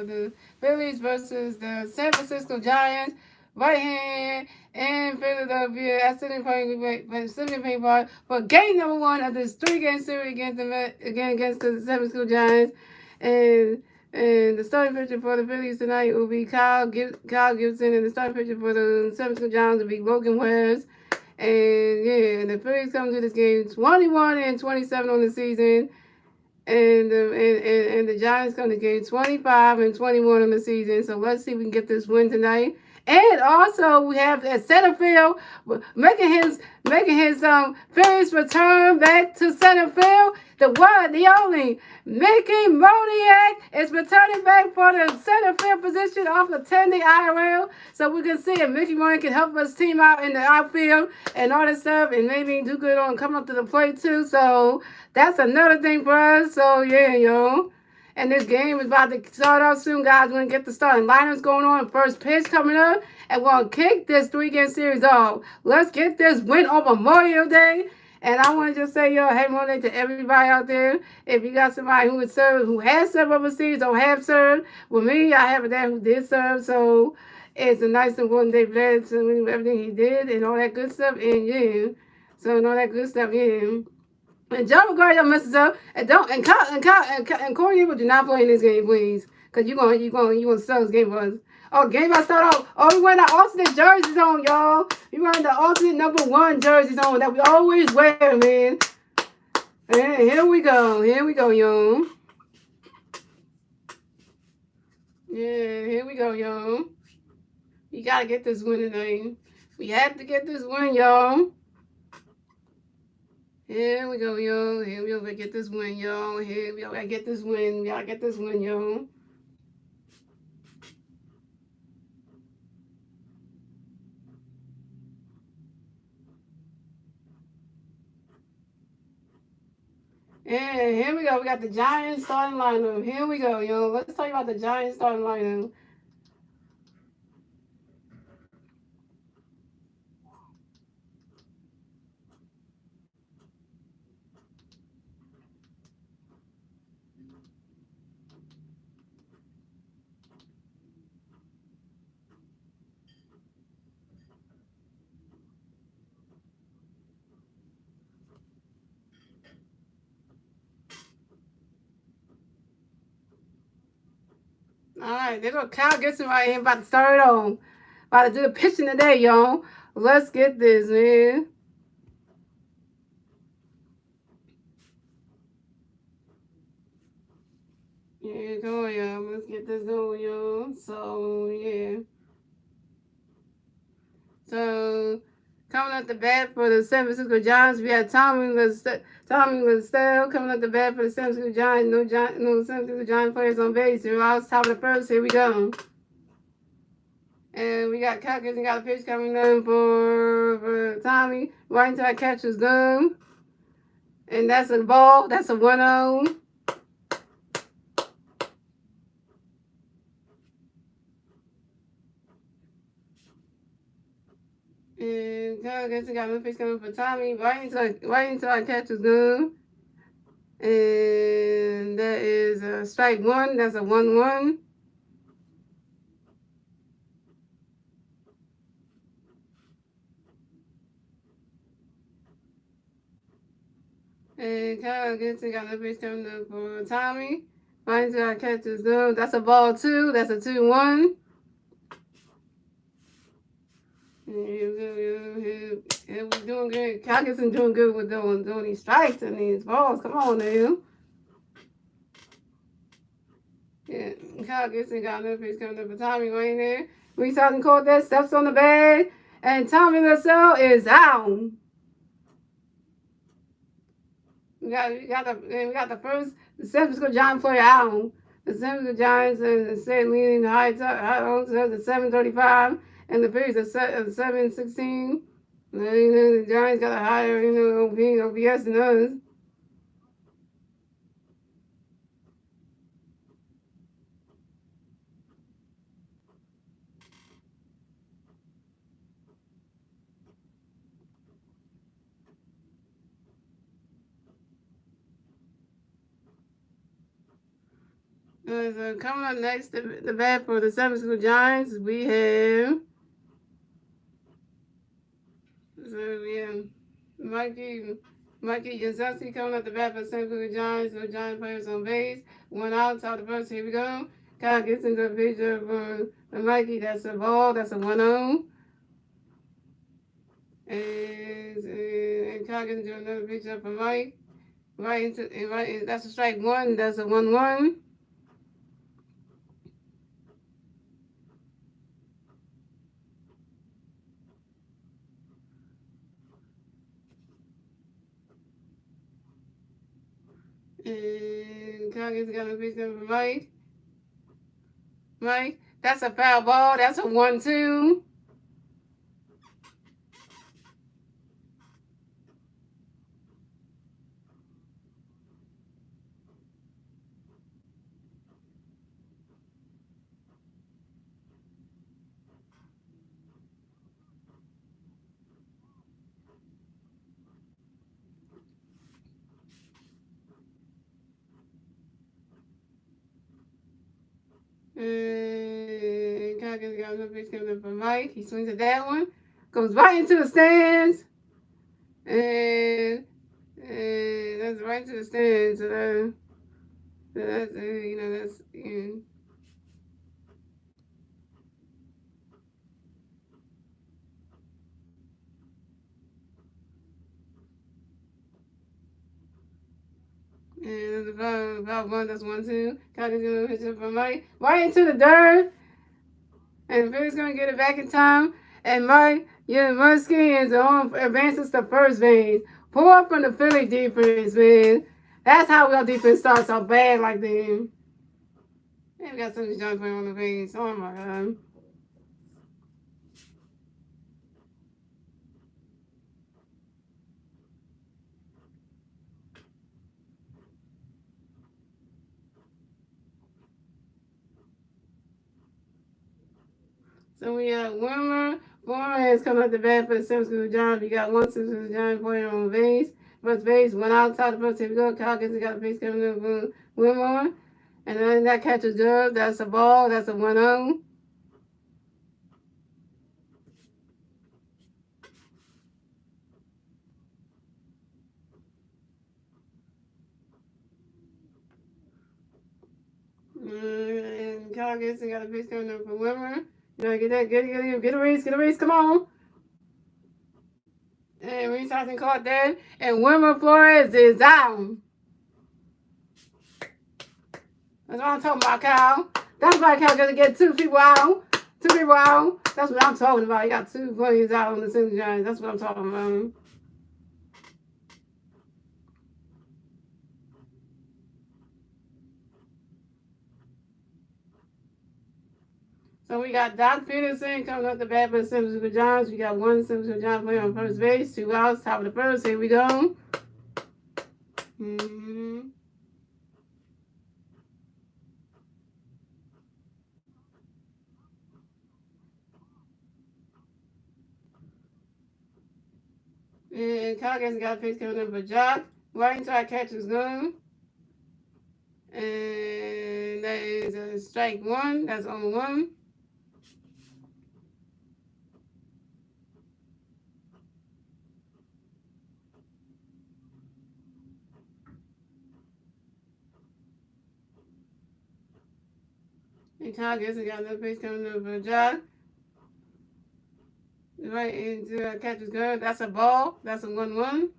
have the Phillies versus the San Francisco Giants. Right hand in Philadelphia at City Park for game number one of this three-game series against the San Francisco Giants. And and the starting pitcher for the Phillies tonight will be Kyle Gibson, and the starting pitcher for the San Francisco Giants will be Logan West. And yeah, and the Phillies come to this game 21-27 on the season. And the Giants come to game 25-21 on the season. So let's see if we can get this win tonight. And also we have at center field making his Phillies return back to center field. The one, the only Mickey Moniak is returning back for the center field position off of 10-day IRL. So we can see if Mickey Moniak can help us team out in the outfield and all that stuff, and maybe do good on come up to the plate too. So that's another thing for us. So yeah, yo. And this game is about to start off soon, guys. We're going to get the starting lineups going on. First pitch coming up. And we're going to kick this three-game series off. Let's get this win on Memorial Day. And I want to just say, yo, happy Memorial Day to everybody out there. If you got somebody who has served overseas or have served, with me, I have a dad who did serve. So it's a nice and important day for that. So everything he did and all that good stuff. And yeah. So and all that good stuff, yeah. And John regard your messes up, and Corey, do not play in this game, please, cause you gonna sell this game for us. Oh, game I start off. Oh, we wearing the alternate jerseys on, y'all. We wearing the alternate number 1 jerseys on that we always wear, man. And here we go, y'all. Yeah, here we go, y'all. You gotta get this win tonight. We have to get this win, y'all. Here we go, yo. Here we go. We get this win, yo. Here we go. I get this win. Y'all get this win, yo. And here we go. We got the Giants starting lineup. Here we go, yo. Let's talk about the Giants starting lineup. All right, there go Kyle Gibson right here, about to start it on. About to do the pitching today, y'all. Let's get this, man. Yeah, go on, y'all. Let's get this going, y'all. So, yeah. So, coming up the bat for the San Francisco Giants, we had Tommy Listell coming up the bat for the San Francisco Giants. No San Francisco Giants players on base. Zero outs, top of the first. Here we go. And we got Cowboys and got a pitch coming in for Tommy. Right into that catcher's gun. And that's a ball. That's a 1-0. And Cowboys got a pitch coming for Tommy. Right into our catcher's gun. And that is a strike 1. That's a 1-1. And Kyle Gibson got a pitch coming up for Tommy. Right into our catcher's gun. That's a ball 2. That's a 2-1. Yeah, we're doing good. Kyle Gibson doing good with doing these strikes and these balls. Come on now. Yeah, Kyle Gibson got another pitch coming up for Tommy right there. Reese Houghton caught that, steps on the bag, and Tommy Lassell is out. We got the first San Francisco Giants player out. The San Francisco Giants are leading the high on at 7:35, and the Phillies are 7:16. The Giants got a higher OPS than us. So coming up next, the bat for the San Francisco Giants, we have Mikey Yazinski coming up the bat for the San Francisco Giants. No Giant players on base. One out, top of the first. Here we go. Kyle gets into a picture of Mikey. That's a ball. That's a 1-0. And Kyle gets into another picture for Mike. That's a strike one. That's a 1-1. And Kyle gets got a picture for Mike. That's a foul ball. That's a 1-2. And Coggins got another pitch coming up for Mike. He swings at that one. Goes right into the stands. And that's right into the stands. So that's that's and about one, that's 1-2. Coggins gonna pitch up for Mike. Right into the dirt. And Philly's gonna get it back in time. And Muskins on advances to first base. Poor from the Philly defense, man. That's how our defense starts so bad like that. And we got some of these John playing on the base. Oh my god. So we got Wilmer. Flores coming up the bat for the San Francisco Giants. We got one San Francisco Giant player on base. First base, one outside the first. Here we go. Calkins got a base coming up for Wilmer. And then that catch is good. That's a ball. That's a 1-0. And Calkins got a base coming up for Wilmer. You gotta get that. Get a race. Come on. And Reese Hudson caught that. And Wilmer Flores is down. That's what I'm talking about, Kyle. That's why Kyle gonna get two people out. That's what I'm talking about. He got 2 players out on the San Giants. That's what I'm talking about. So we got Doc Peterson coming up the bat for the San Francisco Giants. We got one San Francisco Giants player on first base, 2 outs, top of the first. Here we go. And Calgary got a pitch coming up for Jock. Right into our catcher's gun. And that is a strike 1. That's on 1. And Calgary got another pitch coming up for Jock. Right into our catcher's gun. That's a ball. That's a 1-1.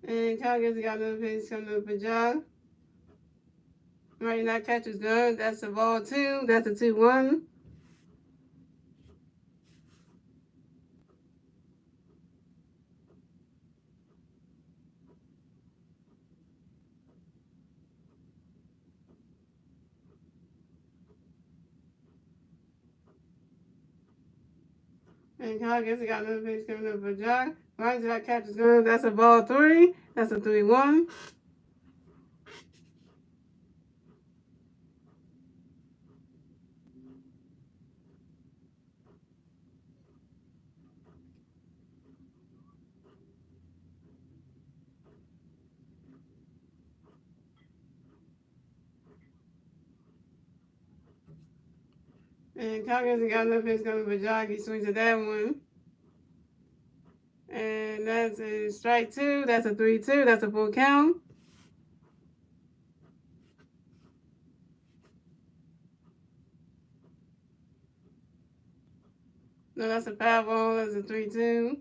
And Calgary got another pitch coming up for Jock. Right now, catcher's gun. That's a ball 2. That's a 2-1. And Calgary got another pitch coming up for Jock. Right to that catcher's gun. That's a ball 3. That's a 3-1. And Congress got enough pitch coming for Jock. He swings at that one. And that's a strike 2. That's a 3-2. That's a full count. No, that's a foul ball. That's a 3-2.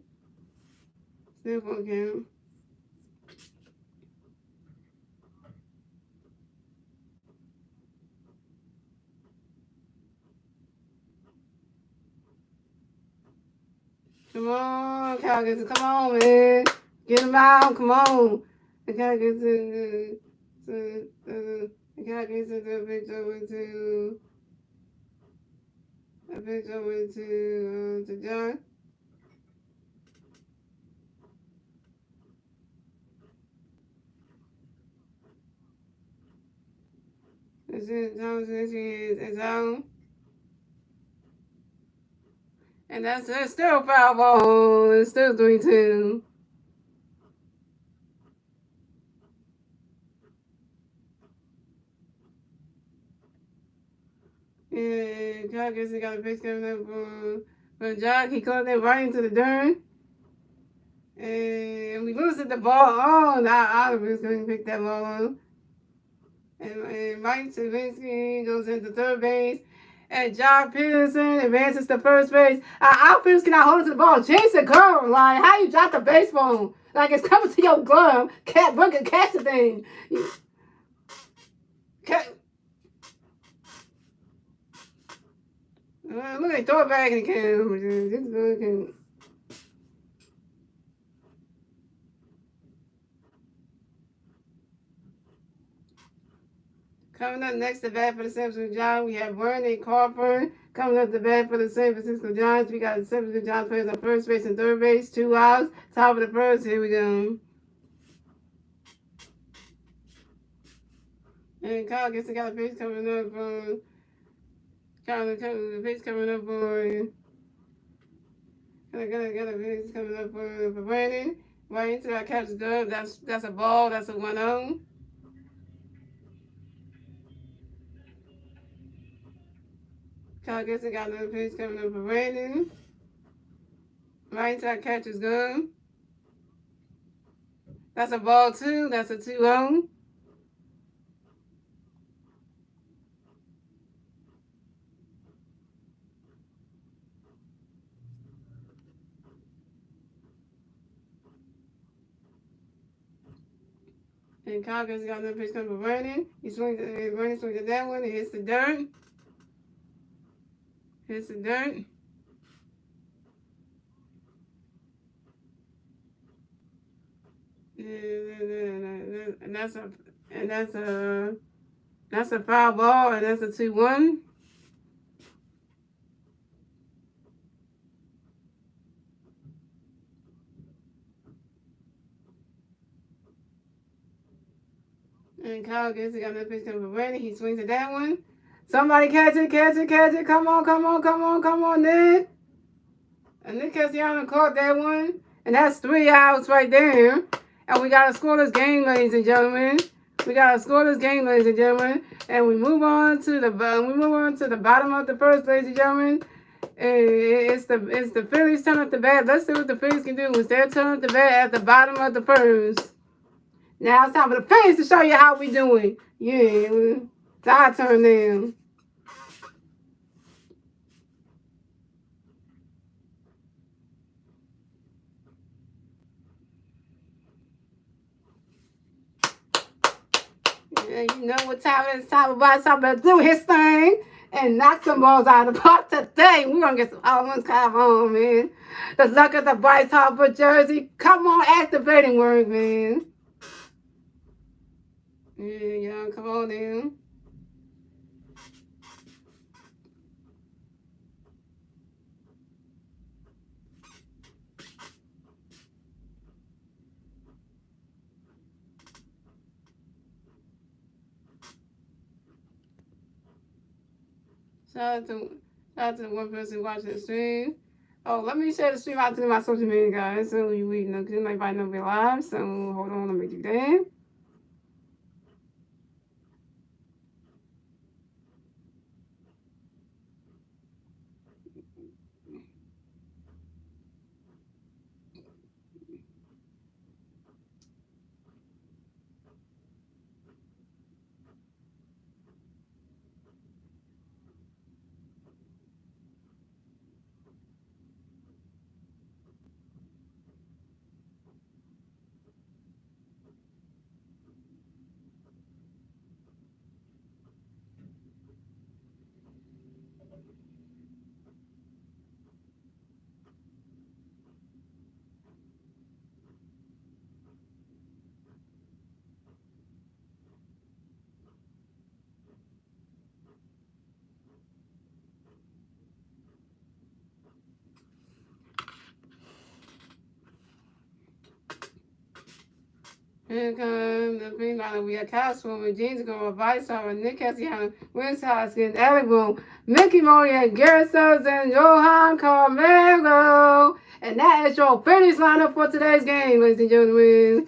Still full count. Come on, Calgary. Come on, man. Get him out. Come on. The Calgary the Calgary the pitch over to a pitch over to John. This is Thompson. Is out. And that's still foul ball. It's still 3-2. And Calgary got a pitch coming up for Jock. He caught that right into the dirt. And we losing the ball. Oh, now Oliver's going to pick that ball up. And Mike Savinsky goes into third base. And John Peterson advances to first base. Outfielders cannot hold to the ball. Jason Curl, like, how you drop the baseball? Like, it's coming to your glove. Catch the thing. Look at throw it back in the can. Coming up next to bat for the San Francisco Giants, we have Vernon Carper. Coming up to bat for the San Francisco Giants, we got the San Francisco Giants players on first base and third base. 2 outs. Top of the first. Here we go. And Kyle gets got a pitch coming up for. The pitch coming up for. Got a pitch coming up for Brandon. Right into that catch the glove. That's a ball. That's a 1-0. Kyle Gibson got another pitch coming up for Brandon. Right into that catch is good. That's a ball 2. That's a 2-0. And Kyle Gibson got another pitch coming for Brandon. Brandon swings at that one. It hits the dirt. Hits the dirt. And that's a foul ball, and that's a 2-1. And Kyle Gibson got another pitch coming for Brandon. He swings at that one. Somebody catch it. Come on, Nick. And Nick Castellanos caught that one. And that's 3 outs right there. And we got to score this game, ladies and gentlemen. And we move on to the bottom of the first, ladies and gentlemen. It's the Phillies turn up the bat. Let's see what the Phillies can do. It's their turn up the bat at the bottom of the first. Now it's time for the Phillies to show you how we doing. Yeah, it's our turn now. Yeah, you know what time it is. Time to do his thing and knock some balls out of the park today. We're going to get some home come on, man. The luck of the Bryce Harper jersey. Come on, activating work, man. Yeah, come on in. Shout out to the one person watching the stream. Oh, let me share the stream out to my social media guys so you know, because nobody know we're live. So hold on, let me do that. Here comes the big line. We have Castro and Jeans go Vice Star and Nick Cassiano, Wins Hoskins, Alec Boom, Mickey Moria, Garrett Suggs, and Johan Carmelo. And that is your finish lineup for today's game, ladies and gentlemen.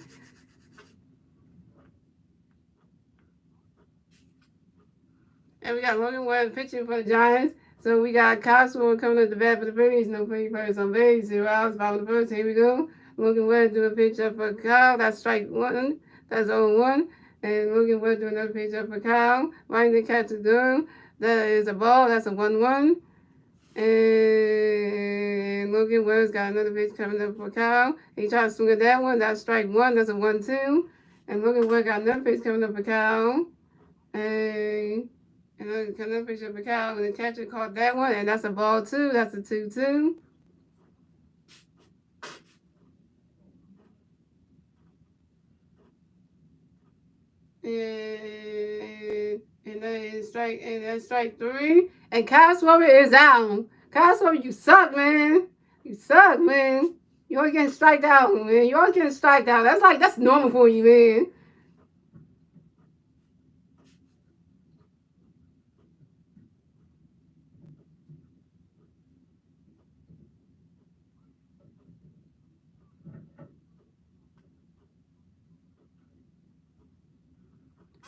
And we got Logan Webb pitching for the Giants. So we got Castro coming up the bat for the Phillies. No free first on base. 0 outs, bottom of the first. Here we go. Logan Webb do a pitch up for Kyle. That's strike one. That's 0-1. And Logan Webb do another pitch up for Kyle. Right the catch is good. That is a ball. That's a 1-1. And Logan Webb's got another pitch coming up for Kyle. He tries to swing at that one. That's strike one. That's a 1-2. And Logan Webb got another pitch coming up for Kyle. And then another pitch up for Kyle. And the catcher caught that one. And that's a ball 2. That's a 2-2. And that's strike 3. And Kyle Swover is out. Kyle Swover, you suck, man. You suck, man. You always getting striked out, man. You always getting striked out. That's normal for you, man.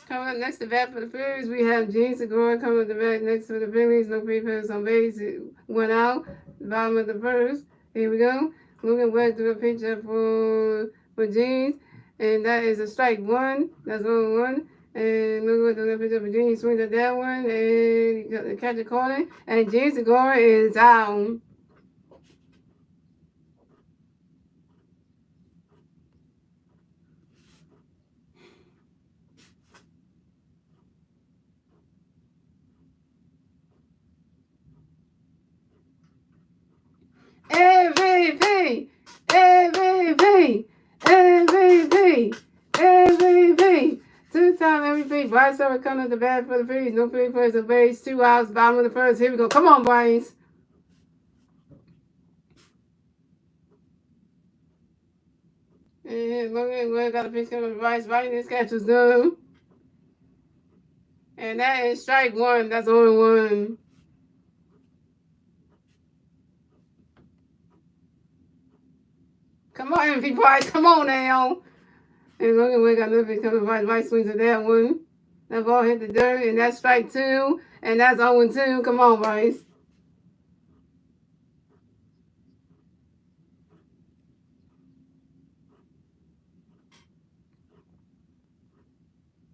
Coming up next to bat for the Phillies, we have Gene Segura coming up the bat next to the Phillies. No free pass on base. It went out. The bottom of the first. Here we go. Moving back to the pitch up for Gene. And that is a strike 1. That's 0-1. And moving to the pitch up for Gene. He swings at that one. And the catcher caught it. And Gene Segura is out. MVP! MVP! MVP! MVP! Two-time MVP. Bryce Harper coming to the bat for the Phillies. No free plays on base. 2 outs. Bottom of the first. Here we go. Come on, Bryce. And Logan Webb got a pitch coming to Bryce. Right in this catch was done. And that is strike 1. That's only 1. Come on, MVP Bryce. Come on now. And Logan Webb got another pitch coming to Bryce. Bryce swings at that one. That ball hit the dirt. And that's strike 2. And that's 0-2. Come on, Bryce.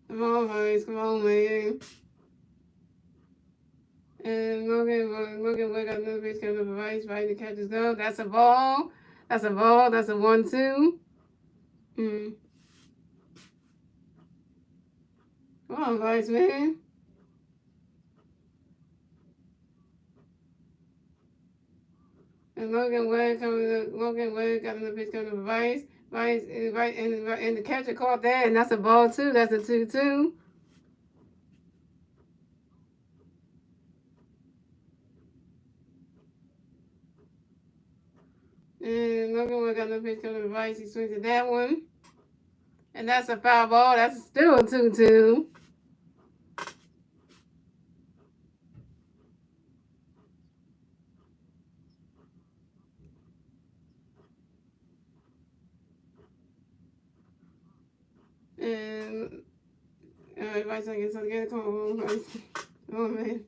Come on, Bryce. Come on, man. And Logan Webb got another pitch coming to Bryce. Right, the catch is go. That's a ball. That's a ball. That's a 1-2. Come on, Bryce, man. And Logan Webb got another pitch coming to Bryce. Bryce, right, and the catcher caught that, and that's a ball 2. That's a 2-2. And Logan Webb got another pitch coming to Bryce. He swings at that one. And that's a foul ball. That's still a 2-2. And everybody's like, so get come on, guys. Oh man.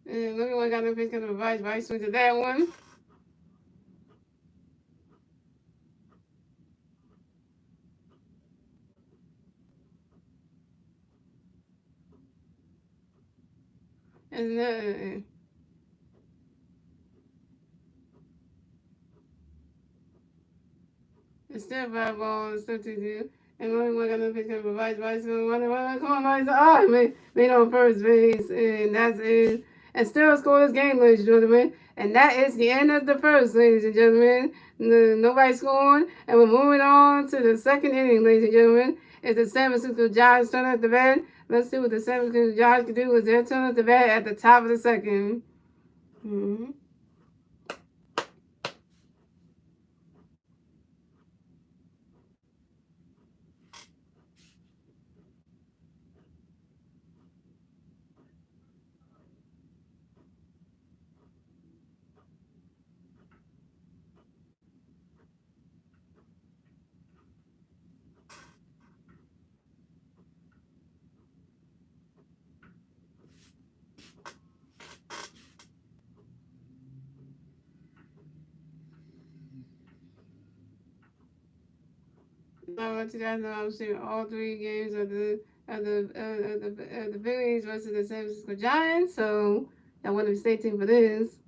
And look at what got no face kind of advice. Vice swing to that one. And it's still 5 balls, still 2-2. And only one got no face kind of advice. Vice swing one. Come on, Vice. Oh, made on first base. And that's it. And still score this game, ladies and gentlemen. And that is the end of the first, ladies and gentlemen. Nobody scoring. And we're moving on to the second inning, ladies and gentlemen. It's the San Francisco Giants turn at the bat. Let's see what the San Francisco Giants can do with their turn at the bat at the top of the second. Mm-hmm. I want you guys know I'm streaming all 3 games of the Phillies versus the San Francisco Giants. So I want to stay tuned for this.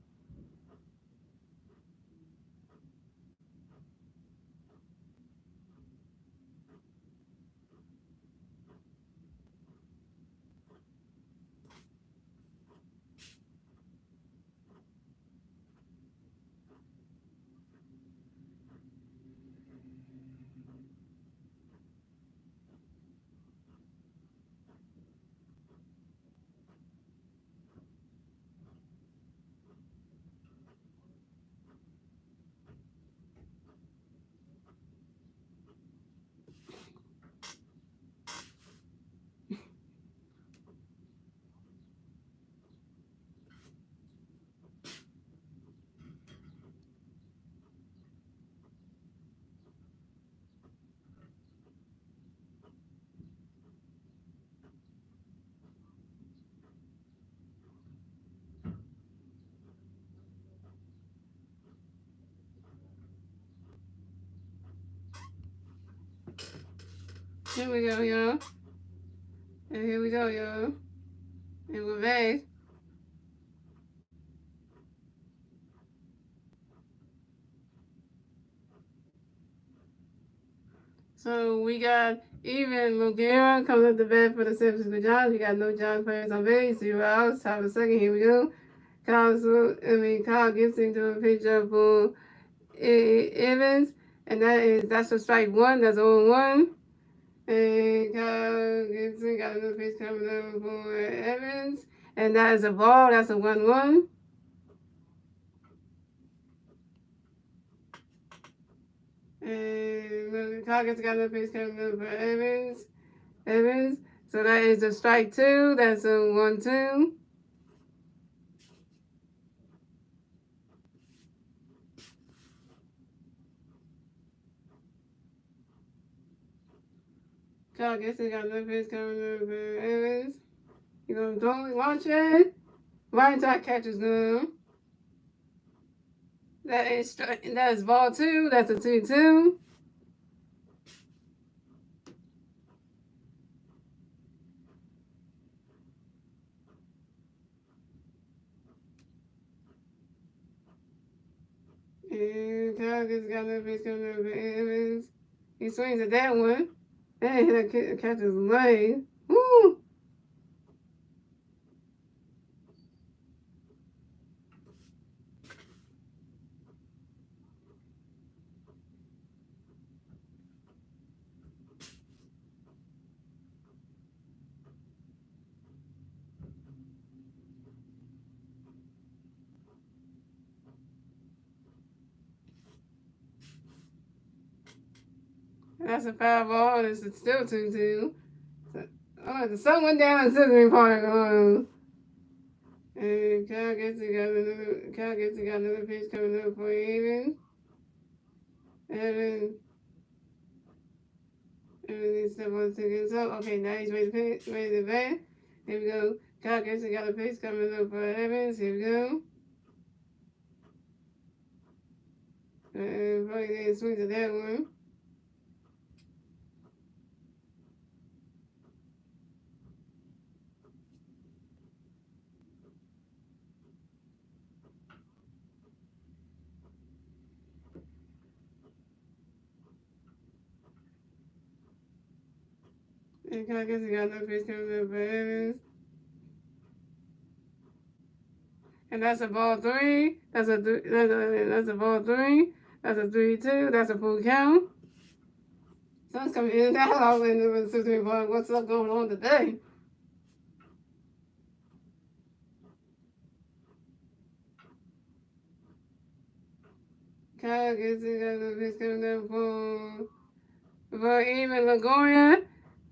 Here we go, y'all. And here we go, y'all. And we're back. So we got even Mogera comes up the bat for the San Francisco Giants. We got no Giants players on base, 0 outs. Top of the second, here we go. Kyle Gibson doing a pitch up for Evans. And that's a strike one. That's 0-1. And Kyle Gibson got another pitch coming up for Evans. And that is a ball. That's a 1-1. And Kyle Gibson got another pitch coming up for Evans. So that is a strike two. That's a 1-2. Kyle Gibson got another pitch coming up for Evans. You're going to totally launch it. Right side catcher's gun. That is ball two. That's a 2-2. And Kyle Gibson got another pitch coming up for Evans. He swings at that one. And that catcher's leg. Woo! That's a foul ball. It's still 2-2. So, the sun went down in Sesame Park. And Cal gets another pitch coming up for Evan. Evan. Everything's step on second. So, okay, now he's ready to pitch, ready to bat. Here we go. Cal gets got a pitch coming up for Evans. Here we go. And probably didn't swing to that one. And Cal gets got another pitch coming up for Evans. And that's a ball three. That's a ball three. That's a 3-2. That's a full count. Sun's coming in and out all in the system. What's up going on today? Kyle gets it, got the pitch coming down for even Lagoria.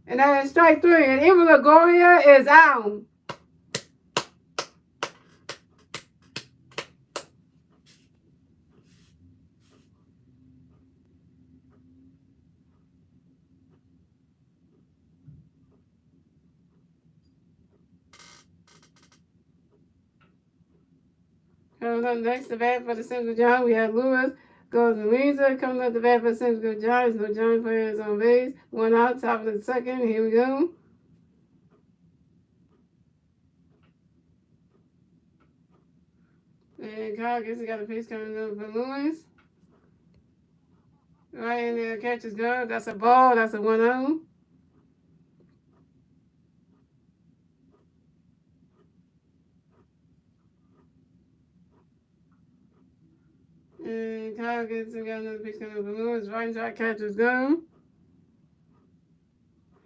And that is strike three. And even Lagoria is out. Coming up next to bat for the Central Giants, we have Lewis goes to Lisa. Coming up to bat for the Central Giants, no Giant players on base. One out, top of the second. Here we go. And Kyle gets got a pitch coming up for Lewis. Right in there, catch is good. That's a ball. That's a 1-0. And Kyle gets got another pitch coming up for Lewis. Right inside, catch is good.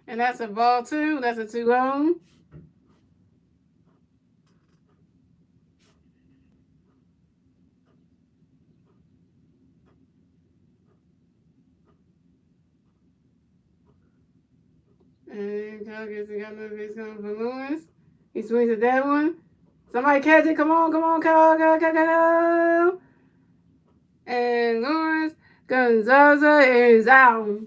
And that's a ball two. That's a 2-0. And Kyle gets got another pitch coming for Lewis. He swings at that one. Somebody catch it. Come on, Kyle. And Lawrence Gonzaga is out.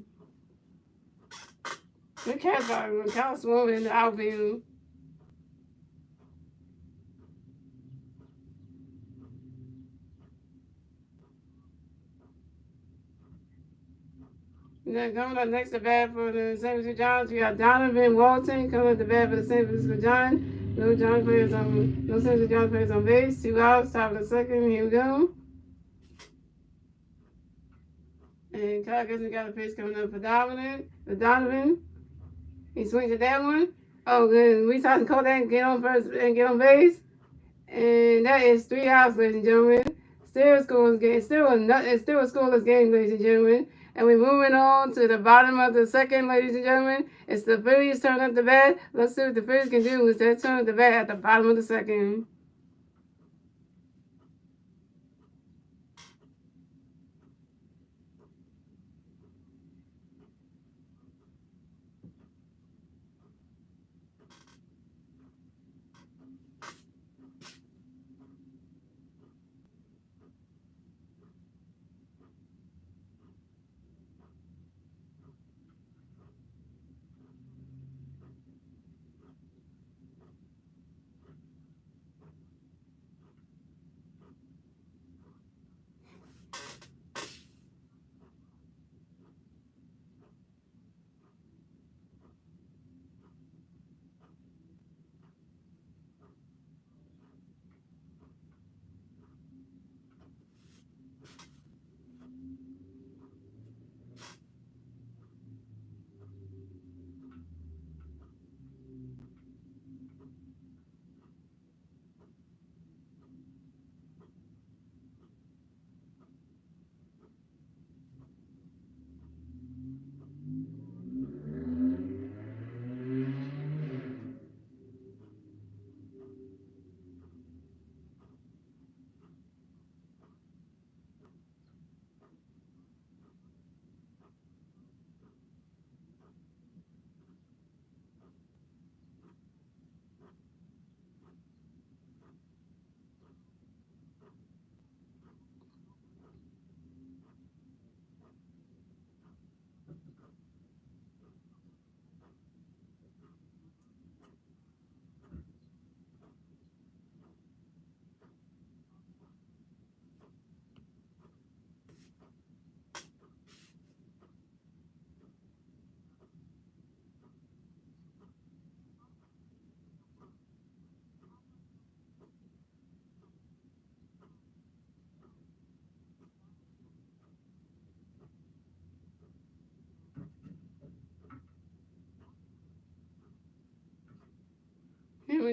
The cat's out when Kyle swung in the outfield. Then coming up next to bat for the San Francisco Giants, we got Donovan Walton coming up to bat for the San Francisco Giants. No San Francisco Giants players on base. 2 outs, top of the second. Here we go. And Kyle Gibson got a pitch coming up for Donovan. He swings at that one. Oh, good. We saw Kodak get on first and get on base. And that is 3 outs, ladies and gentlemen. Still a scoreless game, ladies and gentlemen. And we're moving on to the bottom of the second, ladies and gentlemen. It's the Phillies turn up the bat. Let's see what the Phillies can do with their turn up the bat at the bottom of the second.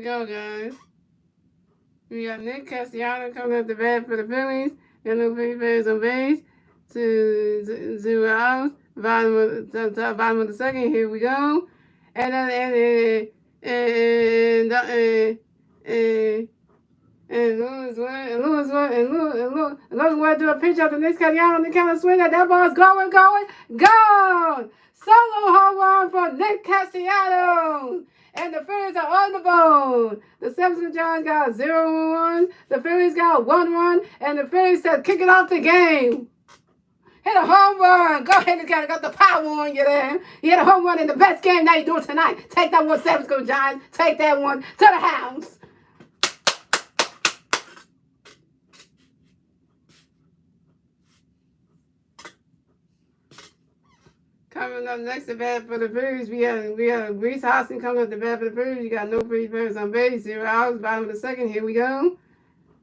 we go, guys. We got Nick Castellanos coming up the bat for the Phillies. Got no free players on base. 0 outs. Bottom of the second. Here we go. And Lewis went to a pitch out the Nick Castellanos. The count of swing. That ball's going, gone. Solo home run for Nick Castellanos. And the Phillies are on the board. The Samson Giants got 0-1. The Phillies got 1 run. And the Phillies said, kick it off the game. Hit a home run. Go ahead and got the power on you there. You hit a home run in the best game that you doing tonight. Take that one, Samson Giants. Take that one to the house. Coming up next to bat for the Phillies, we have Reese Hoskins coming up to bat for the Phillies. You got no free players on base, 0 outs, bottom of the second. Here we go.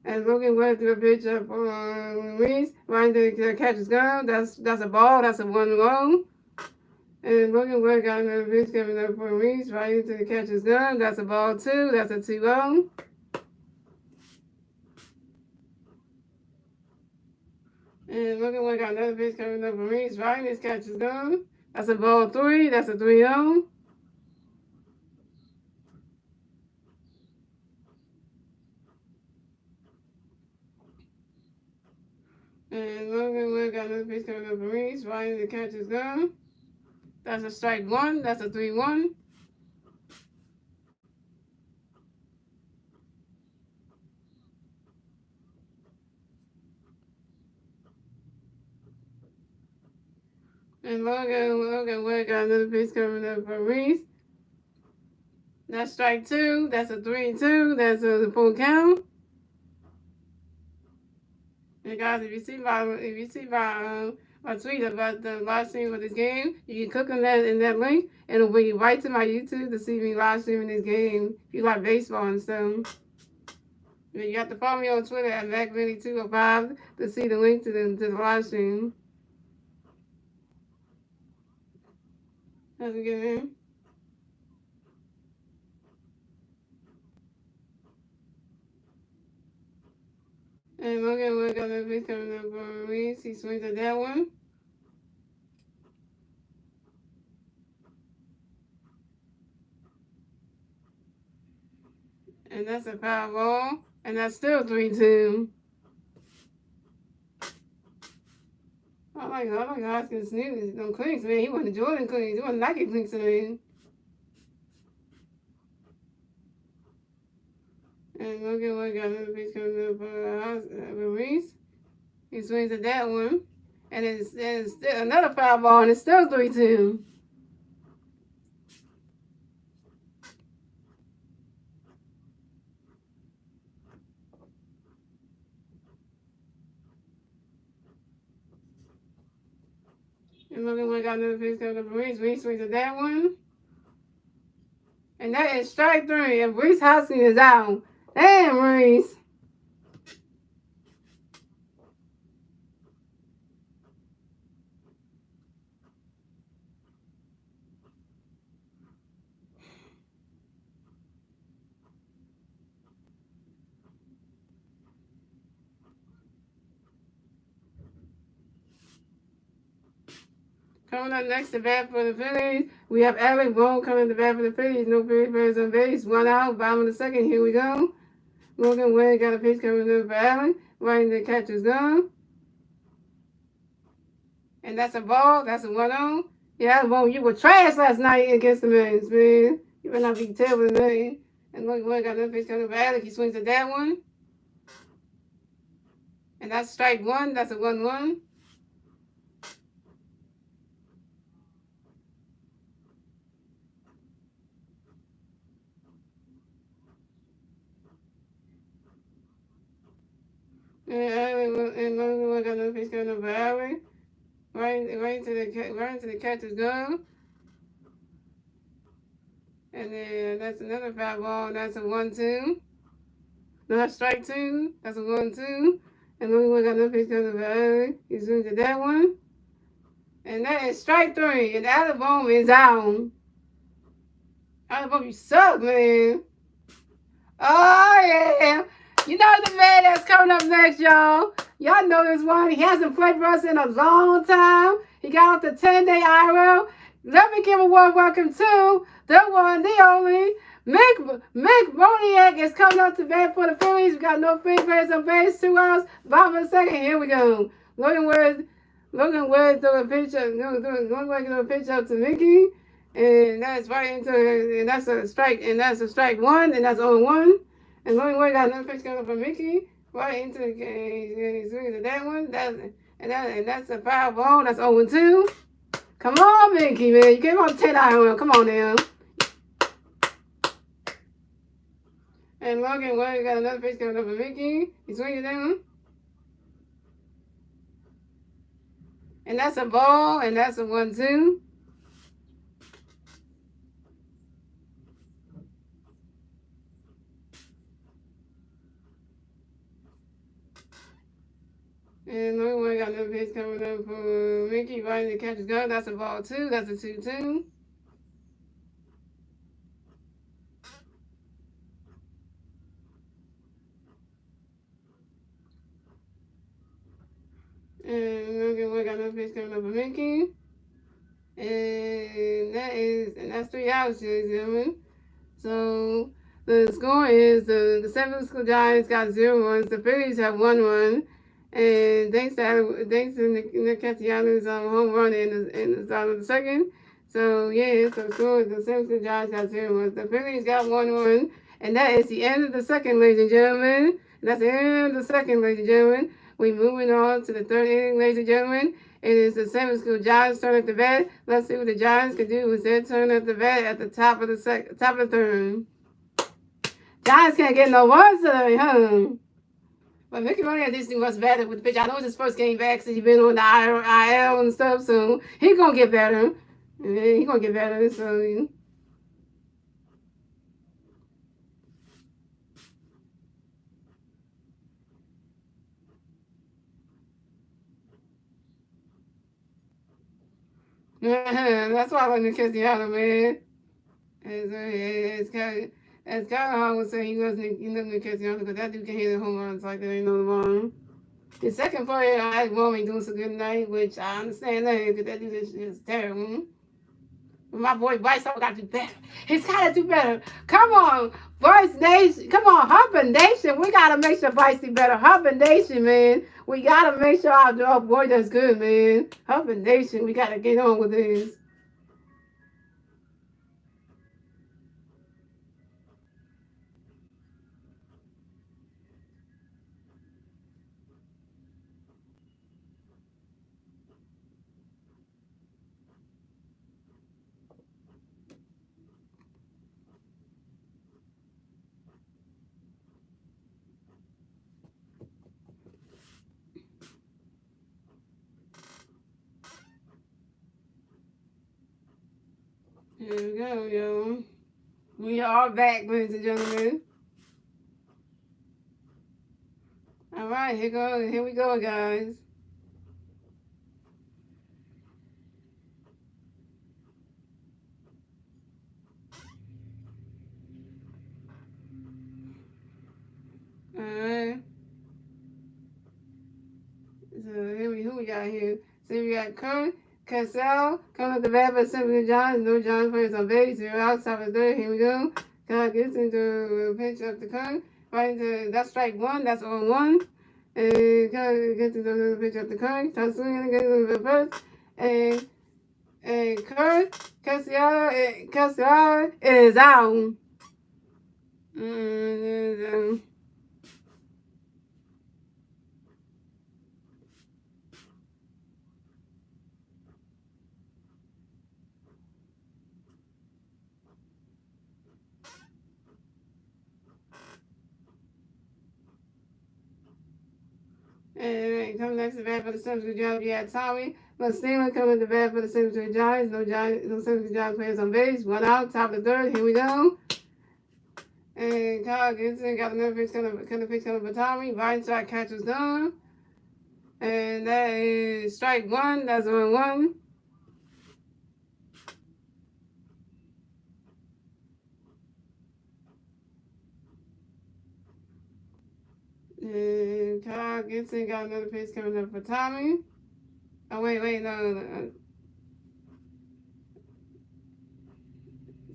And Logan went to a pitch for Reese. Right into the catcher's gun. That's a ball. That's a 1-0. And Logan Webb got another pitch coming up for Reese. Right into the catcher's gun. That's a ball 2. That's a 2-0. And Logan Webb got another pitch coming up for Reese. Right into his catcher's gun. That's a ball 3. That's a 3-0. And Logan Webb got another pitch coming up for Reese. Right into the catcher's gun. That's a strike 1. That's a 3-1. And Logan Webb got another pitch coming up for Reese. That's strike 2. That's a 3-2. That's a full count. And guys, if you see my tweet about the live stream of this game, you can click on that in that link, and it'll bring you right to my YouTube to see me live streaming this game. If you like baseball and stuff. You have to follow me on Twitter at MacVinny205 to see the link to the live stream. How's it get in? And Logan Wood got a pitch coming up for Reese. He swings at that one. And that's a foul ball. And that's still 3-2. I like Hoskins sneezing. Them cleans, man. He wasn't Jordan cleans. He wasn't Nike cleans today. And Logan Wood got another pitch coming up for Reese. He swings at that one. And it's still another foul ball, and it's still 3-2. And Logan Wood got another pitch coming up for Reese. Reese swings at that one. And that is strike 3. And Reese Hoskins is out. Damn, Reese. Coming up next to bat for the Phillies, we have Alec Boone coming to bat for the Phillies. No Phillies players on base. 1 out, bottom of the second. Here we go. Logan Webb got a pitch coming up for Alec. Right in the catcher's gun. And that's a ball. That's a 1-0. Yeah, Boone, you were trash last night against the Mets, man. You better not be terrible tonight. And Logan Webb got another pitch coming up for Alec. He swings at that one. And that's strike 1. That's a 1-1. And Logan Wood got another pitch coming up for Alec. Right into the catcher's gun. And then that's another foul ball. That's a 1-2. No, that's strike 2. That's a 1-2. And Logan Wood got another pitch coming up for Alec. He swings at that one. And that is strike 3. And Alec Boone is out. Alec Boone, you suck, man. Oh, yeah. You know the man that's coming up next, y'all. Y'all know this one. He hasn't played for us in a long time. He got off the 10-day IRL. Let me give a warm welcome to the one, the only, Mick Moniak is coming up to bat for the Phillies. We got no free players on base, 2 outs. Bottom of the second, here we go. Logan Woods threw a pitch up, threw a pitch up to Mickey. And that's right into, and that's a strike, and that's a strike one, and that's 0-1. And Logan Woods got another pitch coming from Mickey. Right into the game. He swings at that one. And that's a foul ball. That's 0-2. Come on, Mickey, man. You came on 10 IRL. Come on now. And Logan Woods got another pitch coming up from Mickey. He swings at that one. And that's a ball, and that's a 1-2. And Logan Woods got another pitch coming up for Mickey. Right in the catcher's glove. That's a ball 2. That's a 2-2. And Logan Woods got another pitch coming up for Mickey. And that's 3 outs, ladies and gentlemen. So the score is the San Francisco Giants got 0 runs. The Phillies have 1 run. And thanks to Nick Castellanos home run in the start of the second. So yeah, so the score is the San Francisco Giants got 0 runs. The Phillies got 1 run. And that is the end of the second, ladies and gentlemen. And that's the end of the second, ladies and gentlemen. We're moving on to the third inning, ladies and gentlemen. It is the San Francisco Giants' turn at the bat. Let's see what the Giants can do with their turn at the bat at the top of the third. Giants can't get no runs today, huh? But Mickey Rooney at least was better with the pitch. I know it's his first game back since he's been on the IL and stuff, so he's gonna get better. He's gonna get better. So. That's why I like to kiss the other man. It's kind of hard to say he wasn't to catch the other because that dude can hit the home runs like there ain't no tomorrow. The second player, I Roman doing some good night, which I understand that because that dude is terrible. But my boy Bryce got to do better. He's got to do better. Come on, Bryce Nation. Come on, Humper Nation. We got to make sure Bryce do better. Humper Nation, man. We got to make sure our boy does good, man. Humper Nation, we got to get on with this. Here we go, yo. We are back, ladies and gentlemen. All right, here we go, guys. All right. So who we got here? So we got Kurt Cassell coming up the bat for Simon Johns. No John players on base. 0 outs, top of third. Here we go. God gets into a pitch up the Kurt. Right into that's strike one. That's 0-1. And God gets into the pitch up the Kurt. Starts swinging against the first. And Kurt Cassell is out. And coming next to bat for the San Francisco Giants, we had Tommy Steamer coming to bat for the San Francisco Giants. No San Francisco Giants players on base. 1 out, top of the third. Here we go. And Kyle Gibson got another pitch coming for Tommy. Right side catcher's done. And that is strike one. That's 1-1. And Kyle Gibson got another pitch coming up for Tommy. Oh, wait, no.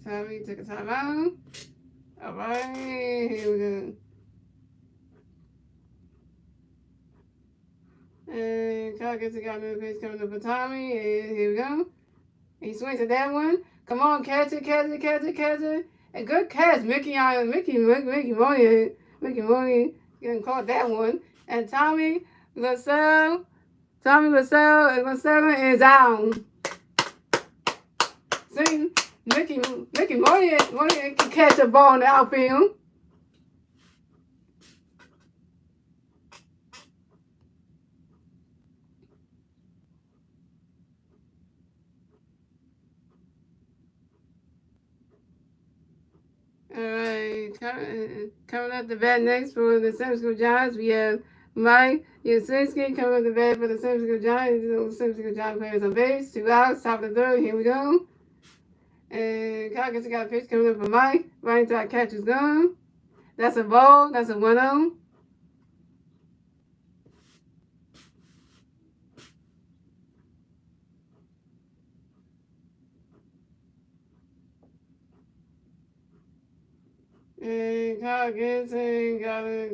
Tommy took a timeout. All right, here we go. And Kyle Gibson got another pitch coming up for Tommy. And here we go. He swings at that one. Come on, catch it. A good catch, Mickey Mooney getting caught that one. And Tommy LaSalle is out. See, Mickey Mooney can catch a ball in the outfield. All right, coming up the bat next for the San Francisco Giants, we have Mike Yastrzemski coming up the bat for the San Francisco Giants. The San Francisco Giants players on base, 2 outs, top of the third. Here we go. And Kyle Gibson got a pitch coming up for Mike. Right into our catcher's gun. That's a ball. That's a 1-0. And Kyle Gibson coming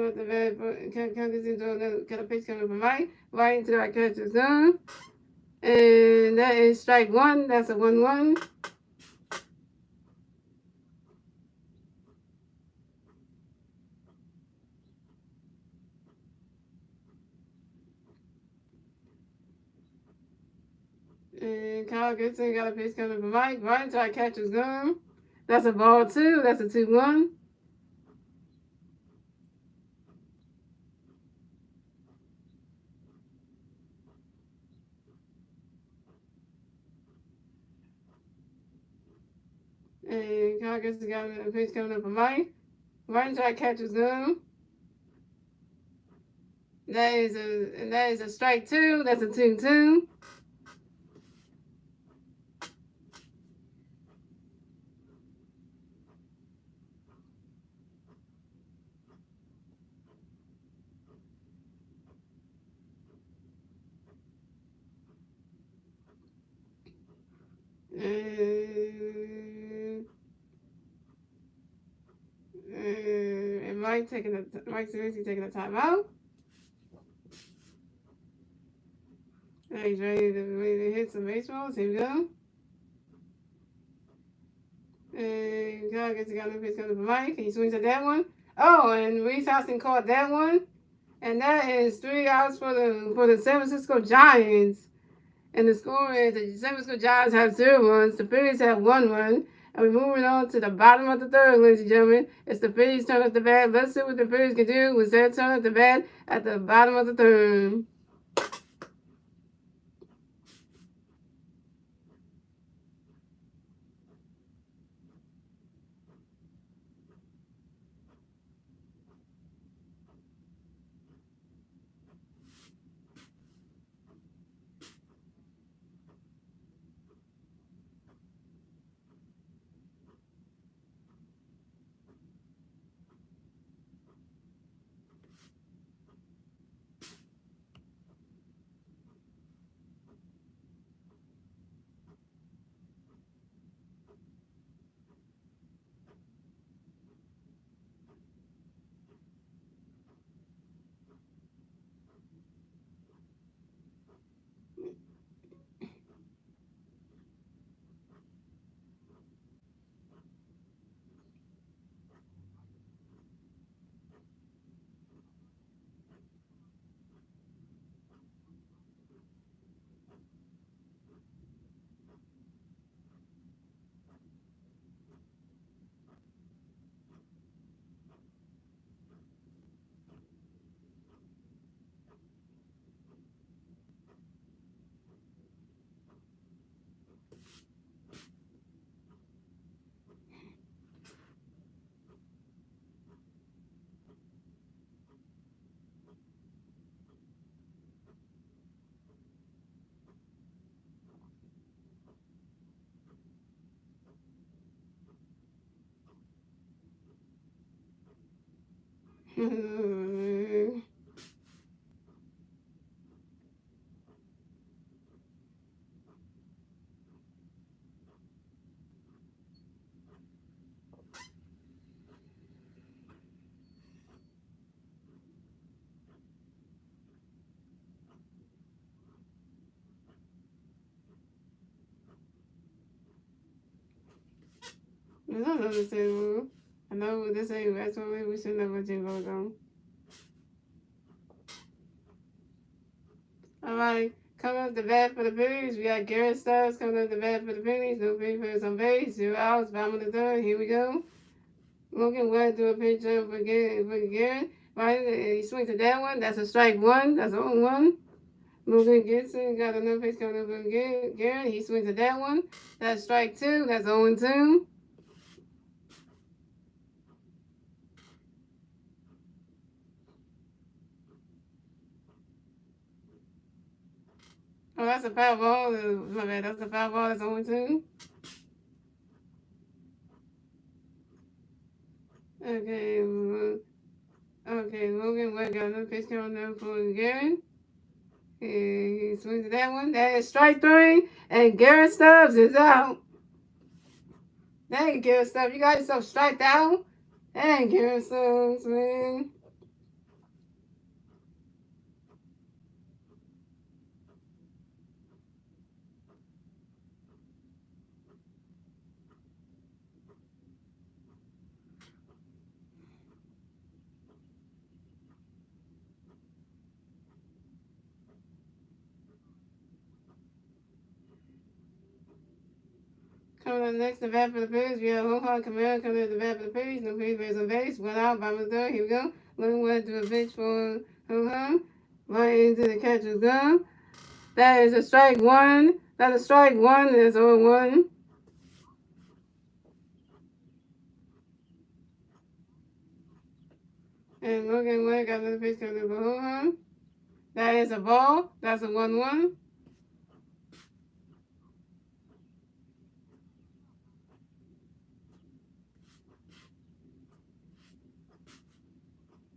up the bat. Kyle Gibson got a pitch coming up for Mike. Right into our catcher's gun. And that is strike 1. That's a 1-1. And Kyle Gibson got a pitch coming from Mike. Right into our catcher's gun. That's a ball 2. That's a 2-1. And Kyle Gibson got a pitch coming up from Mike. Right into our catcher's gun. That is a strike 2. That's a 2-2. And Mike Seriously taking a timeout. Now he's ready to hit some baseballs. Here we go. And Kyle gets got a pitch coming from Mike. He swings at that one. Oh, and Reese Houston caught that one. And that is 3 outs for the San Francisco Giants. And the score is the San Francisco Giants have 0 runs. The Phillies have 1 run. And we're moving on to the bottom of the third, ladies and gentlemen. It's the Phillies turn up the bat. Let's see what the Phillies can do with their turn up the bat at the bottom of the third. It's not understandable. I know this ain't that's why we should never jingle go. Alright, coming up the bat for the Phillies. We got Garrett Stubbs coming up the bat for the Phillies. No big players on base. 0 outs. Bottom of the third. Here we go. Logan Webb do a pitch up for Garrett. Right, he swings to that one. That's a strike one. That's 0-1. Logan Gibson got another pitch coming up for Garrett. He swings to that one. That's strike two. That's 0-2. Oh, that's a foul ball. My bad. That's a foul ball. That's 0-2. Okay. Okay, Logan Webb got another pitch coming up for Garrett. He swings to that one. That is strike three. And Garrett Stubbs is out. Dang it, Garrett Stubbs. You got yourself striked out. Dang, Garrett Stubbs, man. Coming up next, the bat for the Phillies. We have Johan Camara coming up the bat for the Phillies. No Phillies on base. One out, bottom of the third. Here we go. Looking wet to a pitch for Johan. Right into the catcher's glove. That is a strike one. That's a strike one. That's 0-1. And Logan Webb got another pitch coming up for Johan. That is a ball. That's a 1-1.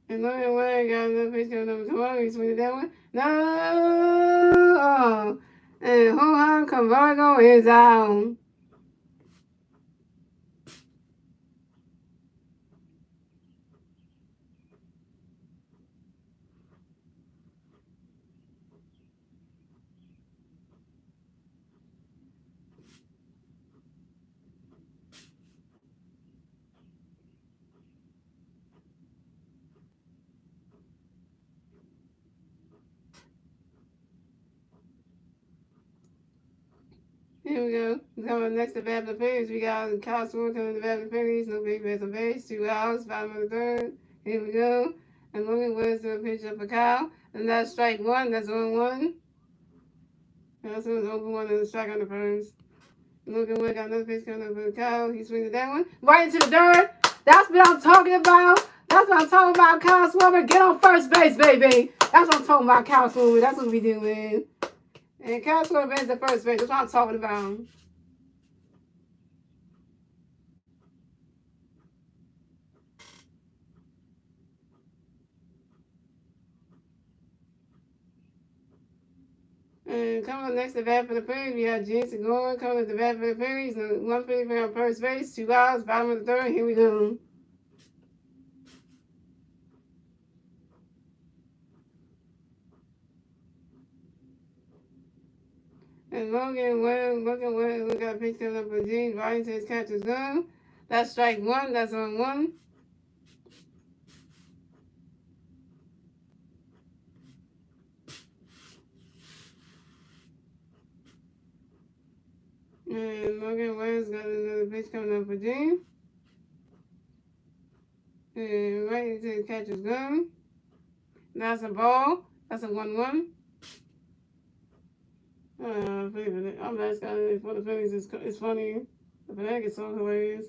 And Logan Webb got another pitch coming up for Johan. He swings that one. No! Oh. And Johan Camargo is out. Here we go. Coming next to bat for the Phillies, we got Kyle Swan coming to bat for the Phillies. No big base on base. 2 outs, bottom of the third. Here we go. And Logan Woods to a pitch up for Kyle. And that's strike one. That's 1-1. That's 0-1 and a strike on the first. Logan Woods got another pitch coming up for Kyle. He swings at that one. Right into the dirt. That's what I'm talking about. That's what I'm talking about, Kyle Swimmer. Get on first base, baby. That's what I'm talking about, Kyle Swimmer. That's what we doing. And Kyle Swimmer is the first base. That's what I'm talking about. And coming up next to bat for the Phillies, we have Jensen Gordon coming up to bat for the Phillies. One Philly on first base, 2 outs, bottom of the third. Here we go. And Logan Webb, we got a pitch coming up for Gene right into his catcher's gun. That's strike one. That's 1-1. And Logan Webb's got another pitch coming up for Gene. And right into his catcher's gun. That's a ball. That's a 1-1. I'm nice guy for the Phillies. It's funny. The fanatic is so hilarious.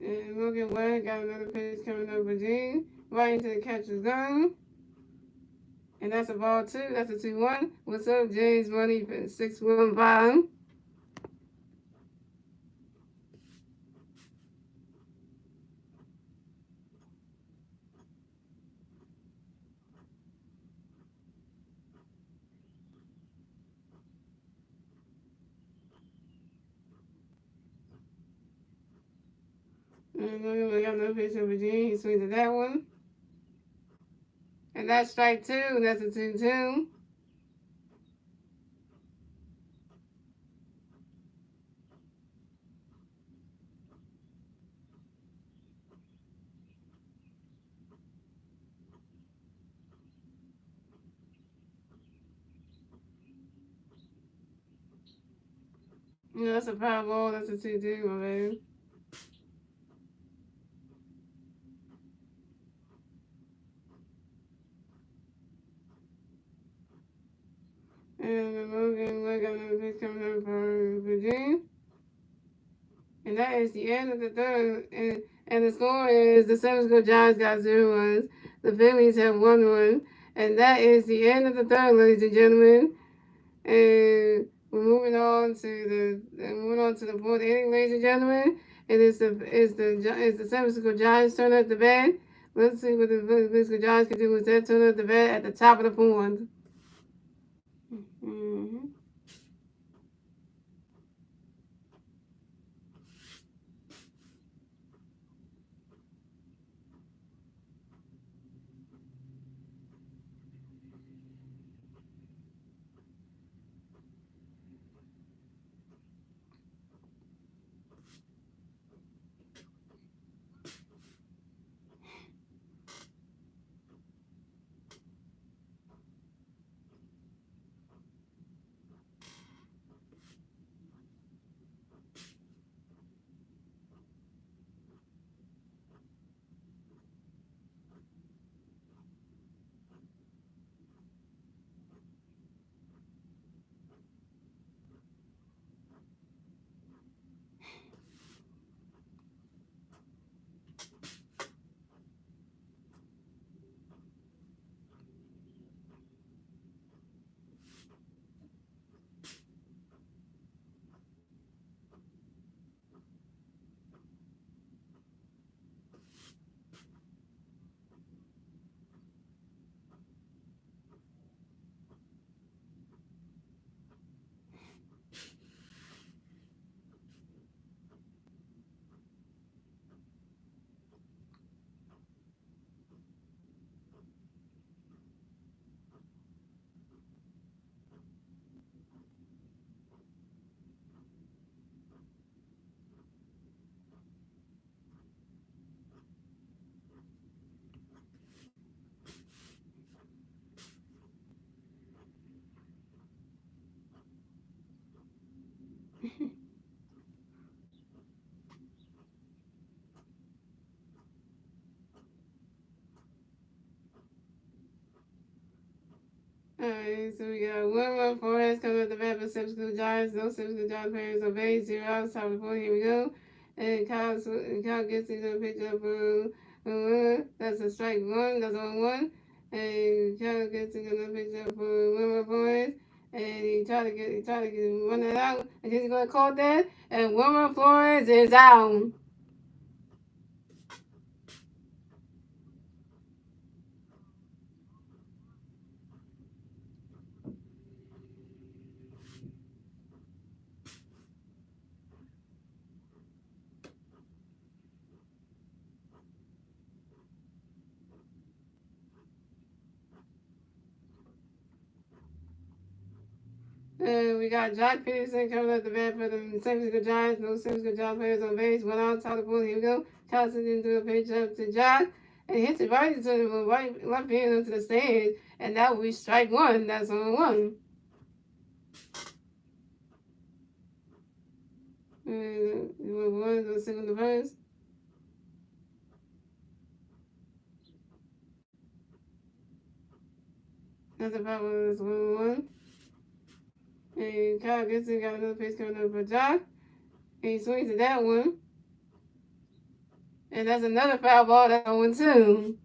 And Logan Webb got another pitch coming up for Gene. Right into the catcher's gun. And that's a ball 2. That's a 2-1. What's up, James Money 615? And we got another pitch of Virginia. He swings at that one. And that's strike 2. And that's a 2-2. Yeah, that's a power ball. That's a 2-2, my baby. And Logan, we got another pitch coming up for Virginia. And that is the end of the third. And the score is the San Francisco Giants got 0 runs. The Phillies have 1 run. And that is the end of the third, ladies and gentlemen. And we're moving on to the fourth inning, ladies and gentlemen. It is the San Francisco Giants turn at the bat. Let's see what the San Francisco Giants can do with that turn at the bat at the top of the fourth. Mm-hmm. Alright, so we got 1 run for us coming at the bat for San Francisco Giants. No San Francisco Giants players on base. 0 outs, top of the fourth. Here we go. And Kyle gets into a pitch up for that's a strike 1. That's on 1. And Kyle gets into a pitch up for 1 run for us. And he tried to run that out. And he's gonna call that. And 1 run for us is out. We got Jack Peterson coming up the bat for the San Francisco Giants. No San Francisco Giants players on base. 1 out, top of the fourth. Here we go. Johnson into a pitch up to Jack. And hits it right into the left hand into the stand. And that will be strike 1. That's on 1. And one goes second to first. That's a power. That's 1-1. And Kyle Gibson got another pitch coming up for Jack. And he swings at that one. And that's another foul ball. That's 1-2.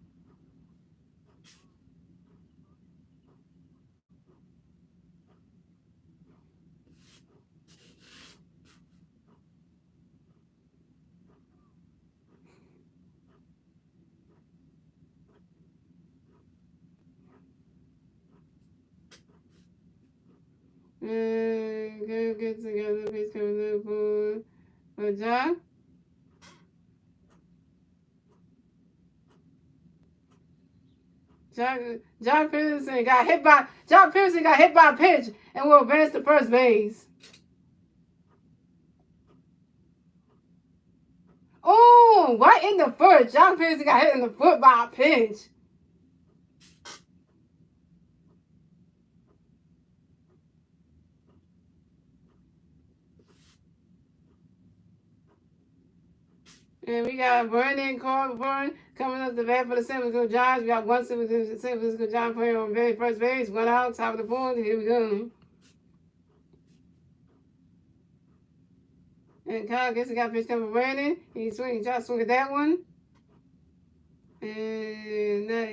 And go get together. Please come to for John. John Peterson got hit by a pitch and will advance to first base. Oh, right in the foot. John Peterson got hit in the foot by a pitch. And we got Vernon Corbin coming up the bat for the San Francisco Giants. We got one San Francisco Giant player on very first base. One out, top of the fourth. Here we go. And Kyle gets got a pitch coming from Brandon. He's swinging, trying to swing at that one. And that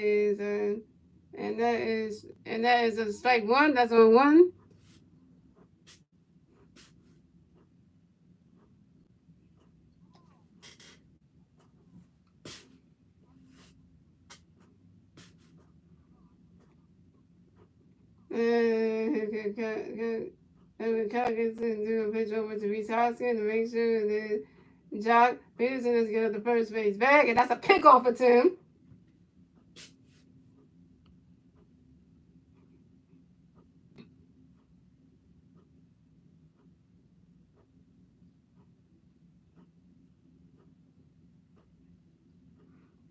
is a strike one. That's on one. And Kyle gets to do a pitch over to Reese Hoskins to make sure that Jock Peterson is getting the first base back, and that's a pick off for Tim.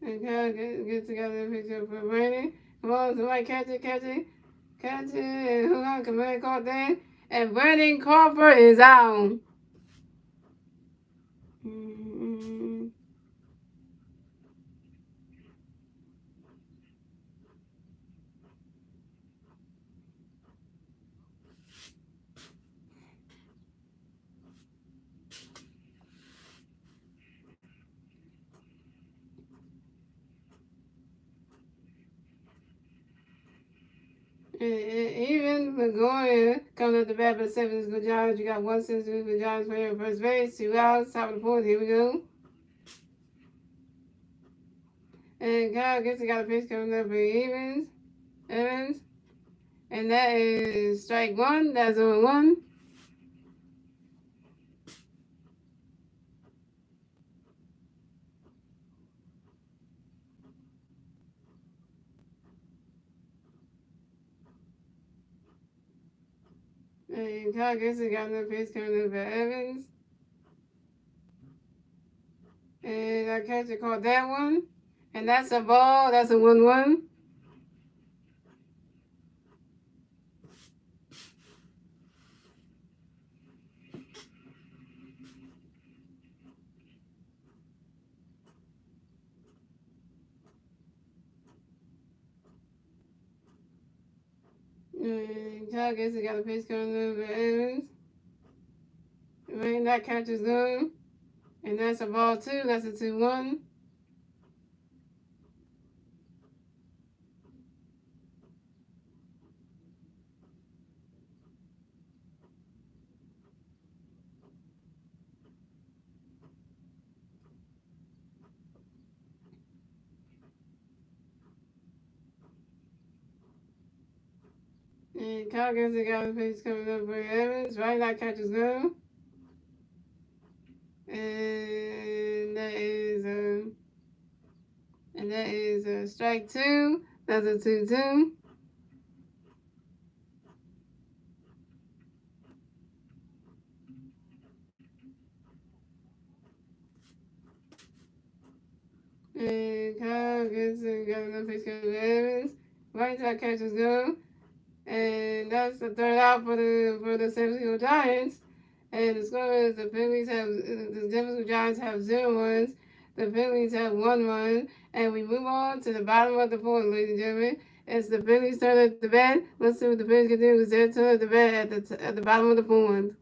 And Kyle gets together a picture for Brandon. Come on, somebody catch it. And who got command caught then? And Brandon Crawford is out. Even McGowan comes up the bat for the San Francisco Giants. You got one San Francisco Giants player on first base, 2 outs, top of the fourth. Here we go. And Kyle gets got a pitch coming up for Evans. And that is strike one. That's on one. And Kyle gets got another pitch coming up for Evans. And our catcher caught that one. And that's a ball. That's a 1-1. And Kyle gets got a pitch coming up for Evans. And that catcher's going. And that's a ball 2. That's a 2-1. And Kyle gets got a pitch coming up for Evans. Right, that catcher's going. And that is a strike 2. That's a 2-2. And Kyle gets got another pitch coming for Evans. Right, that catcher's going. And that's the third out for the San Francisco Giants. And the score is the San Francisco Giants have 0 runs. The Phillies have 1 run. And we move on to the bottom of the fourth, ladies and gentlemen. It's the Phillies' turn at the bat. Let's see what the Phillies can do. It's their turn at the bat at the bottom of the fourth.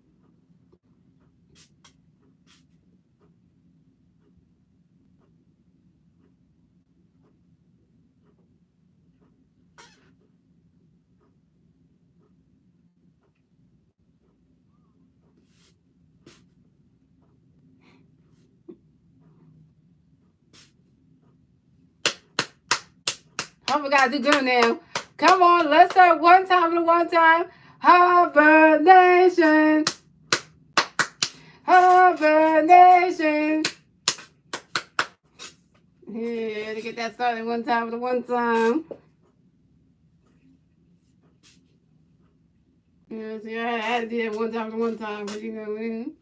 Oh, we gotta do good now. Come on, let's start one time. Hibernate. get that started one time with the one time. You know, see, I had to do that one time with the one time, but you know what I mean?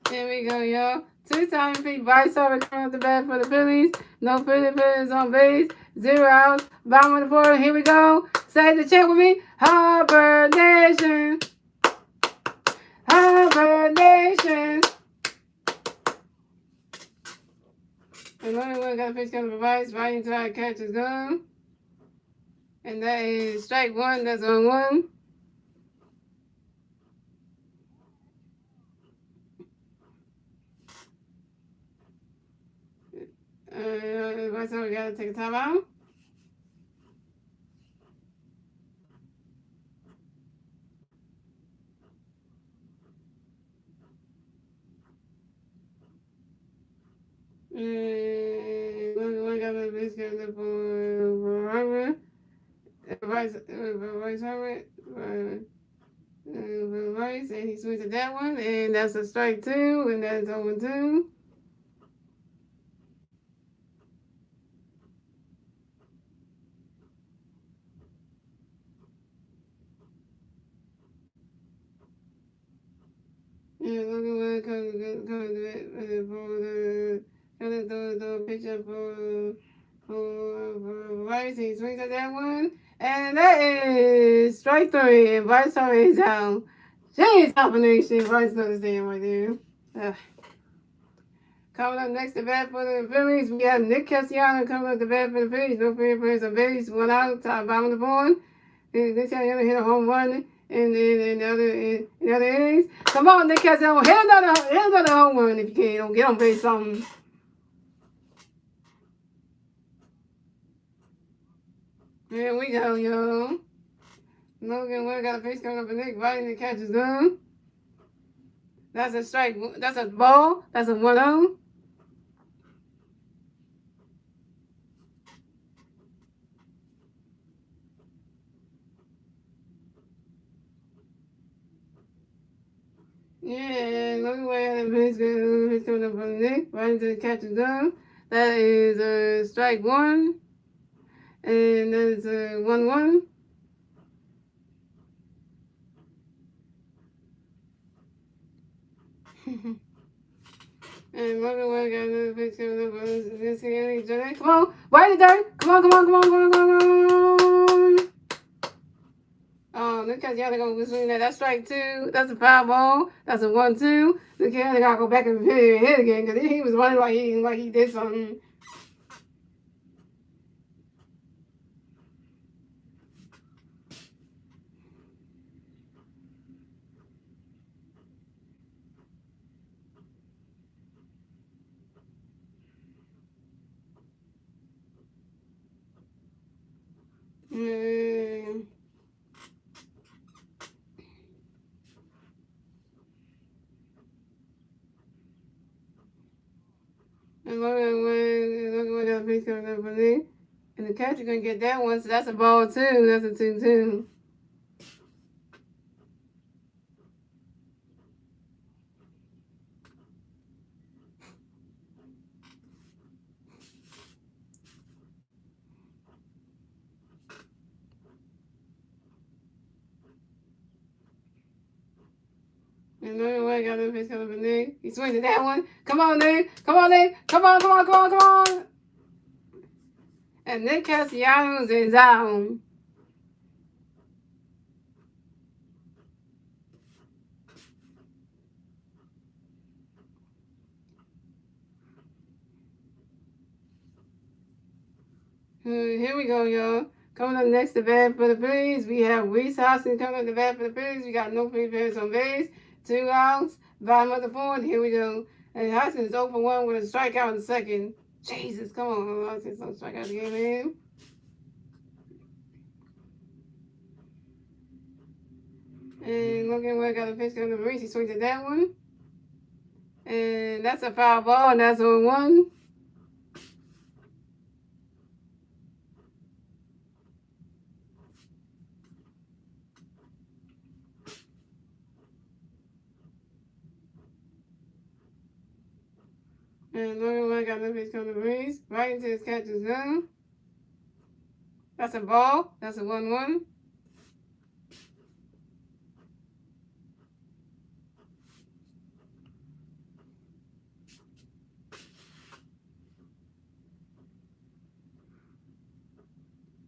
There we go, y'all. Two-time feet vice over coming off the bat for the Phillies. No Phillies on base. 0 outs. Bottom of the fourth. Here we go. Say the chant with me. Harbor Nation. Harbor Nation. And only one got a pitch coming for vice. Right inside catch is gone. And that is strike one. That's on one. Vice over got to take a timeout. One got a pitch coming for Harvard. Vice Harvard. Rice, and he swings at that one, and that's a strike two, and that's 0-2. Yeah, Logan comes for the pitch up for Rice, and he swings at that one, and that is strike three, and Vice is out. Jeez, combination, Vice doesn't stand right there. Coming up next to bat for the Phillies, we have Nick Castellanos coming up to bat for the Phillies. No fair plays on base, 1 out, top bottom of the board. This guy hit a home run in the other innings. Come on, Nick Castellanos, hit another home run if you can. Don't get on base something. Here we go, yo. Logan Wood got a pitch coming up for Nick, right, and the catch is done. That's a strike. That's a ball. That's a 1-0. Yeah, look away at the pitch coming up from Nick, right into the catch is done. That is strike one, and that's 1-1. And look away got another pitch coming up from this guy. Come on, right there. Come on. Look at the other go between that. That's strike two. That's a foul ball. That's a 1-2. Look at the guy go back and hit again because he was running like he did something. And look at got a piece coming up for me. And the catcher gonna get that one, so that's a ball too. That's a 2-2. And look at got a piece coming up for Nick. He swings at that one. Come on, Nick. Come on. And Nick Castellanos is out. Here we go, y'all. Coming up next to bat for the Phillies, we have Reese Hoskins coming up to bat for the Phillies. We got no free players on base, 2 outs, bottom of the fourth. Here we go. And Hoskins is 0-1 with a strikeout in the second. Jesus, come on, Hoskins, don't strike out the game, man. And Logan Webb got a pitch coming to Reese. He swings at that one. And that's a foul ball, and that's 0-1. And Logan Webb got a pitch coming to Reese. Right into his catcher's zone. That's a ball. That's a 1-1.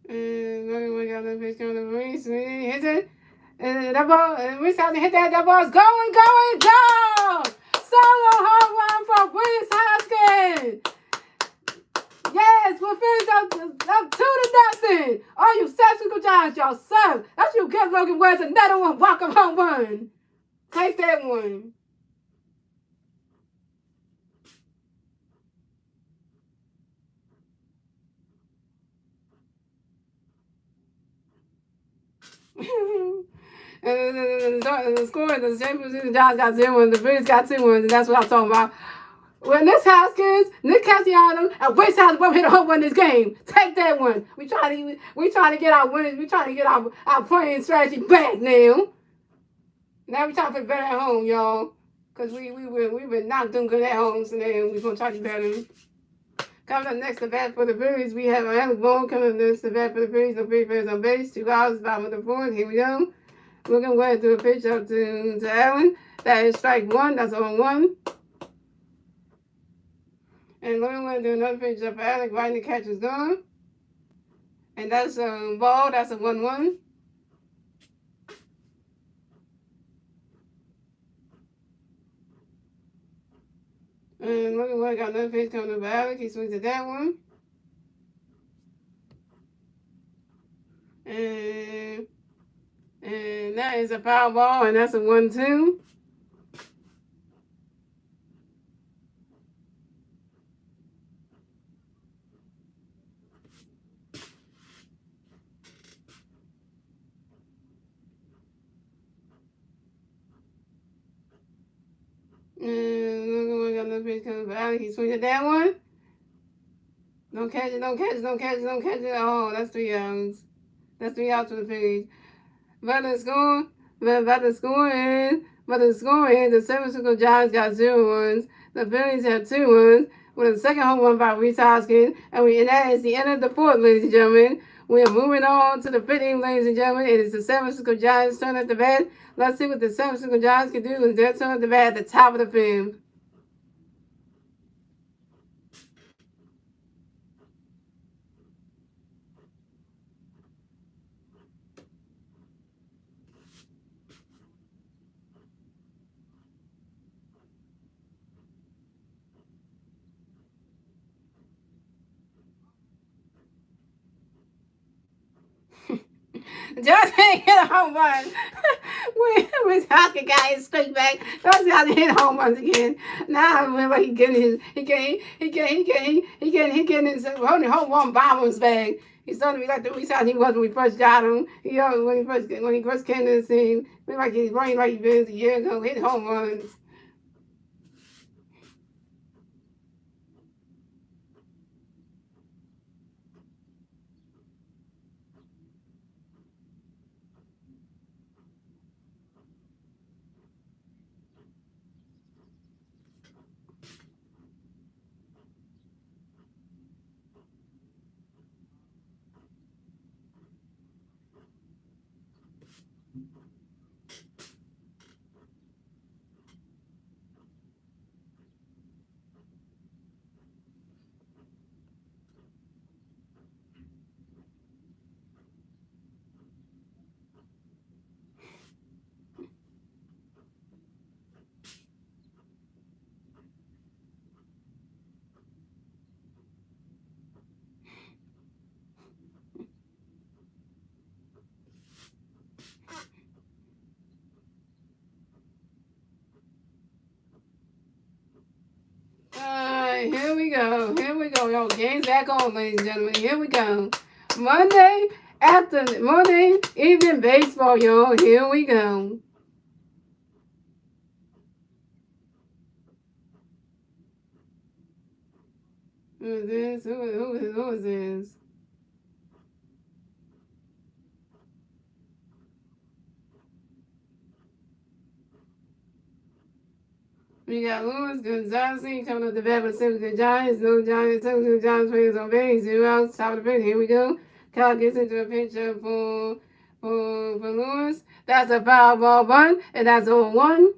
And Logan got that pitch coming to Reese. He hits it. And that ball, and Reese has to hit that. That ball's going, go! Solo home run for Reese Hoskins. Yes, we're finished up 2-0. Oh, you Saskatchewan Giants, y'all suck. That's what you get, Logan West, another one, walk-up home run. Take that one. And the score, the championship, the Giants got 0 the Phillies got 2 wins, and that's what I'm talking about. When Nick Hoskins, Nick Castellanos, and West House both hit a home run this game. Take that one. We trying to get our wins. We trying to get our playing strategy back now. Now we trying to play better at home, y'all. Cause we've been not doing good at home, so now we gonna try to be better. Coming up next to bat for the Phillies, we have Alex Boone coming up next to bat for the Phillies. No free players on base. 2 outs, bottom of the fourth. Here we go. We're gonna go ahead and do a pitch up to Allen. That is strike 1. That's 0-1. And Logan going to do another pitch up for Alec. Right in the catch is gone. And that's a ball. That's a 1-1. And Logan Webb got another pitch coming up for Alec. He swings at that one. And that is a foul ball. And that's a 1-2. And Logan Webb got another pitch coming for Alec. He swings at that one. Don't catch it, don't catch it, don't catch it, don't catch it. Oh, that's 3 outs. That's 3 outs for the Phillies. But the score is, the San Francisco Giants got 0 runs. The Phillies have 2 runs with a second home run by Reese Hoskins. And that is the end of the fourth, ladies and gentlemen. We are moving on to the 15th, ladies and gentlemen. It is the San Francisco Giants' turn at the bat. Let's see what the San Francisco Giants can do with their turn at the bat at the top of the field. Just hit a home run. When Hoskins got his straight back, just got to hit home runs again. Now I remember he getting his only home run bombers back. He's starting to be like the Reese he was when we first got him. You know, when he first came to the scene, like he's running like he was a year ago, hit home runs. go. Here we go. Yo, game's back on, ladies and gentlemen. Here we go. Monday evening baseball, y'all. Here we go. Who is this? Who is this? We got Lewis Gonzalez coming up the bat with the Giants. No Giants. The Giants players on base. 0 outs. Top of the fifth. Here we go. Kyle gets into a pitch for Lewis. That's a foul ball bunt, and that's 0-1.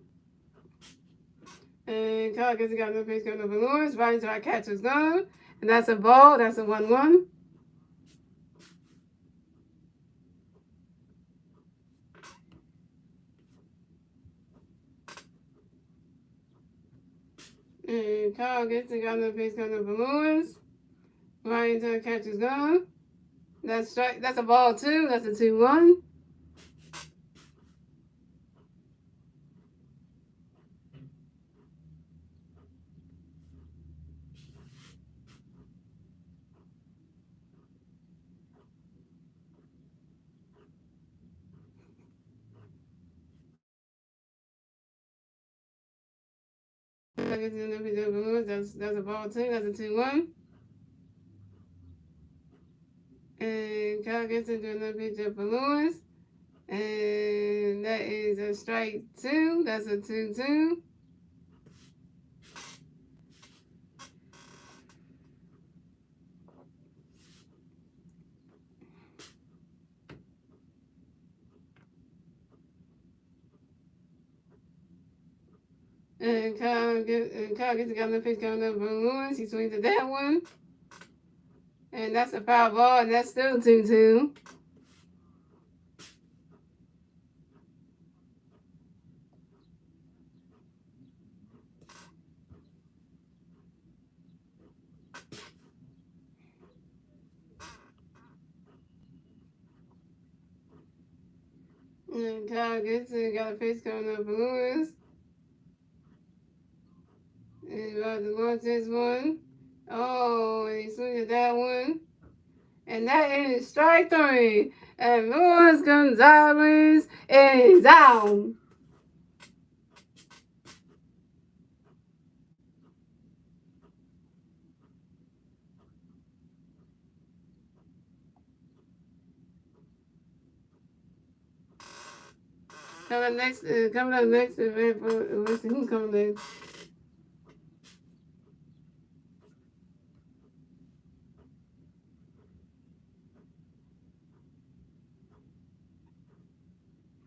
And Kyle gets got the pitch coming up for Lewis. Right into our catcher's gone. And that's a ball. That's a 1-1. And Kyle gets got the pitch coming up for Lewis. Right into the catcher's gone. That's strike. That's a ball 2. That's a 2-1. That's a ball 2. That's a 2-1. And Kyle gets into another pitch up for Lewis. And that is a strike 2. That's a 2-2. And Kyle gets another pitch coming up for Lewis. He swings at that one. And that's a foul ball, and that's still 2-2. And Kyle got a pitch coming up for Lewis. And he's about to launch this one. Oh, and he swings at that one. And that is strike 3. And Luis Gonzalez is out. Coming up next event let's see who's coming next.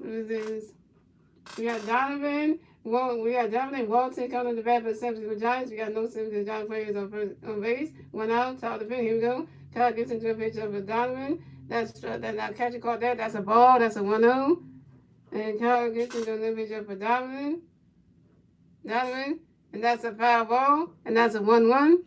Who is this? We got Donovan. We got Dominic Walton coming to the bat for the San Francisco Giants. We got no San Francisco Giants players on base. 1 out, top of the fifth. Here we go. Kyle gets into a pitch of Donovan. That's now catcher caught that. That's a ball. That's a 1-0. And Kyle gets into a pitch up for Donovan. And that's a foul ball. And that's a 1-1.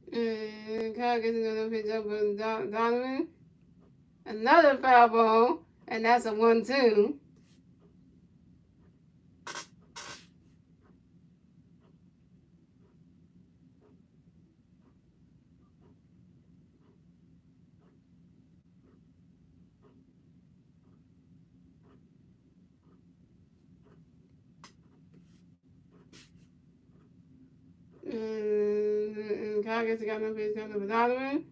And Kyle gets another pitch up with Donovan. Another foul ball, and that's a 1-2. And Kyle gets another pitch coming with Donovan.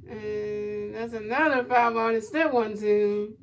And that's another foul ball. It's still 1-2.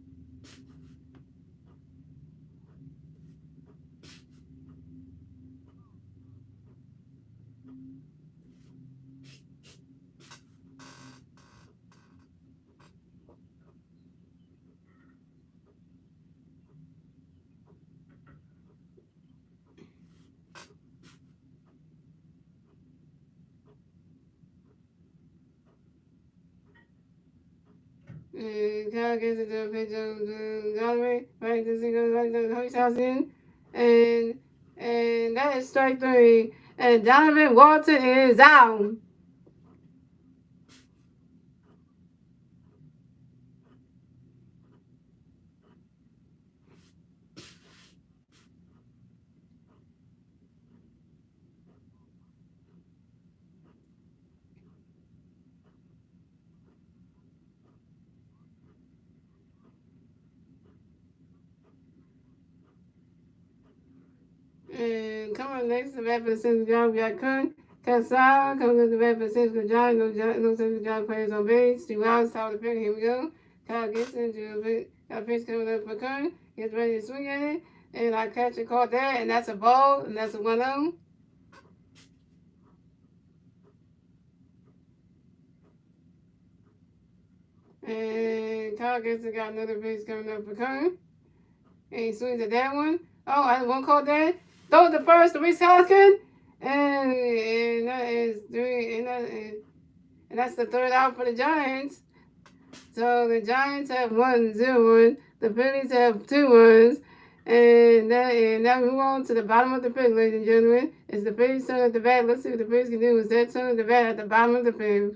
God gets into a pitch of gallery, right to see goes right to the host house in. And that is strike three. And Donovan Walton is out. And coming next to bat for the Central John, we got Casal coming to the bat for the Central John. No Central John players on base. 2 outs, top of the field. Here we go. Kyle gets into a pitch. Got a pitch coming up for Kern. Gets ready to swing at it. And I catch it caught there. And that's a ball. And that's a 1-0. And Kyle gets it. Got another pitch coming up for Kern. And he swings at that one. Oh, I one call there. Throw the first to Reese Hoskins. And that is three. And that's the third out for the Giants. So the Giants have 1-0. The Phillies have 2-1. And now we move on to the bottom of the fifth, ladies and gentlemen. It's the Phillies turn at the bat. Let's see what the Phillies can do. It's their turn at the bat at the bottom of the fifth.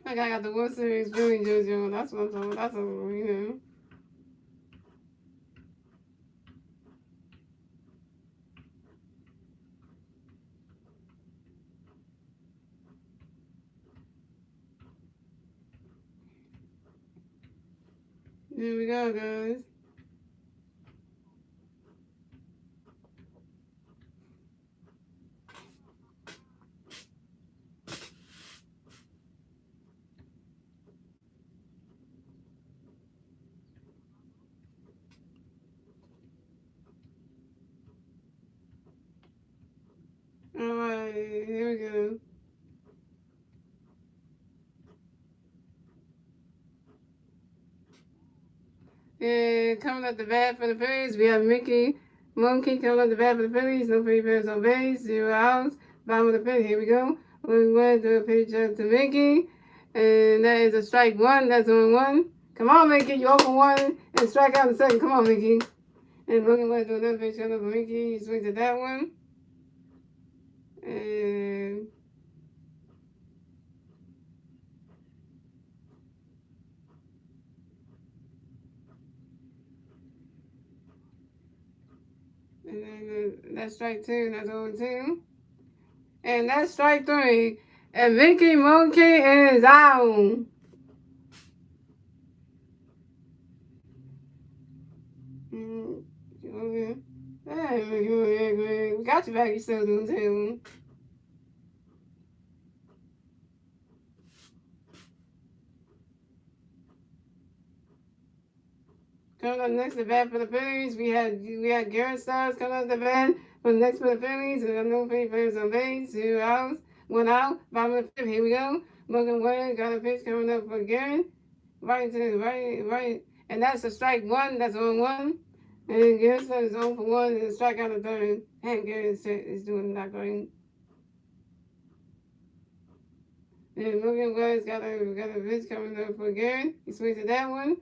Like I got the World Series Philly jersey on. That's what I'm talking about. That's a. Here we go, guys. Alright, here we go. And coming up the bat for the Phillies, we have Monkey coming up the bat for the Phillies. No free players on base, 0 outs. Bottom of the fifth, here we go. We're going to do a pitch up to Mickey. And that is a strike one. That's on one. Come on, Mickey. You open one and strike out the second. Come on, Mickey. And looking to do another pitch coming up for Mickey. He swings at that one. And then that's strike two. That's 0-2. And that's strike three. And Mickey Monkey is out. Okay. Hey, Mickey Monkey, we got you back. You still doing too. Coming up next, the bat for the Phillies. We had Garrett Stars coming up the bat for the next for the Phillies. We got no players on base. 2 outs. 1 out. Bottom of the fifth. Here we go. Logan Wayne got a pitch coming up for Garrett. Right to the right. And that's a strike one. That's on one. And Garrett Stars is 0 for 1 and a strike out of third. And Garrett is doing not going. And Logan Wayne's got a pitch coming up for Garrett. He swings at that one.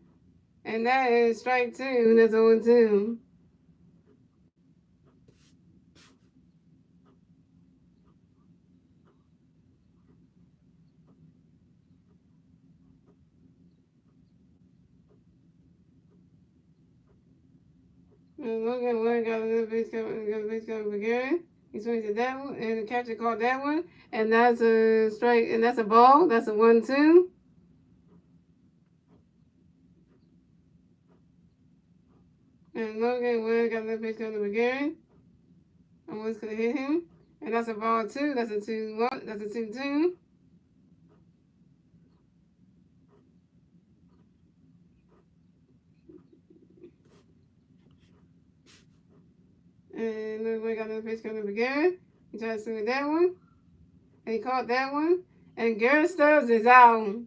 And that is strike 2. That's 0-2. And Logan Wayne got a pitch coming for Garrett. He swings at that one, and the catcher caught that one. And that's a strike, and that's a ball. That's a 1-2. And Logan Wayne got a pitch coming for Garrett. Almost could have hit him. And that's a ball 2. That's a 2-1. That's a 2-2. And Logan Wayne got another pitch coming for Garrett. He tried to swing at that one. And he caught that one. And Garrett Stubbs is out.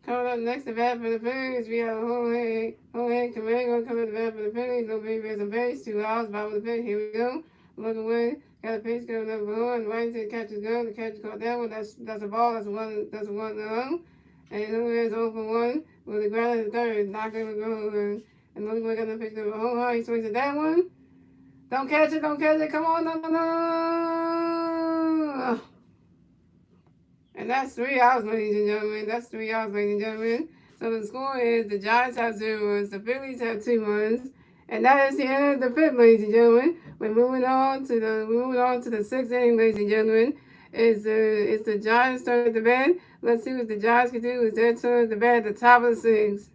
Coming up next, the bat for the Phillies. We have Jorge Camargo coming to the bat for the Phillies. No big base on base. 2 outs. Bottom of the fifth. Here we go. Looking away. Got a pitch coming up for one. Right to the catcher's gun. The catcher caught that one. That's a ball. That's a 1-0. And Jorge is 0 for 1 with the ground at the third. Not going to go. And looking away. Got a pitch coming for Jorge. He swings at that one. Don't catch it. Don't catch it. Come on. No. And that's 3 outs, ladies and gentlemen. That's 3 outs, ladies and gentlemen. So the score is the Giants have 0 runs, the Phillies have 2 runs, and that is the end of the fifth, ladies and gentlemen. We're moving on to the sixth inning, ladies and gentlemen. It's the Giants' turn at the bat. Let's see what the Giants can do. It's their turn at the bat at the top of the sixth.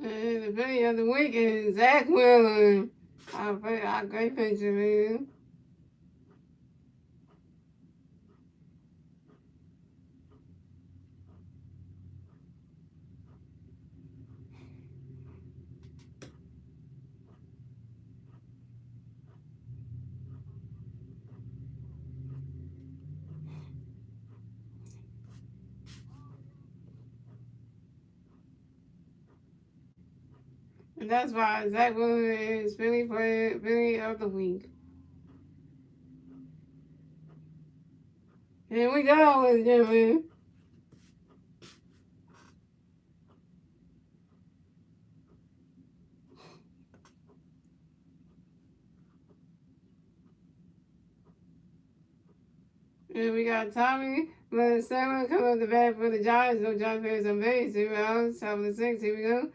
And the video of the week is Zach Wheeler. Our great picture, man. And that's why Zach Wheeler is Philly of the week. Here we go, ladies and gentlemen. And we got Tommy Lassama coming up the bat for the Giants. No John Perez on base. 0 outs, top of the sixth. Here we go.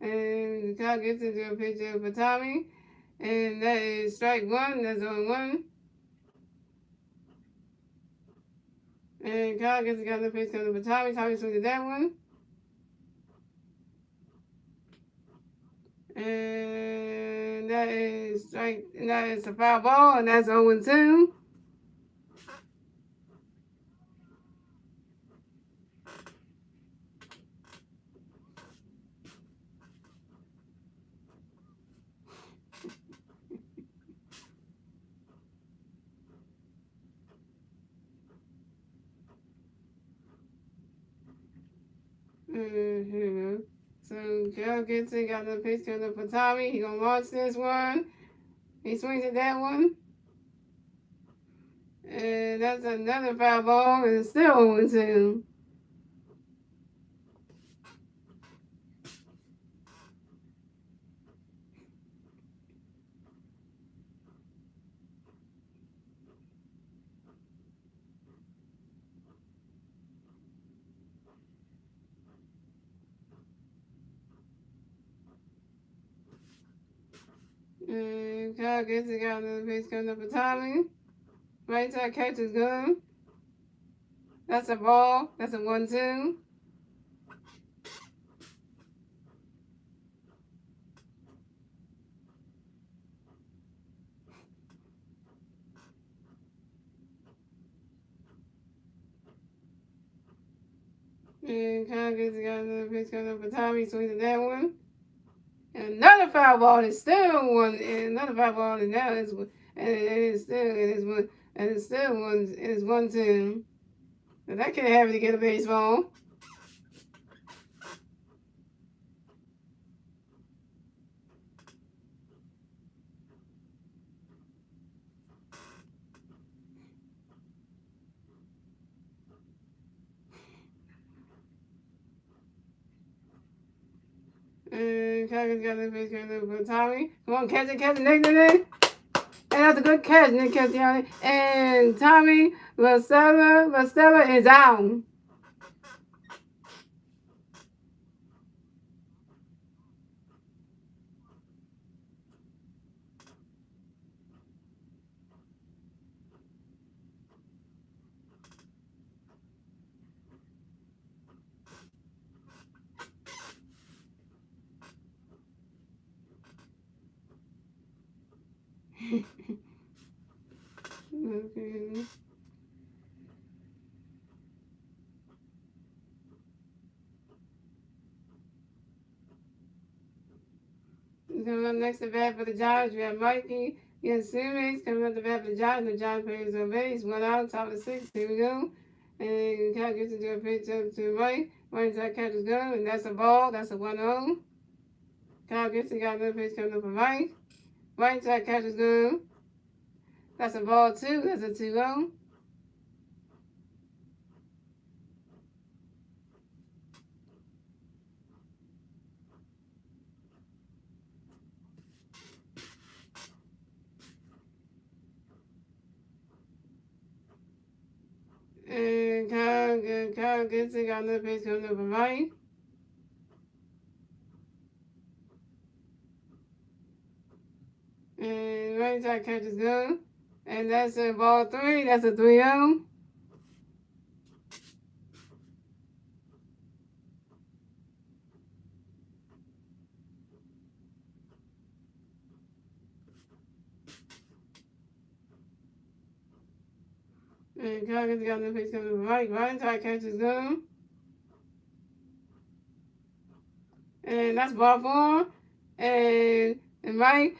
And Kyle gets into a pitch for Tommy. And that is strike one. That's on one. And Kyle gets the guy in the pitch comes up with Tommy. Tommy swings at that one. And that is strike. And that is a foul ball. And that's 0-2. Mm-hmm. So Joe gets it, got the pitch coming up for Tommy. He gonna launch this one. He swings at that one. And that's another foul ball, and it's still 0-2. And Kyle gets it, got another pitch coming up for Tommy. Right side catch is good. That's a ball. That's a 1-2. And Kyle gets it, got another pitch coming up for Tommy. Swings at that one. And another foul ball is still one. And another foul ball is now is and it's still and it's one and it's still one and it's 1-2. Now that can't happen to get a baseball. And Calvin's got the pitch coming up for Tommy. Come on, catch it, Nick. And that's a good catch, Nick Cassiani. And Tommy LaStella is out. Okay. Coming up next to bat for the Giants, we have Mikey Simmons coming up to bat for the Giants. The Giants players on base. 1 out, top of the 6th. Here we go. And Cal gets into a pitch up to right. Right side catch is good. And that's a ball. That's a 1-0. Cal gets it, got another pitch coming up for Mike. Right side catch is good. That's a ball 2. That's a 2-0. And Kyle gets it, got another pitch coming up for Mike. And right side catch is good. And that's a ball 3. That's a 3-0. And Kyle gets got another pitch coming up for Mike. Right side catch is good. And that's ball 4. And Mike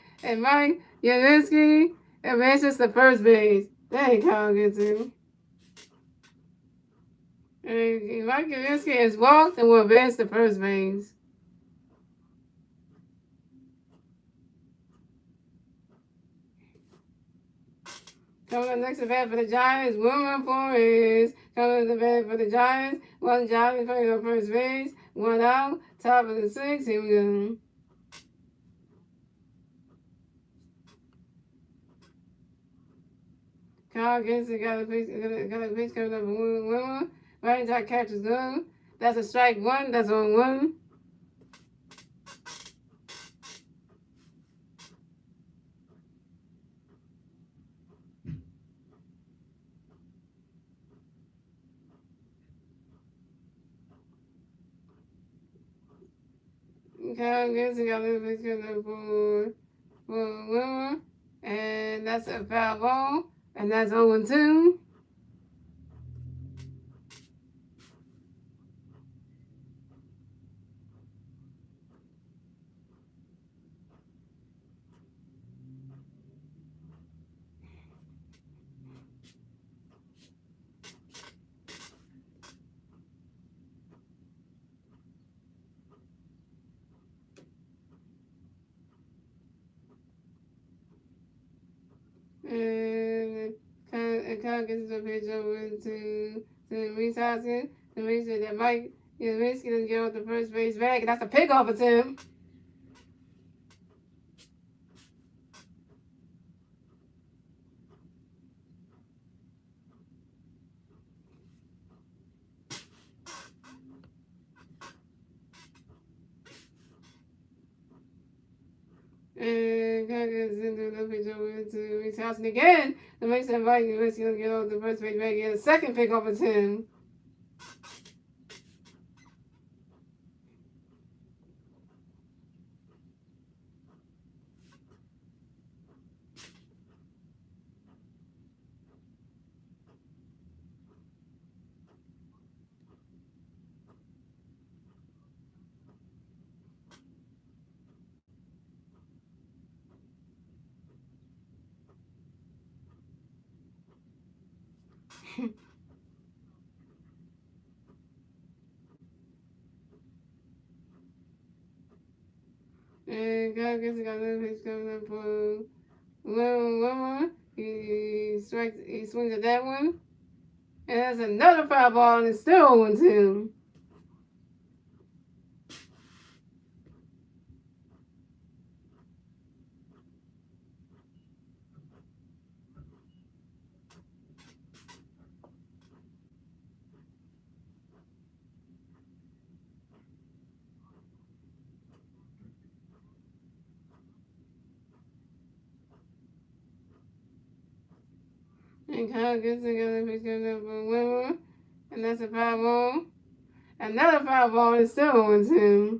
Yalinsky advances to first base. Dang, Kyle gets him. And Mike Yalinsky has walked and will advance to first base. Coming up next to bat for the Giants, Wilmer Flores. Coming up to bat for the Giants. 1 Giants playing on first base. 1 out, top of the 6th. Here we go. Kyle gets it, got a pitch coming up for Wilmer. Right side catch is good. That's a strike 1. That's on 1. Kyle Gibson got a pitch coming up for Wilmer. And that's a foul ball. And that's 0-2. And Kyle gets the pitch over to Reese Hoskins. And Reese said that Mike Reese gonna get off the first base bag. And that's a pickoff attempt. And Kyle gets into the pitch over to Reese Hoskins again. And makes that Mike Reese gonna get off the first base bag. And a second pickoff attempt. And God gets got another pitch coming up for Wilmer. He swings at that one. And that's another foul ball, and it's still 0-2. And Kyle gets another pitch coming up for Wilmer. And that's a foul ball. Another foul ball, and it's still 0-2.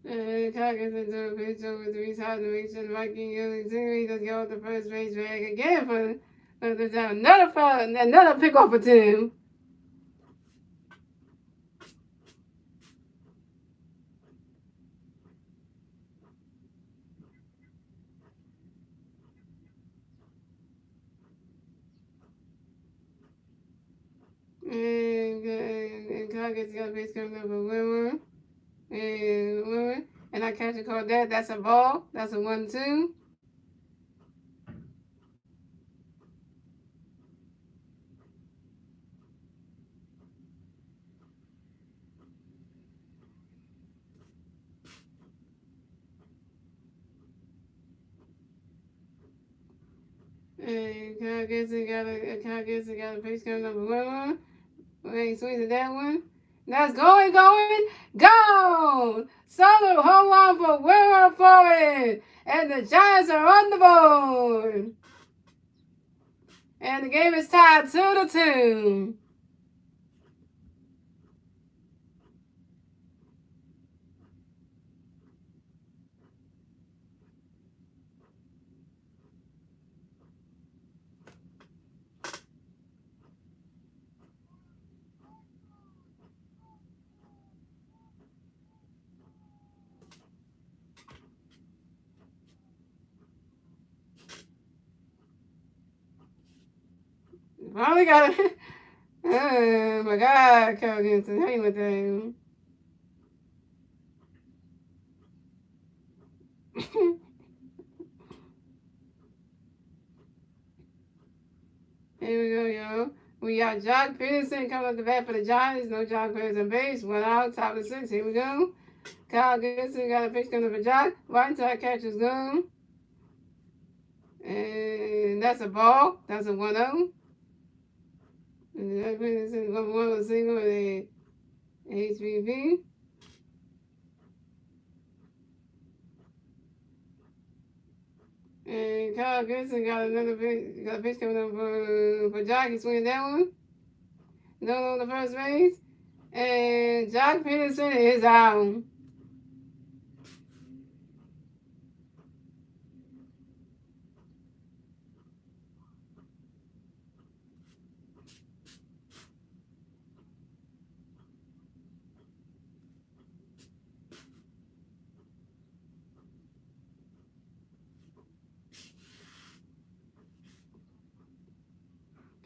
And Kyle gets into a pitch over to Reese Hoskins, reach the Viking Young He does get off the first base bag again for the time. Another foul, another pickoff attempt. And Kyle gets got a pitch coming up for Wilmer. And I catch a call that. That's a ball. That's a 1-2. And Kyle Gibson got a pitch coming up for Wilmer. He swings at that one. That's going, gone! Solo home run for Wilmer Forward. And the Giants are on the board. And the game is tied 2-2. Finally got it. Oh my God, Kyle Gibson, hang with him. Here we go, y'all. We got Jock Peterson coming up the bat for the Giants. No Jock Peterson base. 1 out, top of the 6. Here we go. Kyle Gibson got a pitch coming for Jock. Right side catch is gone. And that's a ball. That's a 1-0. And the other pitcher said one was single with a HVP. And Kyle Gibson got another pitch, got a pitch coming up for Jock. He's swinging that one. No on the first base. And Jock Peterson is out.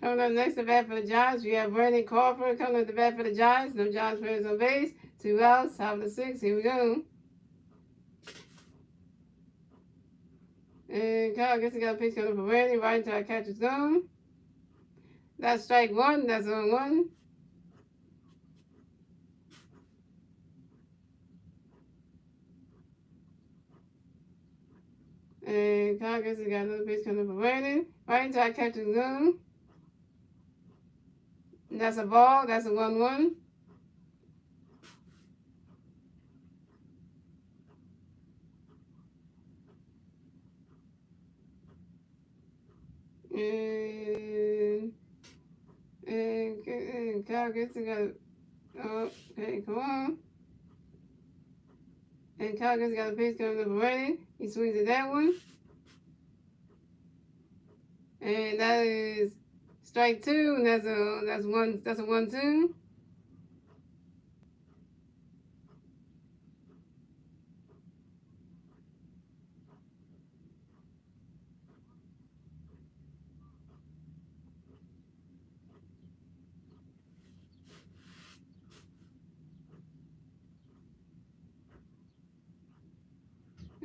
Coming up next to bat for the Giants, we have Brandon Crawford coming up to bat for the Giants. No Giants players on base. 2 outs, top of the 6th. Here we go. And Kyle Gibson got a pitch coming up for Randy right into our catcher's zone. That's strike 1. That's on 1. And Kyle Gibson got another pitch coming up for Randy right into our catcher's zone. And that's a ball. That's a 1-1. And Kyle Gibson got okay, come on. And Kyle Gibson got a pitch coming up already. He swings at that one. And that is strike 2, and that's a 1-2.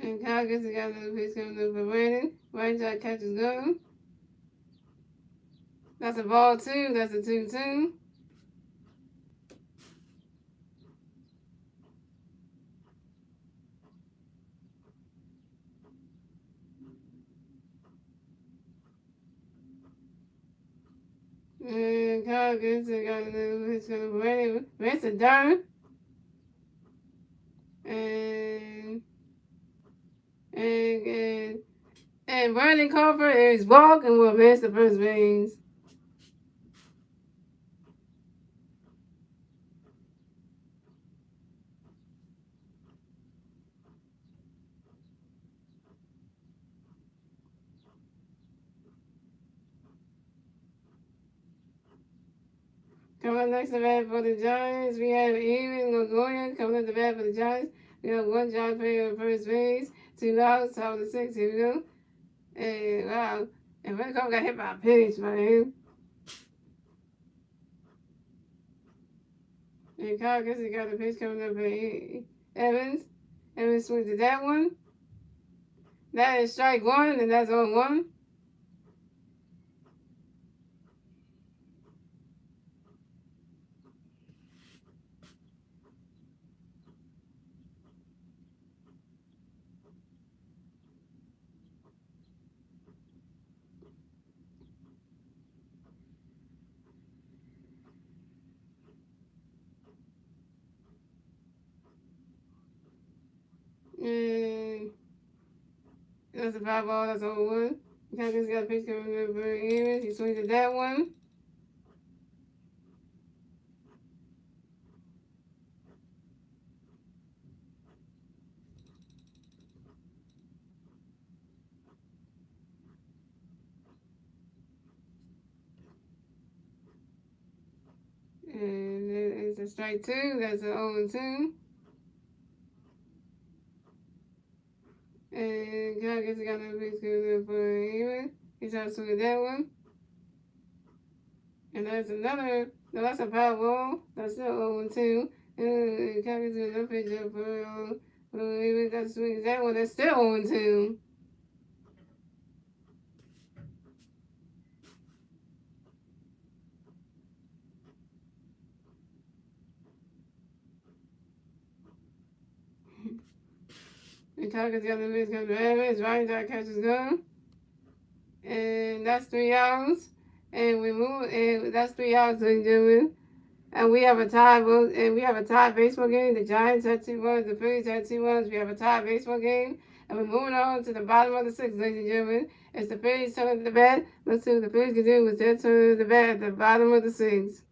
And Kyle Gibson got another pitch coming up for Brandon. Right into our catcher's gun. That's a ball 2. That's a 2-2. And Kyle Gibson got another pitch coming up for Brandon. It's a dirt. And Brandon Crawford is walking will miss the first base. Coming up next to bat for the Giants, we have Evan Longoria coming up to bat for the Giants. We have one Giant player on first base, 2 outs, top of the 6th. Here we go. And wow, and Brandon Crawford got hit by a pitch, man. And Kyle Gibson got a pitch coming up for Evans. Evans swings at that one. That is strike 1, and that's on 1. And that's a 5 ball, that's on 1. Kyle Gibson got a pitch coming up for Evans. He swings at that one. And it's a strike 2. That's an 0-2. And Kyle Gibson got another pitch coming up for Evan. He tries to swing at that one. And that's another. No, that's a foul ball. That's still 0-2. And Kyle Gibson got another pitch up for Evan. Got to swing at that one. That's still 0-2. And Kyle Gibson got another pitch coming to Evans. Right into our catcher's gun. And that's 3 outs. And we move, and that's 3 hours, ladies and gentlemen. And we have a tie, and we have a tie baseball game. The Giants had 2-1, the Phillies had 2-1. We have a tie baseball game. And we're moving on to the bottom of the sixth, ladies and gentlemen. It's the Phillies turn to the bat. Let's see what the Phillies can do with their turn to the bat at the bottom of the sixth.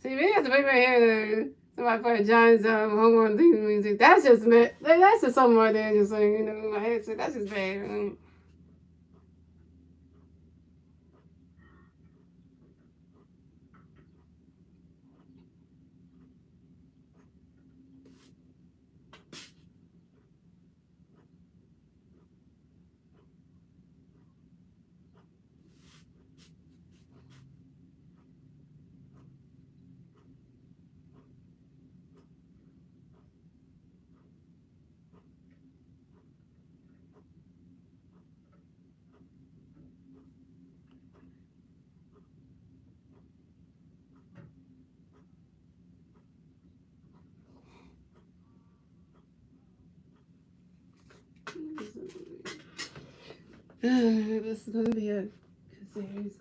See, we have to wait right here. Somebody play Giants home run theme music. That's just that's just something right there. Just saying, in my head, so that's just bad. This is gonna be a series.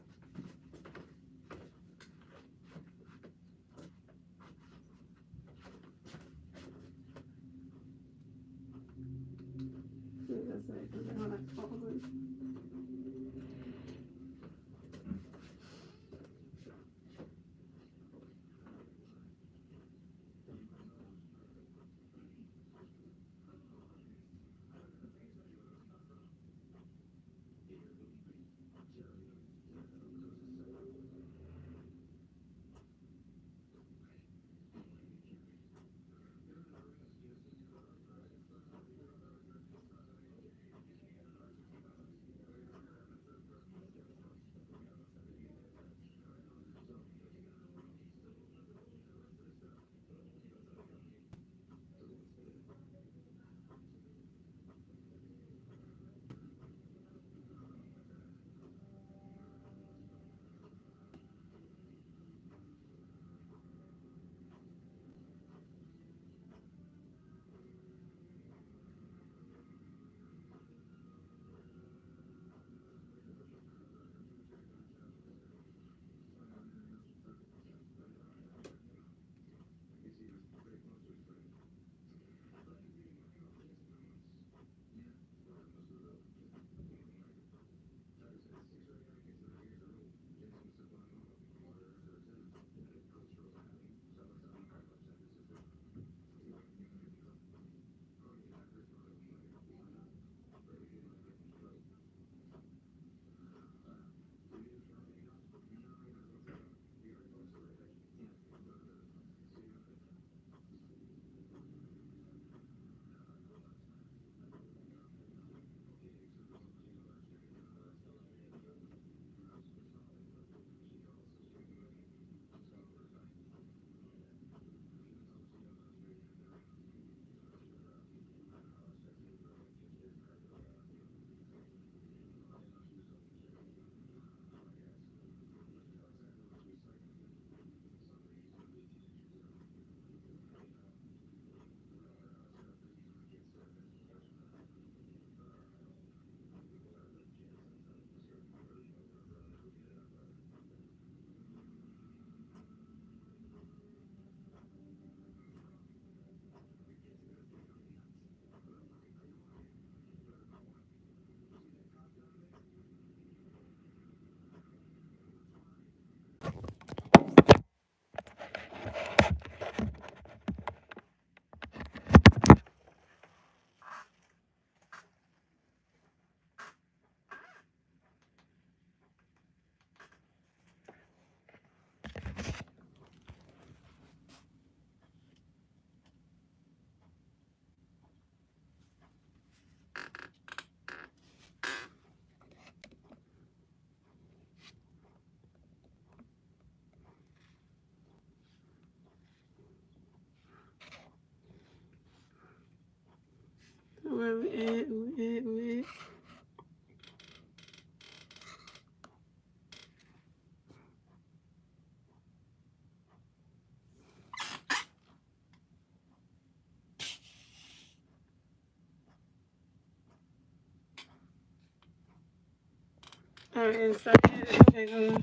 Alright, inside here. Okay, go.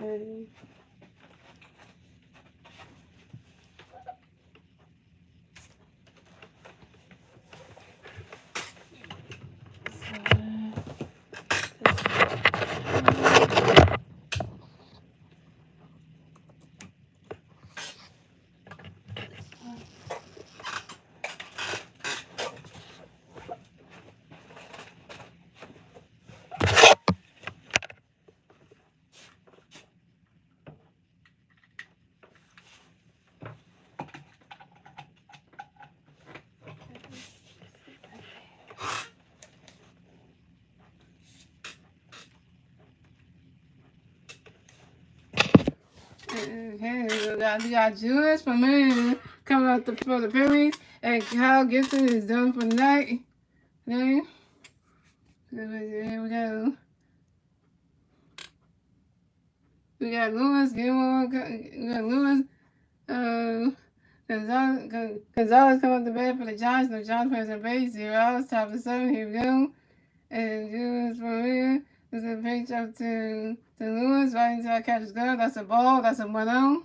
Okay. We got Julius from me coming up for the Phillies, and Kyle Gibson is done for the night. Okay. Here we go. We got Lewis, Gilmore, we got Lewis, Gonzalez coming up the bat for the Giants. No Giants players on base, 0 outs, top of the 7. Here we go. And Julius from here. This is a pitch up to Lewis, right inside catcher's glove. That's a ball. That's a 1-0.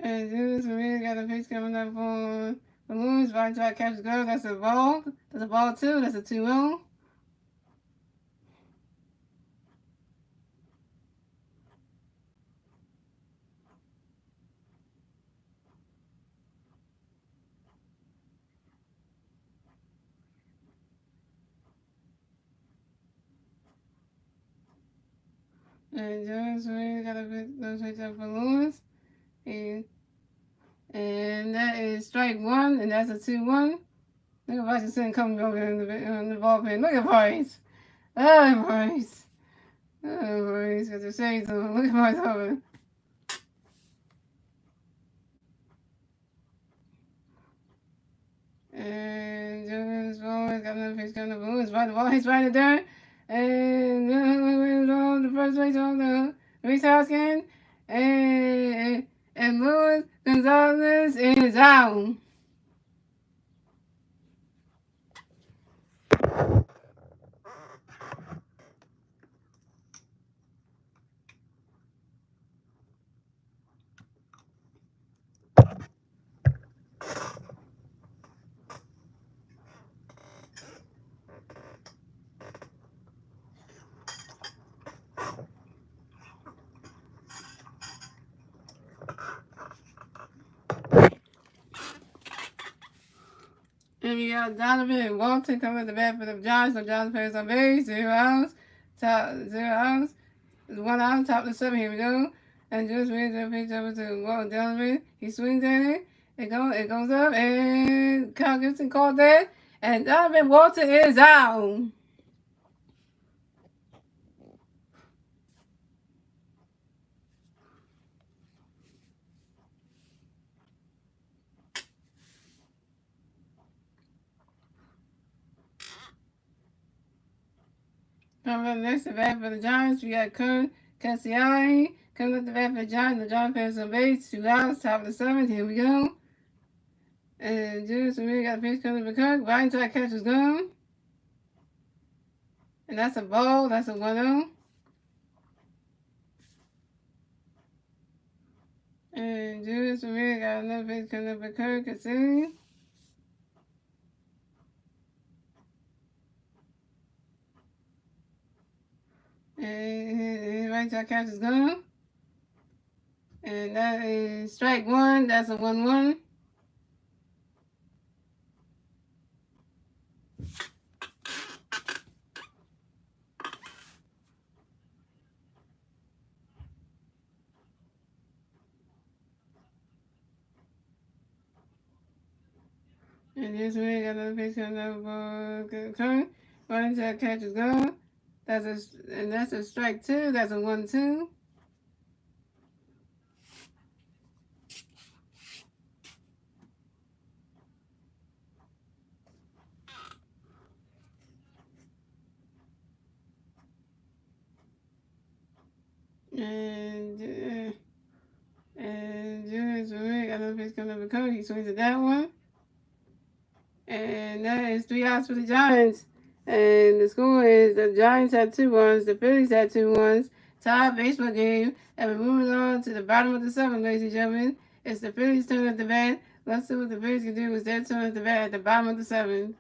And Julius from here got a pitch coming up for Lewis, right inside catcher's glove. That's a ball. That's a ball, too. That's a 2-0. And Julius from here got a pitch up for Lewis. And that is strike 1, and that's a 2-1. Look at Washington coming over in the ballpen. Look at Bryce. Oh, Bryce. Oh, Bryce. Got the shades on. Look at Bryce over. And Julius Bowles got another pitch coming up. Lewis right the ball. He's right in there. And the first base on the race house again. And Luis Gonzalez is out. And we got Donovan and Walton coming at the bat for the Giants. So Giants players on base, 0 outs, 0 outs. 1 out, top of the 7. Here we go. And just read the pitch over to Walton Donovan. He swings at it. It goes up, and Kyle Gibson called that. And Donovan Walton is out. Coming up next to bat for the Giants, we got Kern Cassiari. Coming up the bat for the Giants. The Giants players on base, 2 outs, top of the 7th. Here we go. And Julius Ramirez got a pitch coming to Kirk. Right into that catcher's gun. And that's a ball. That's a 1-0. And Julius Ramirez got another pitch coming up to Kirk Cassiari. And right to that catcher's gun. And that is strike 1. That's a 1-1. And this way, got another pitch coming up for Kern. Right into that catcher's gun. That's a strike 2. That's a 1-2. And Julius Ramirez Cody. He swings at that one. And that is 3 outs for the Giants. And the score is the Giants had 2 runs, the Phillies had 2 runs. Tied baseball game. And we're moving on to the bottom of the 7th, ladies and gentlemen. It's the Phillies' turn at the bat. Let's see what the Phillies can do with their turn at the bat at the bottom of the 7th.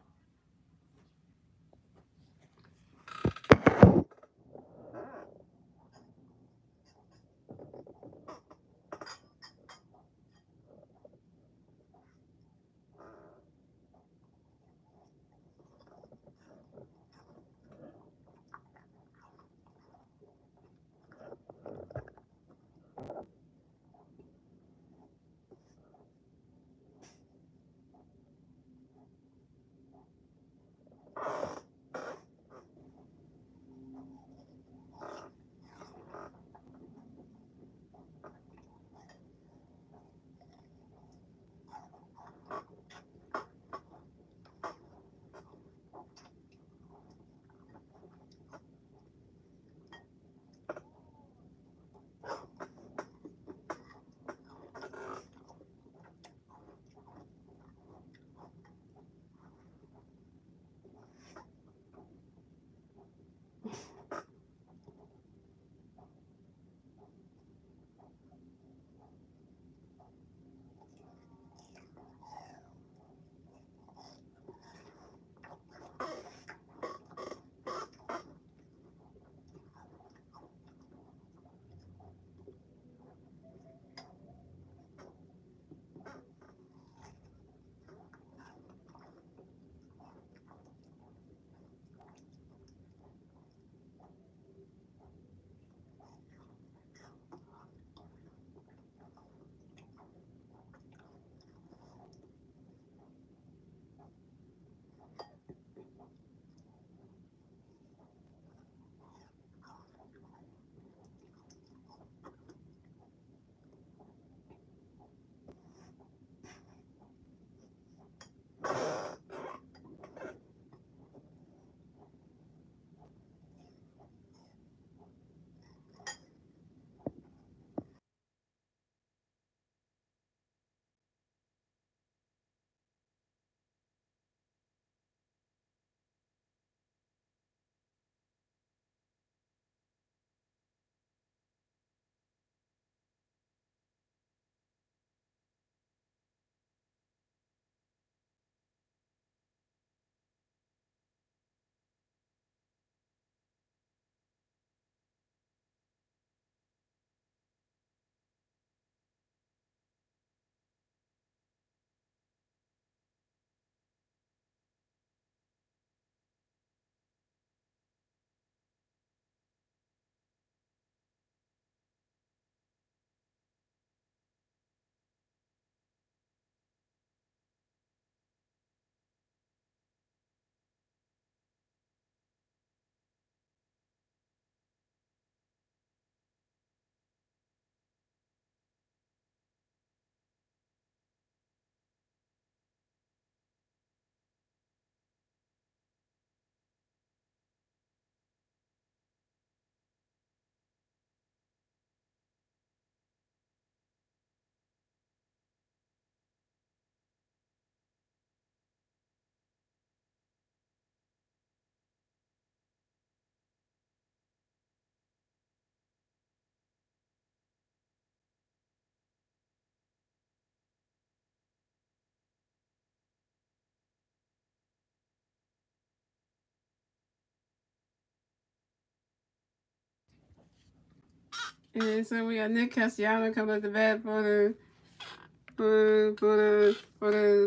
And so we got Nick Castellanos coming at the bat for the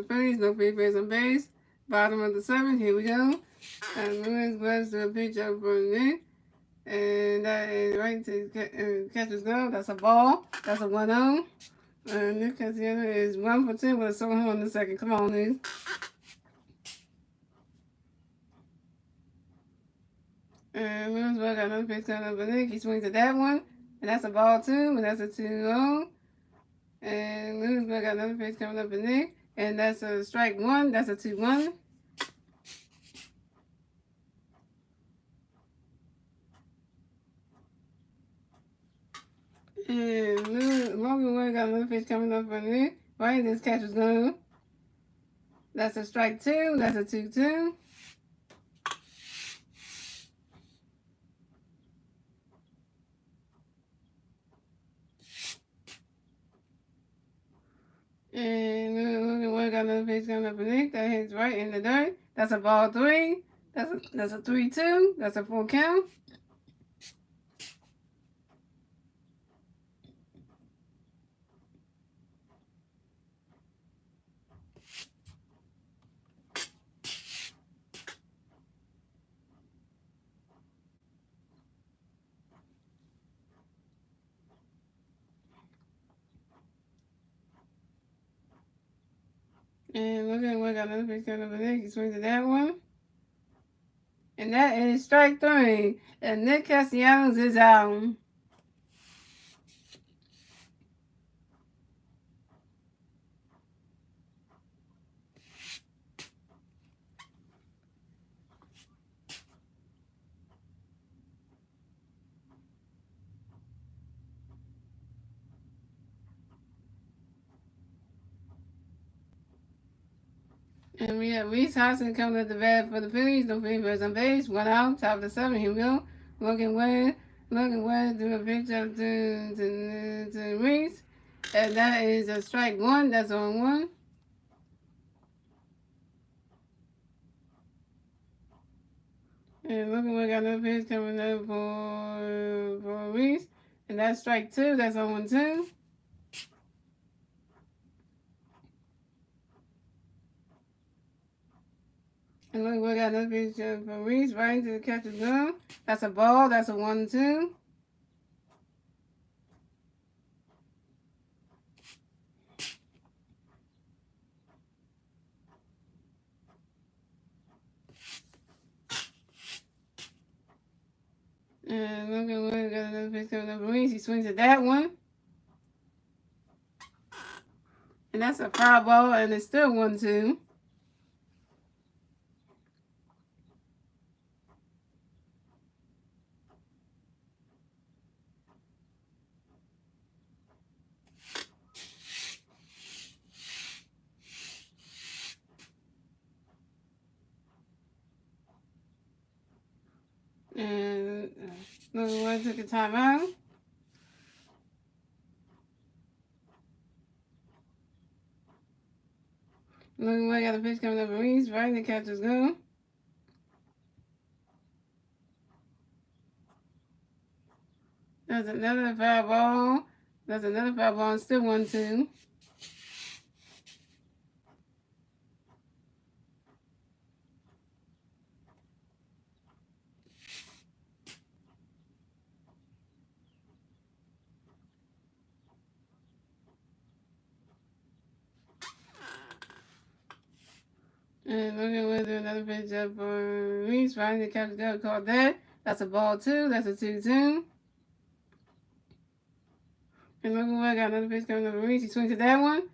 Phillies. No free base on base. Bottom of the 7th. Here we go. And Lewis was the pitch up for Nick. And that is right to catcher's glove. That's a ball. That's a 1-0. And Nick Castellanos is 1 for 10 with a solo home in the second. Come on, Nick. And Lewisburg got another pitch coming up for Nick. He swings at that one. And that's a ball, too. And that's a 2-0. And Lewisburg got another pitch coming up for Nick. And that's a strike 1. That's a 2-1. And Logan Wood got another pitch coming up for Nick. Right, this catcher's going. That's a strike 2. That's a 2-2. And look at what got another pitch coming up underneath. That hits right in the dirt. That's a ball 3. That's a 3-2. That's a full count. And look at what got another pitch coming up underneath. He swings at that one. And that is strike 3. And Nick Castellanos is out. And we have Reese Hoskins coming at the bat for the Phillies. No Phillies on base. 1 out. Top of the 7. Here we go. Logan Webb do a pitch up to Reese. And that is a strike 1. That's on 1. And Logan Webb got another pitch coming up for Reese. And that's strike 2. That's on 1 2. And Logan Webb got another pitch for Reese. Right into the catcher's glove. That's a ball. That's a 1 2. And Logan Webb got another pitch coming up for Reese. He swings at that one. And that's a foul ball, and it's still 1 2. And Logan Webb took a timeout. Logan Webb got a pitch coming up for Reese, right in the catcher's go. That's another foul ball. That's another foul ball, and still 1 2. And Logan Webb do another pitch up for Reese, right in the catcher's go. Called that. That's a ball 2. That's a 2 2. And Logan Webb got another pitch coming up for Reese. He swings at that one.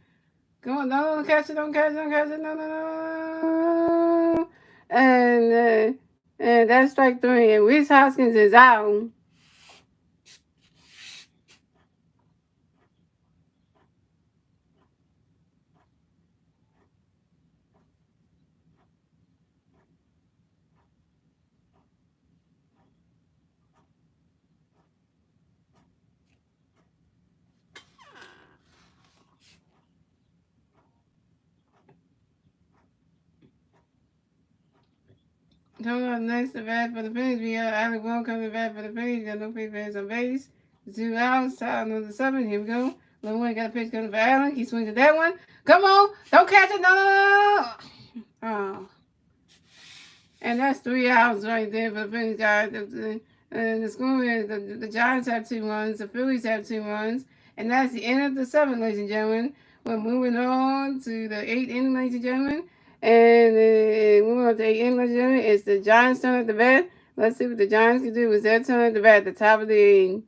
Come on, no, don't catch it, don't catch it, don't catch it, no, no, no. And that's strike 3. And Reese Hoskins is out. Coming up next to bat for the Phillies, we got Alec Bohm coming to bat for the Phillies. Got no free fans on base. 2 outs, top number 7. Here we go. Logan got a pitch coming for Alec. He swings at that one. Come on, don't catch it, no, no, no. Oh. And that's 3 outs right there for the Phillies guys. And the score is the Giants have 2 runs, the Phillies have 2 runs, and that's the end of the 7th, ladies and gentlemen. We're moving on to the 8th inning, ladies and gentlemen. And moving on to 8th inning, ladies and gentlemen, it's the Giants' turn at the bat. Let's see what the Giants can do. It's their turn at the bat at the top of the inning.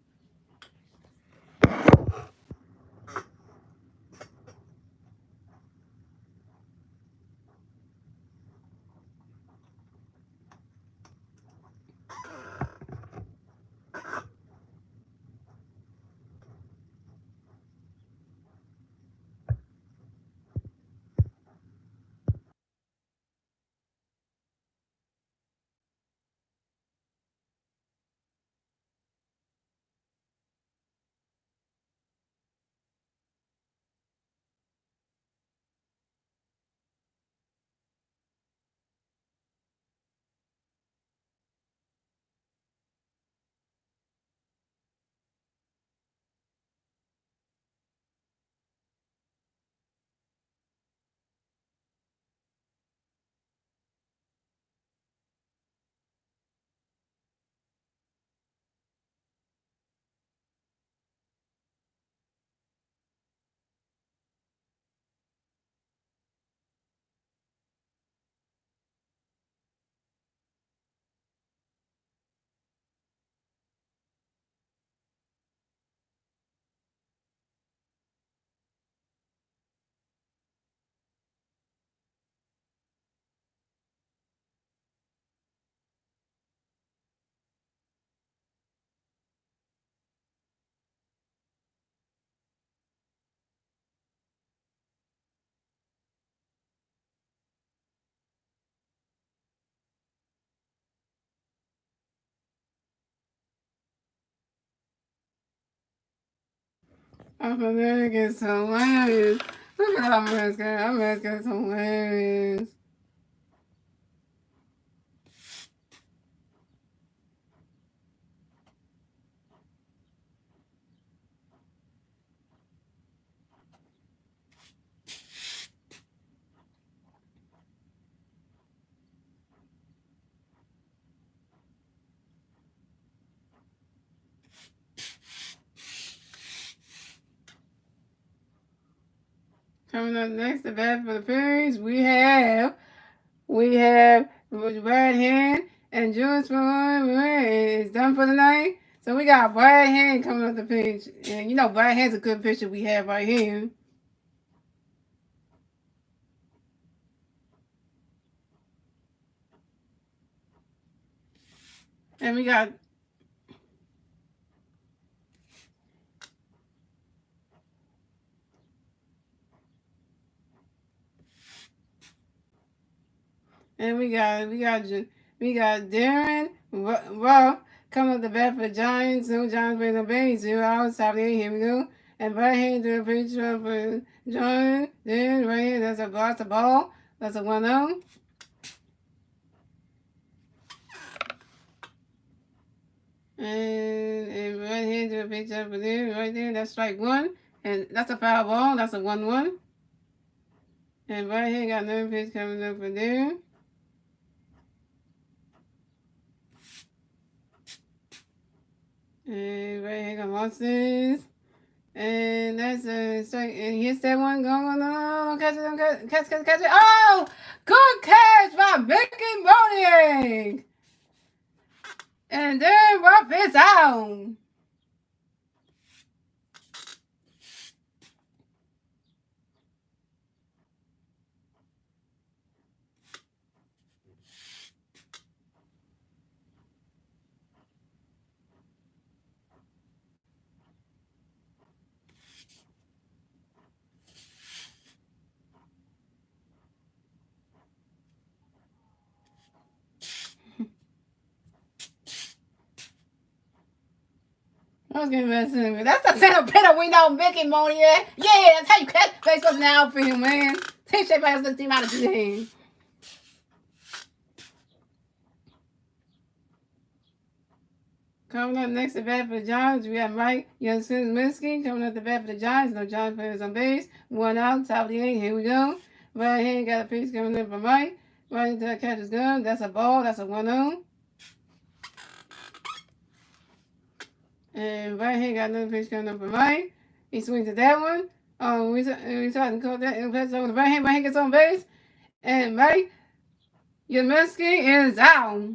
America's hilarious. Look at America. America's hilarious. Coming up next, the bat for the Phillies, we have Brad Hand and Julius is done for the night. So we got Brad Hand coming up the pitch, and you know Brad Hand's a good pitcher we have right here. And we got Darren Raw coming up the bat for the Giants. No Giants bring the base 0 out. Top of the 8. Here we go. And Brad Hand doing a pitch for John. Then right here, that's a ball. That's a 1-0. And right here to a pitch up for there, right there, that's strike 1. And that's a foul ball, that's a 1-1. And right here got another pitch coming up for there. And right here got Monsters. And that's a strike. And he hits that one going on. Catch it. Oh! Good catch by Mickey Monier! And then Rob is out. I was getting messed up. That's the center pitter we know, Mickey Monier. Yeah, that's how you catch baseball in the outfield, man. Take shape as the team out of the game. Coming up next to bat for the Giants, we have Mike Yastrzemski coming up the bat for the Giants. No Giants players on base. 1 out, top of the 8. Here we go. Right here, got a piece coming in from Mike. Right into the catcher's gun. That's a ball. That's a 1-0. And right here, got another pitch coming up from Mike. He swings at that one. We tried to call that. And pass over the right hand gets on base. And Mike Yastrzemski is out.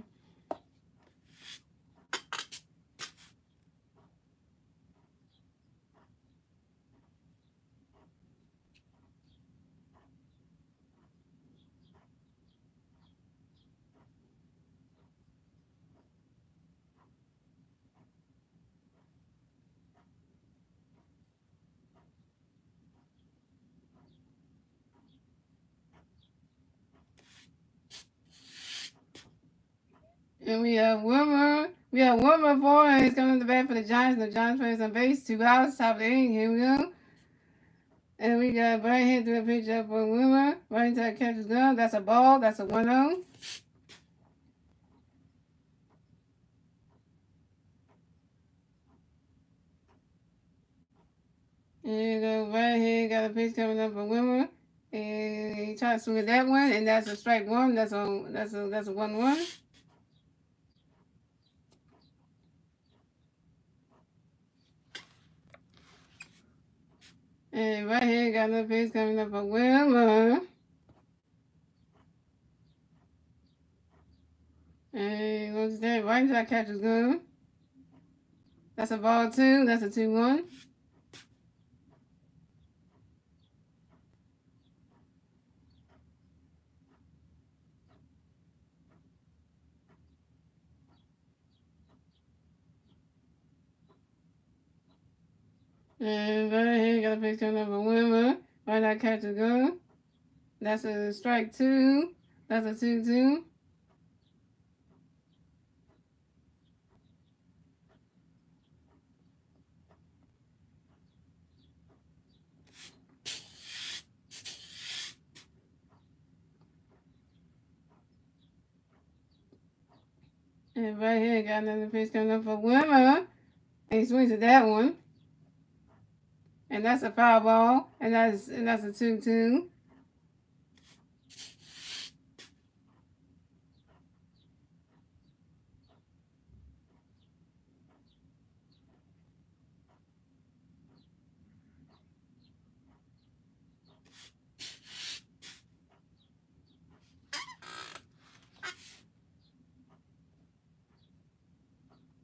And we have Wilmer. We have Wilmer Boys coming to the bat for the Giants. The Giants players on base. 2 outs, top of the 8. Here we go. And we got right here to the pitch up for Wilmer. Right into the catcher's gun. That's a ball. That's a 1-0. And you go right here. Got a pitch coming up for Wilmer. And he tried to swing at that one. And that's a strike 1. That's a 1-1. And right here, got another pitch coming up for Wilmer. And what's that? Right into that catcher's gun. That's a ball 2. That's a 2-1. And right here, got a pitch coming up for Wilmer. Right that catcher's gun. That's a strike 2. That's a 2-2. And right here, got another pitch coming up for Wimmer. And he swings at that one. And that's a foul ball. And that's a 2-2.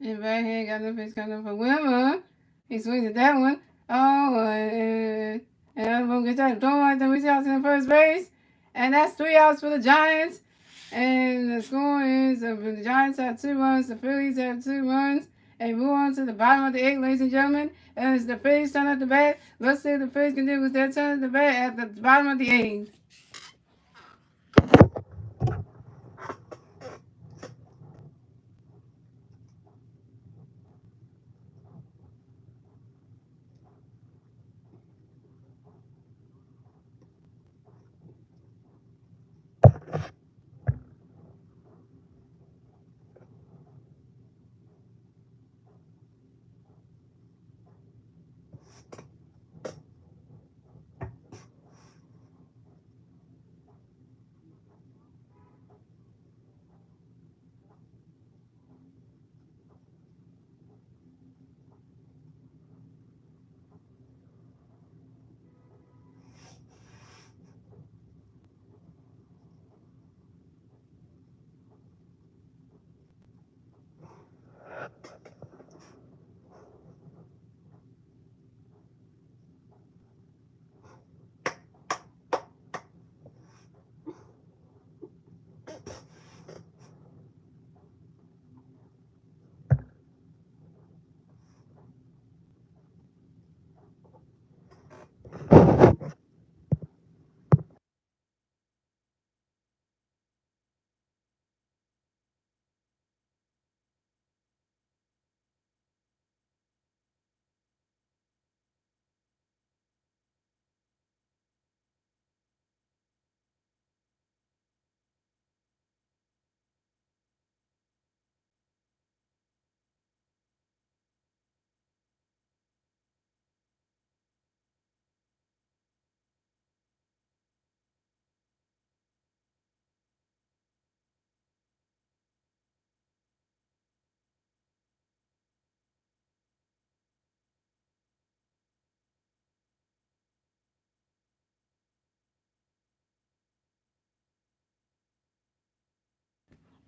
And right here, got another pitch coming up for Wimmer. He swings at that one. Oh, and I'm going to get that going. Then we see out in first base. And that's 3 outs for the Giants. And the score is the Giants have 2 runs, the Phillies have 2 runs. And move on to the bottom of the 8th, ladies and gentlemen. As the Phillies turn up the bat. Let's see if the Phillies can do with their turn at the bat at the bottom of the 8th.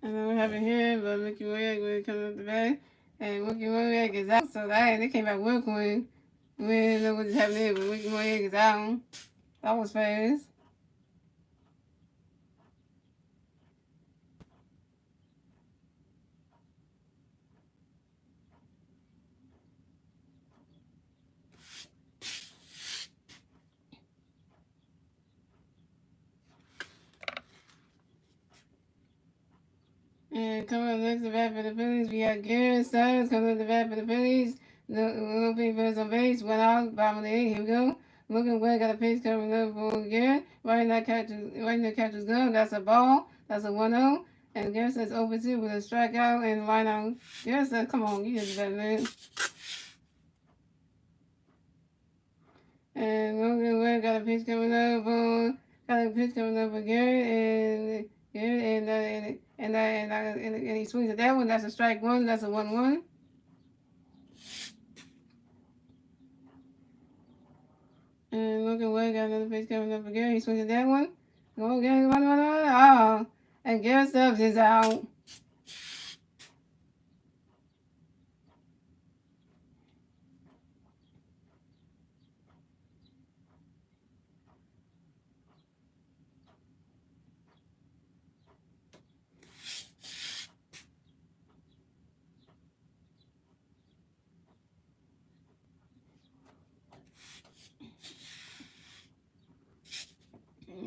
And then we have it here, but Mickey Wig will come up the bat. And Mickey Wig is out, so they came back real quick. We didn't know what was happening, but Mickey Wig is out. That was fast. And coming up next, the bat for the Phillies, we got Garrett Stubbs coming up the bat for the Phillies. No people on base, went out, bottom of the 8th, here we go. Looking well, got a pitch coming up for Garrett. Right in the catcher's glove, that's a ball, that's a 1-0. And Garrett says over 2 with a strikeout and line out. Garrett says, come on, you just better than it. And Logan Webb got a pitch coming up for Garrett, and he swings at that one. That's a strike 1. That's a 1-1. And Logan Webb got another pitch coming up for Garrett. He swings at that one. Go Garrett, 1-1. Oh, and Garrett Stubbs is out.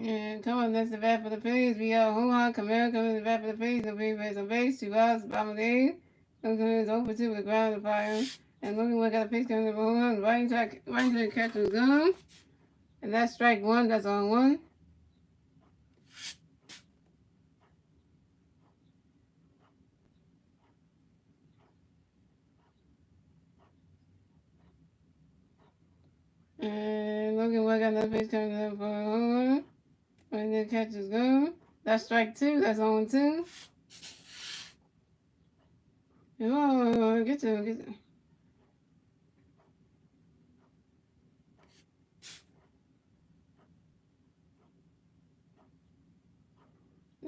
And come on, that's the bat for the Phillies. We got Juan Camaro coming to the bat for the Phillies. No big base on base. 2 outs, bottom of the 8th. Logan is over 2 with the ground to fire. And Logan Wood got a pitch coming to Juan right into the catcher's gun. And that's strike 1. That's on 1. And Logan Webb got another pitch coming up for a home run. When the catch is gone. That's strike 2. That's on 2. Come on, get to him, get to him.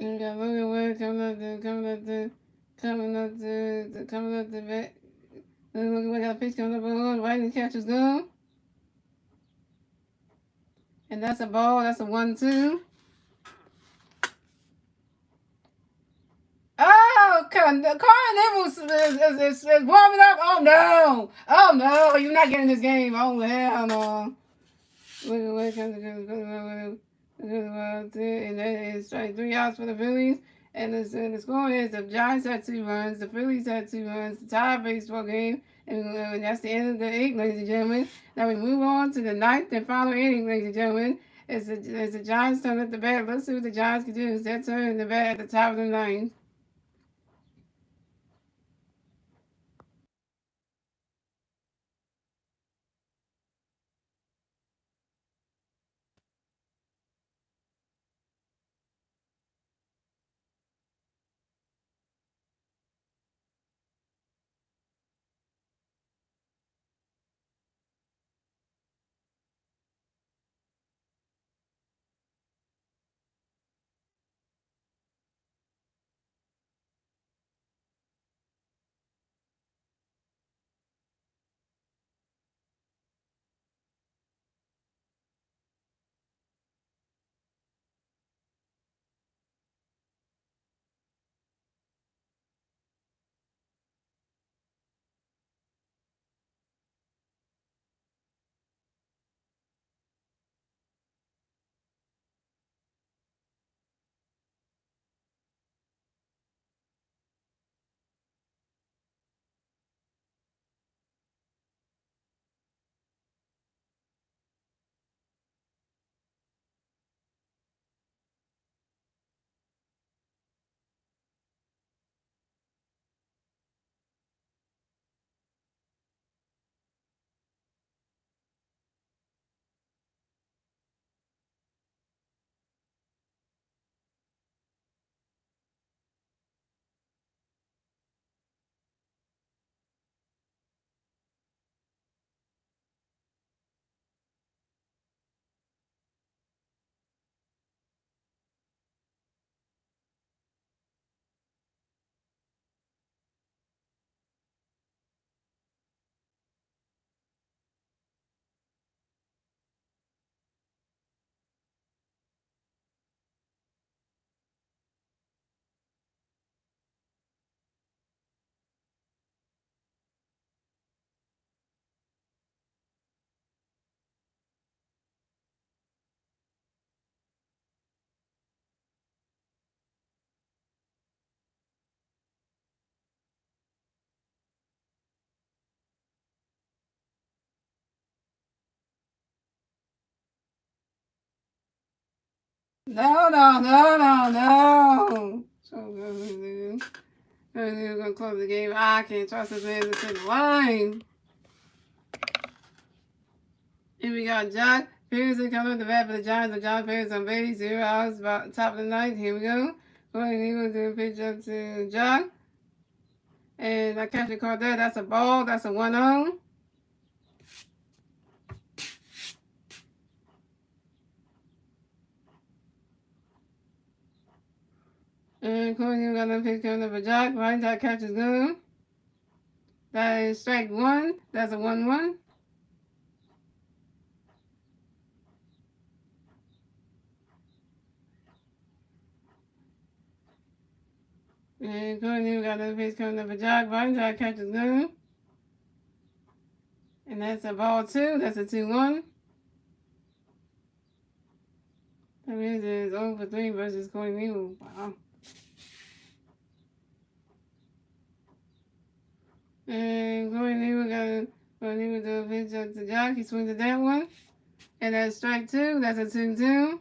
And we got Logan Webb coming up the bat. Then Logan Webb got a pitch coming up for a home run. Right, and the catch is gone. And that's a ball. That's a 1-2. Oh, Carl is warming up. Oh no! Oh no! You're not getting this game. Oh hell no! Look at and that is strike 3 outs for the Phillies. And the score is the Giants had 2 runs, the Phillies had 2 runs, the tie baseball game, and that's the end of the 8th, ladies and gentlemen. Now we move on to the 9th and final inning, ladies and gentlemen. It's the Giants turn at the bat. Let's see what the Giants can do. It's their turn in the bat at the top of the 9th. No, no, no, no, no. So good. We're going to close the game. I can't trust this man to sit the line. And we got John Pearson coming to the bat for the Giants. The John Pearson on base. 0 outs, about top of the ninth. Here we go. Going Eagles to pitch up to John. And I catch the call there. That's a ball. That's a 1-0. And Corey got another pitch coming up for Jock. Right, that catch is good. That is strike 1. That's a 1-1. And Corey got another pitch coming up for Jock. Right, that catch is good. And that's a ball 2. That's a 2-1. That means it's 0 for 3 versus Corey Neal. Wow. And Corey Neal do a pitch up to Jock. He swings at that one. And that's strike 2. That's a 2-2.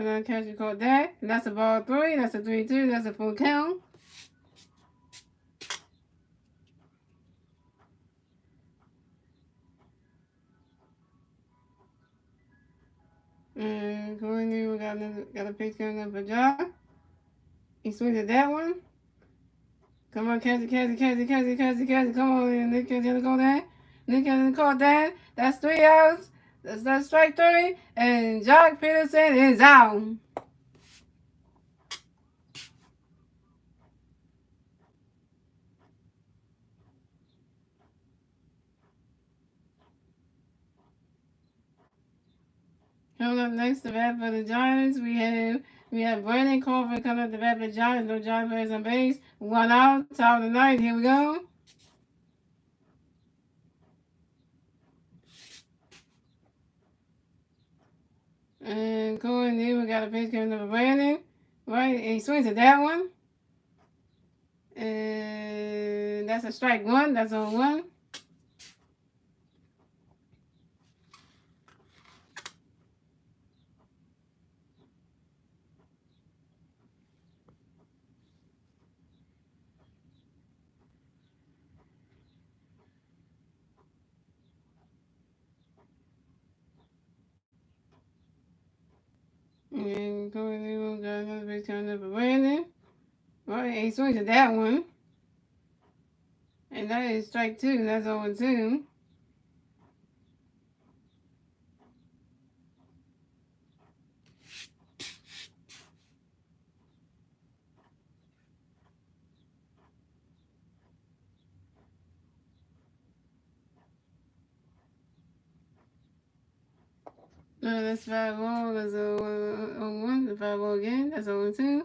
Another catcher caught that. And that's a ball 3. That's a 3-2. That's a full count. And Courtney, we got a pitch coming up for John. He swings at that one. Come on, catch it. Come on, Nick Kennedy caught that. Nick Kennedy caught that. That's 3 outs. That's strike 3. And Jock Peterson is out. Coming up next to bat for the Giants, we have Brandon Crawford coming up to bat for the Giants. No Giant players on base. 1 out. Top of the ninth. Here we go. And going there, we got a pitch coming up for Brandon. Right, and he swings at that one. And that's a strike 1. That's on 1. And going there, we got another pitch coming up for Brandon. Right, and he swings at that one. And that is strike 2. That's 0-2. That's 5-0. That's 0-1. The 5-0 again. That's 0-2.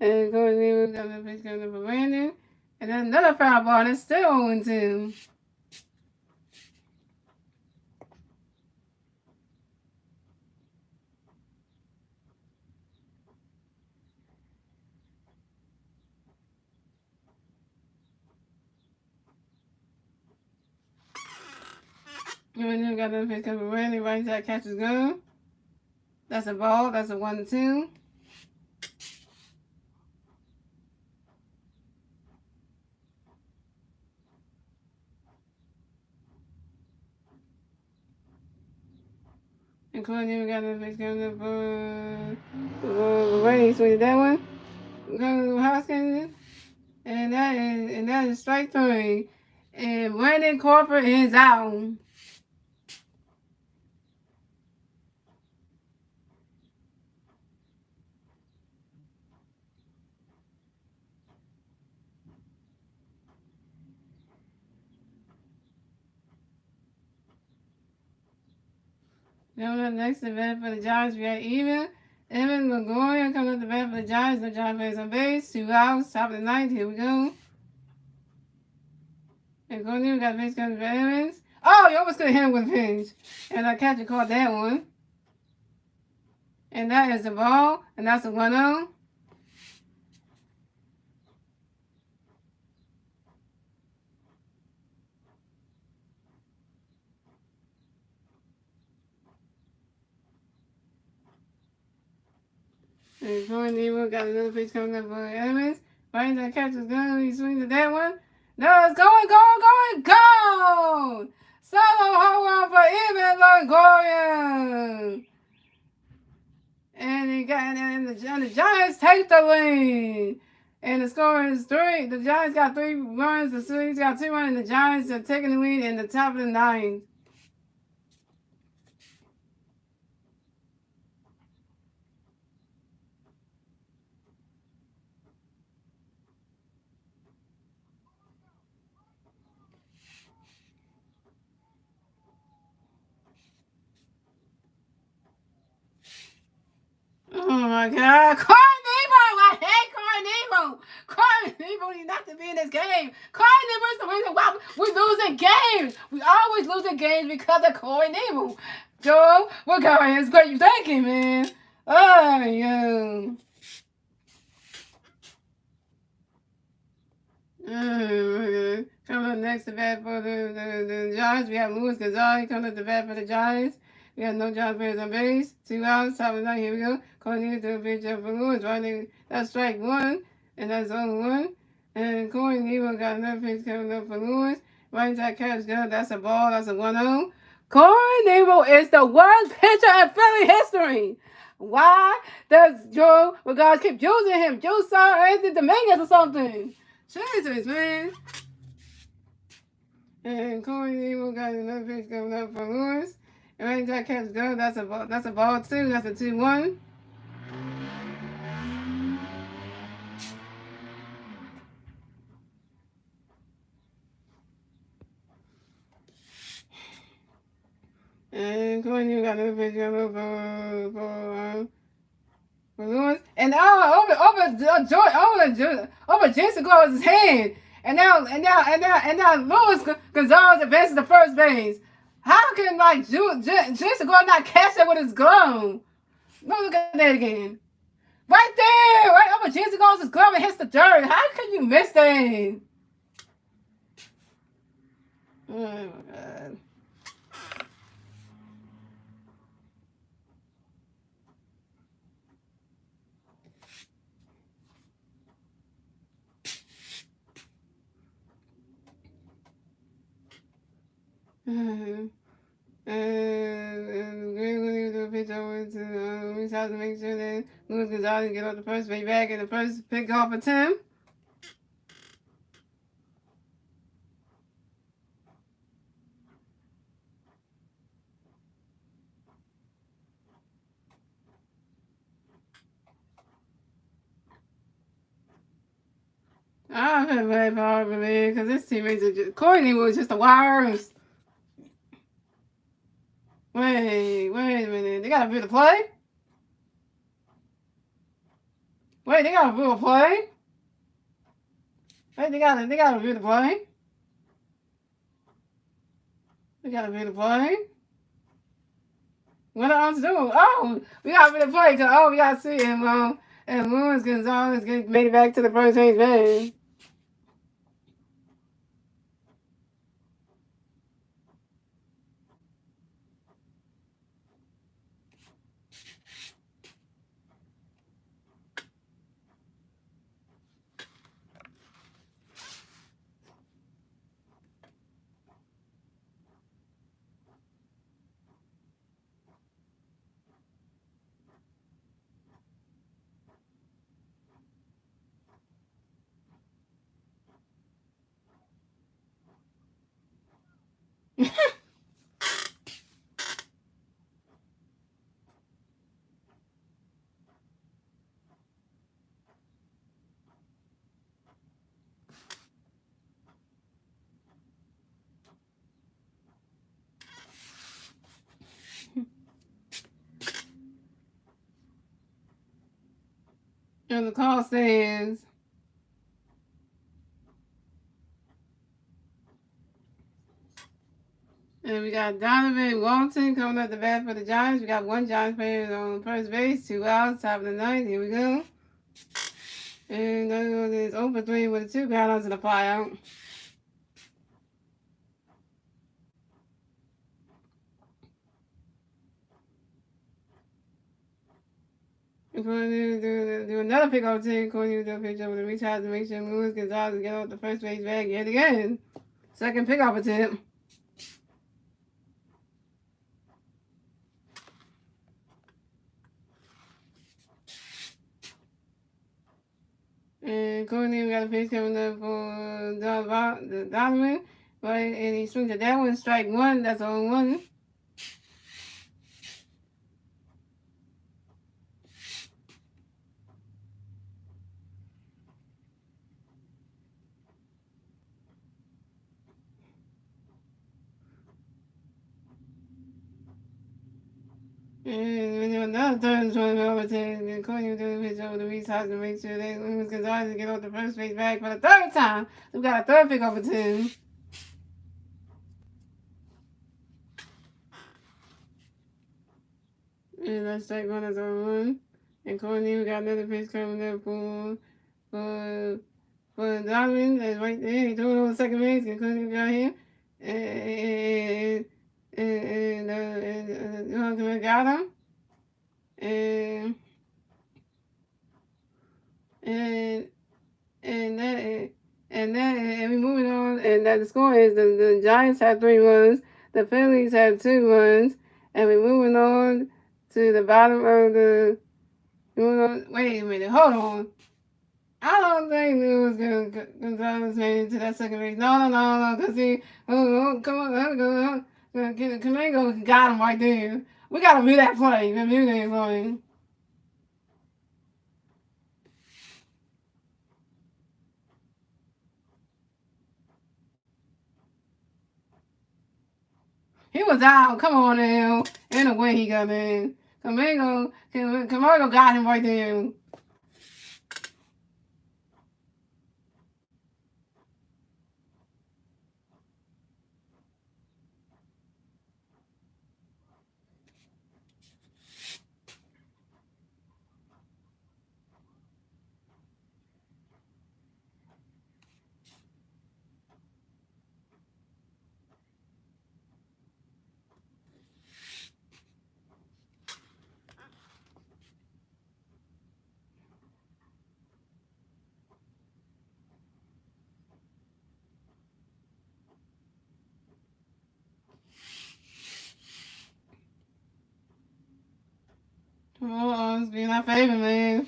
And going there, we got another pitch coming up for Brandon. And then another foul ball. That's still 0-2. And then we got another pitch coming for Brandon. Right side catch is gone. That's a ball. That's a 1-2. And Courtney, we got another pitch coming up for Brandon. Swing that one. Going to Hoskins. And that is strike 3. And Brandon Crawford is out. Coming up next to bat for the Giants, we got Evan Longoria coming up to bat for the Giants. No Giant players on base. 2 outs. Top of the ninth. Here we go. And going in, we got a base coming for Evans. Oh, you almost could have hit him with a pinch. And our catcher caught that one. And that is the ball. And that's a 1-0. And going in, we got another pitch coming up for Evans. Right, that catcher's going. He swings at that one. No, it's going! Solo home run for Evan Longoria. And the Giants take the lead. And the score is 3. The Giants got 3 runs. The Phillies got 2 runs. And the Giants are taking the lead in the top of the ninth. Oh my God. Corey Nebo! I hate Corey Nebo! Corey Nebo needs not to be in this game. Corey Nebo is the reason why we're losing games. We always losing games because of Corey Nebo. Joe, what guy is what you thinking, man? Oh, yeah. Coming up next to bat for the Giants, we have Luis Gonzalez coming up to bat for the Giants. We got no John Perez on base. 2 outs, top of the ninth. Here we go. Corey to the pitch up for Lewis. Right there. That's strike one. And that's 0-1. And Corey Nebo got another pitch coming up for Lewis. Right side catch good. That's a ball. That's a 1-0. Corey Nebo is the worst pitcher in Philly history. Why does Joe Regards keep using him? Joe saw Anthony Dominguez or something. Jesus, man. And Corey Nebo got another pitch coming up for Lewis. And right side catch good. That's a ball. That's a ball too. That's a 2-1. And Corey Nebo got another pitch coming up for Lewis. And over Jason Gordon's hand. And now Luis Gonzalez advances to first base. How can Jason Gordon not catch that with his glove? No, look at that again. Right there, right over Jason Gordon's glove and hits the dirt. How can you miss that? Oh my God. And Green will leave the pitch over to Luis House to make sure that Luis Gonzalez get off the first base back and the first pick off for Tim. I feel bad for Harvey, man, because his teammates are just... Courtney was just the worst. Wait a minute. They got a bit of play? Wait, they got a bit of play? Wait, they got a bit of play? They got a bit of play? What else do? Oh, we got a bit of play, because, we got to see him, and Luis Gonzalez made it back to the first base, man. And the call says, and we got Donovan Walton coming up the bat for the Giants. We got one Giants player on first base, 2 outs, top of the ninth. Here we go. And that is 0-3 with a 2 count and a fly out. We're going to do another pick off 10. Corey do a pitch over the reach out to make sure Luis Gonzalez get off the first base bag yet again. Second pick off attempt. And Courtney got a pitch coming up for Donovan. Right, and he swings at that one, strike one. That's 0-1. And when another third trying to overtake, and Courtney doing the pitch over the reach out to make sure that Luis Gonzalez get off the first base back for the third time. So we got a third pick off of 10. And that's strike one, that's 0-1. And Courtney, we got another pitch coming up for Donovan. That's right there. He threw it on second base, and Courtney got him. And and got him, and and and we moving on, and that the score is the Giants have 3 runs, the Phillies have 2 runs, and we're moving on to the bottom of the. Wait a minute, hold on. I don't think Luis Gonzalez made it to that second base. No, because he, come on, Camingo got him right there. We got to view that play. Review that play. He was out. Come on now. In a way he got in. Camingo got him right there. Oh, it's being our favorite, man.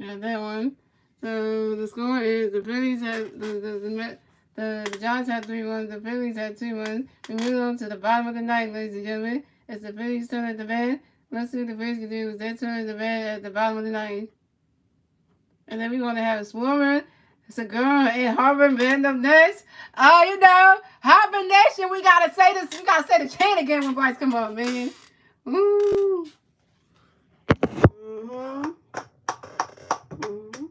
Yeah, that one. So the score is the Phillies had the Giants had 3 runs, the Phillies had 2 runs. We move on to the bottom of the ninth, ladies and gentlemen. It's the Phillies' turn at the bat. Let's see what the Phillies can do with their turn at the bat at the bottom of the ninth. And then we're gonna have Swarmer, Segura, and Harbor band up next. Oh, Harbor Nation, we gotta say this, we gotta say the chant again when Bryce come up, man. Ooh. Mm-hmm. Mm-hmm.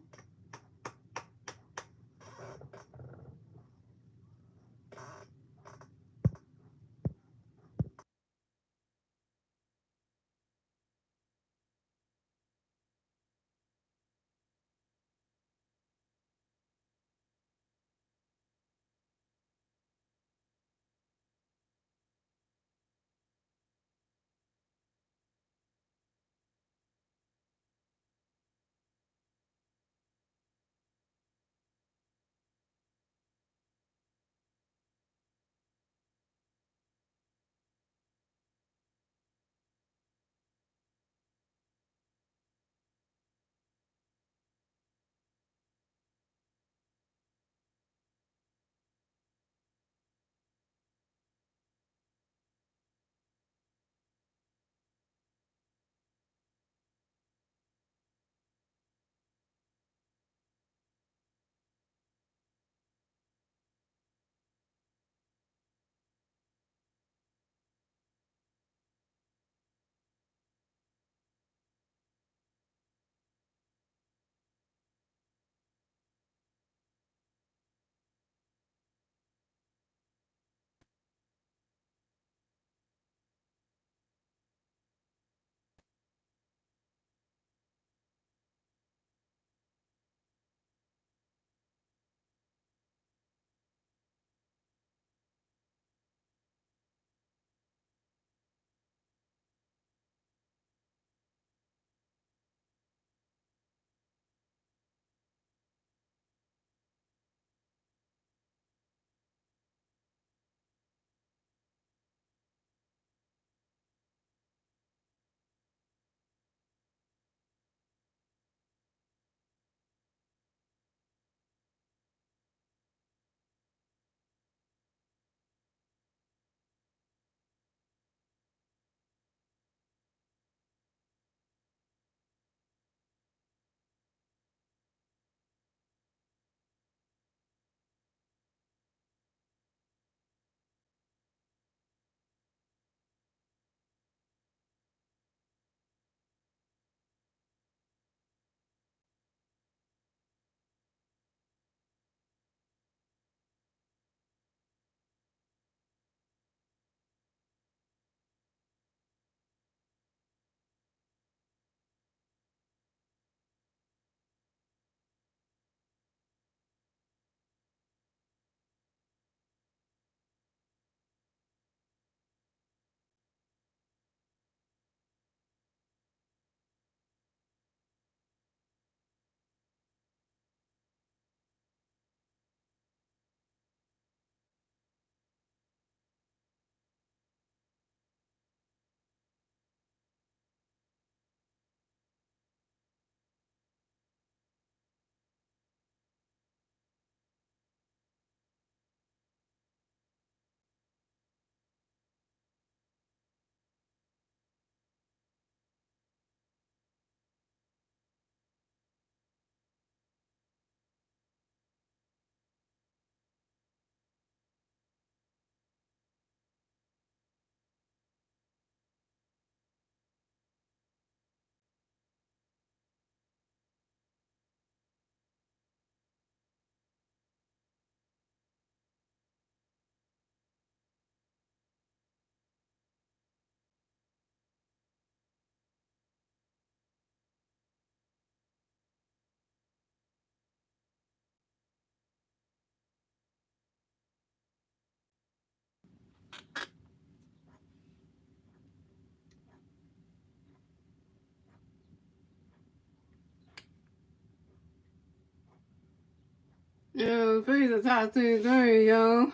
Phillies are tied 3-3, yo.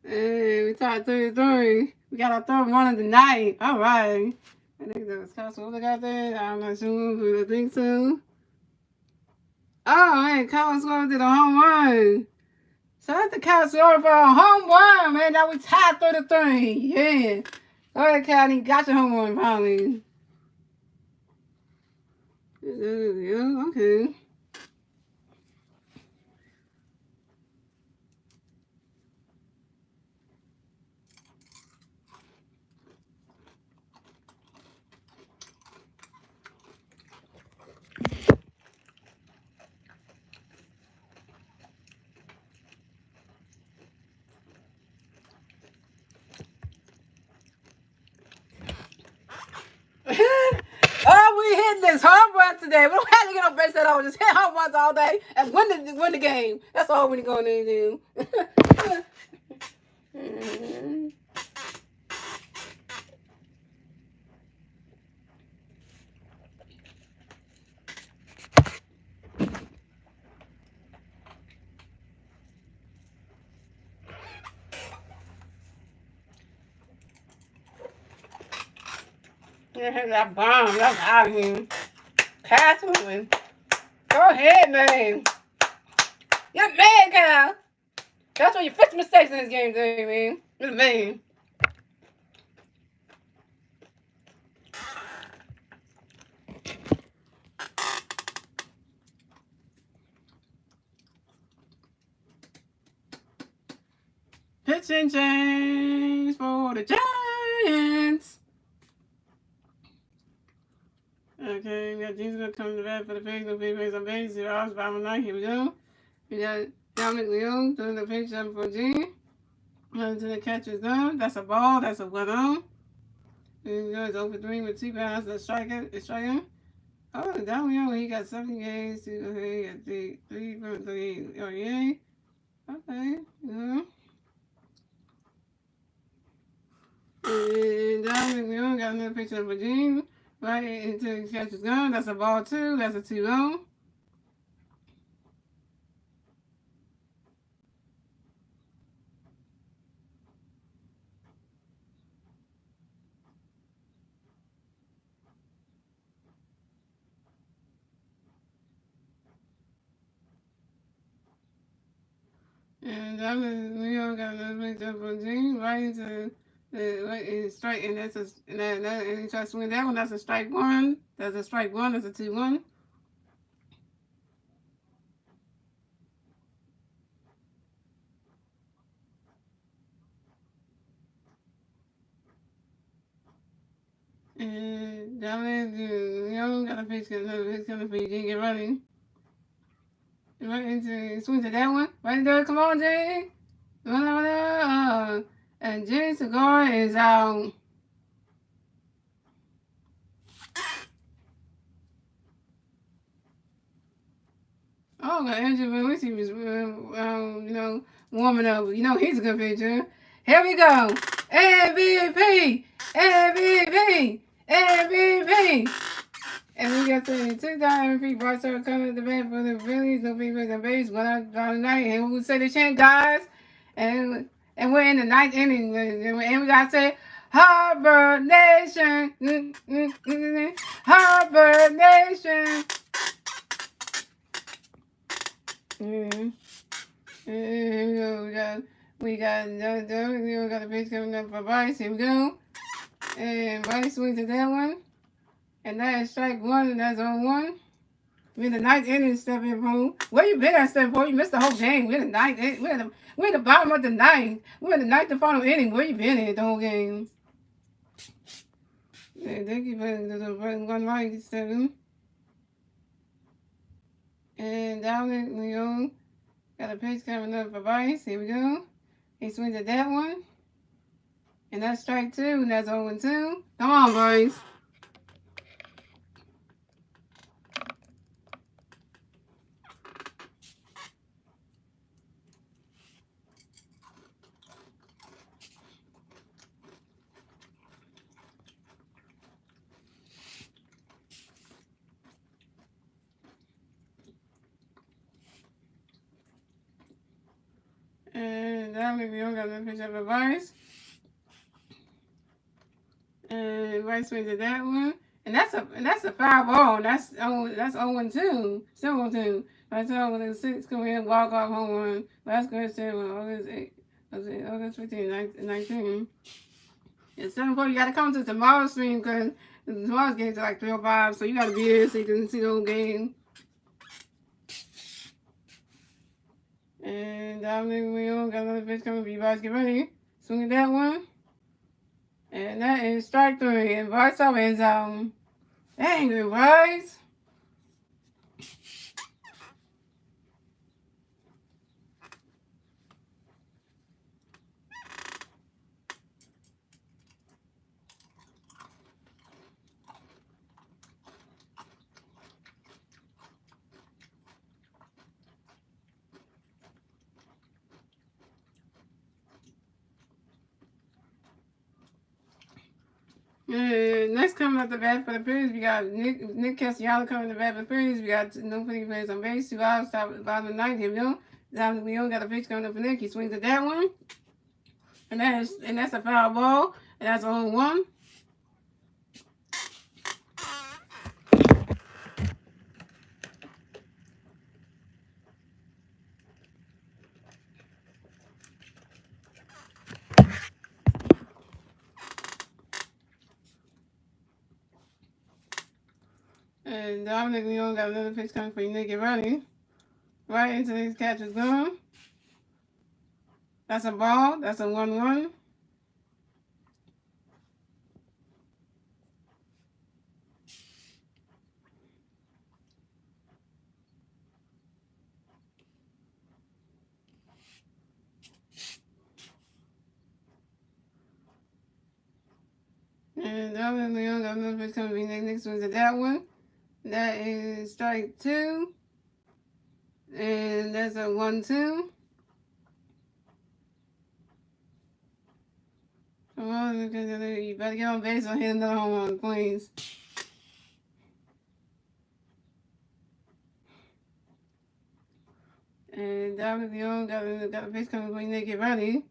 And we tied 3-3. We got our third one of the night. All right. I think that was Castle. What got there? I'm not sure, but I think so. Oh, man, Collins Swarm did a home run. Shout out to Collins Swarm for a home run, man. Now we tied 3-3. Yeah. Go ahead, Cal. You got your home run, finally. Yeah, okay. Oh, we hitting this home run today. We don't have to get no base at all. Just hit home runs all day and win the game. That's all we're going to do. That bomb. That's out of here. Pass moving. Go ahead, man. You're mad, Kyle. That's when you fix mistakes in this game, today, man. You're the man. Pitching change for the Giants. Okay, we got Jesus gonna come to bat for the Phillies. No base on base. 0 outs, bottom line. Here we go. We got Dominic Leone doing the pitch 7 for G. To the catcher's zone. That's a ball. That's a 1-0. He goes over 3 with 2 pounds. That's striking. It's striking. Oh, Dominic Leone, he got 7 games. He got 3 from 3. Oh, yeah. Okay. And Dominic Leone got another pitch of Virginia. Right into the catcher's gun. That's a ball 2. That's a 2-0. And Dominic Leone got another pitch of Virginia. Right into the strike. And that's and he tries to swing that one. That's a strike 1. That's a strike 1. That's a 2-1. And Dominic Leone got a pitch, another pitch coming for you. Get running. Right into swing to that one. Right there. Come on, Jay. And Jay Cigar is out. Oh, got Andrew Van Lucy was, warming up. You know, he's a good pitcher. Here we go. MVP! MVP! MVP! And we got the 2,000 MVP. Bryce Harper coming to the bat for the Phillies. No people on base. 1 out tonight. And we say the chant, guys. And we're in the 9th inning. And we got to say, Harbor Nation. Harbor Nation. And we got a pitch coming up for Bryce. Here we go. And Bryce swings at that one. And that is strike 1, and that's on 1. We're in the 9th inning, Stephen Poole. Where you been at, Stephen Poole? You missed the whole game. We're in the 9th inning. We're in the bottom of the 9th. We're in the 9th and final inning. Where you been at the whole game? Yeah, thank you for the 1 right, Stephen. And Dominic Leone got a pitch coming up for Bryce. Here we go. He swings at that one. And that's strike 2, and that's 0-2. Come on, Bryce. Dominic Leon got another pitch of advice. And Rice swings at that one. And that's a foul ball. That's 0-2. Still 0-2. By the time with a 6 come in, walk off home run. Last question was August 15, 19. At 7:40, you gotta come to tomorrow's stream because tomorrow's games are like 3:05, so you gotta be there so you can see the whole game. And Dominic Leon got another pitch coming for you guys. Get ready. Swing at that one. And that is strike 3. And Bryce up end zone. Dang it, Bryce. Next coming up the bat for the Phillies, we got Nick Castellanos coming to the bat for the Phillies. We got no players on base, 2 outs, top of the bottom of the ninth. Here we go. Dominic Leon got a pitch coming up for Nick. He swings at that one. And that's a foul ball. And that's 0-1. And Dominic Leon got another pitch coming for Nick. Get ready. Right into his catcher's glove. That's a ball. That's a 1-1. And Dominic Leon got another pitch coming for Nick. Nick swings at that one. That is strike 2. And that's a 1-2. Come on, you better get on base or hit another home run, please. And Dominic Leon got a pitch coming for Nick. Get ready.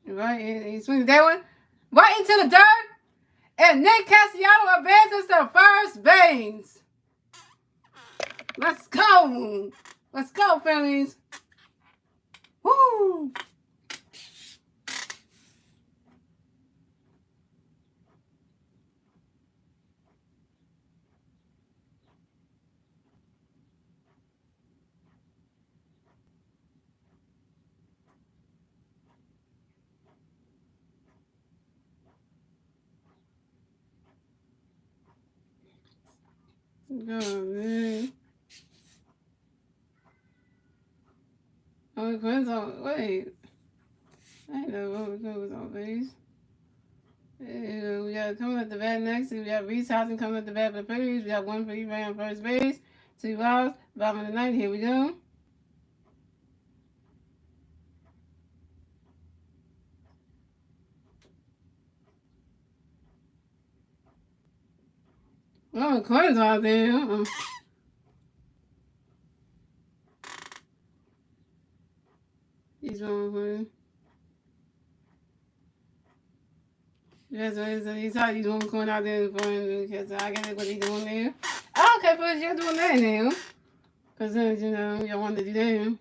Right, and he swings that one right into the dirt. And Nick Castellanos advances to first base. Let's go. Let's go, Phillies. Woo. Oh, man. Oh, Quinn's on. Wait. I didn't know what was on base. We got coming at the bat next. We got Reese Housen coming at the bat for the Phillies. We got 1 free ran on first base. 2 outs. Bottom of the ninth. Here we go. Oh, Quinn's out there. He's wrong with Yes, he's one going out there for him because I guess what he's doing there. I don't care for you're doing that now. Because then, y'all want to do that.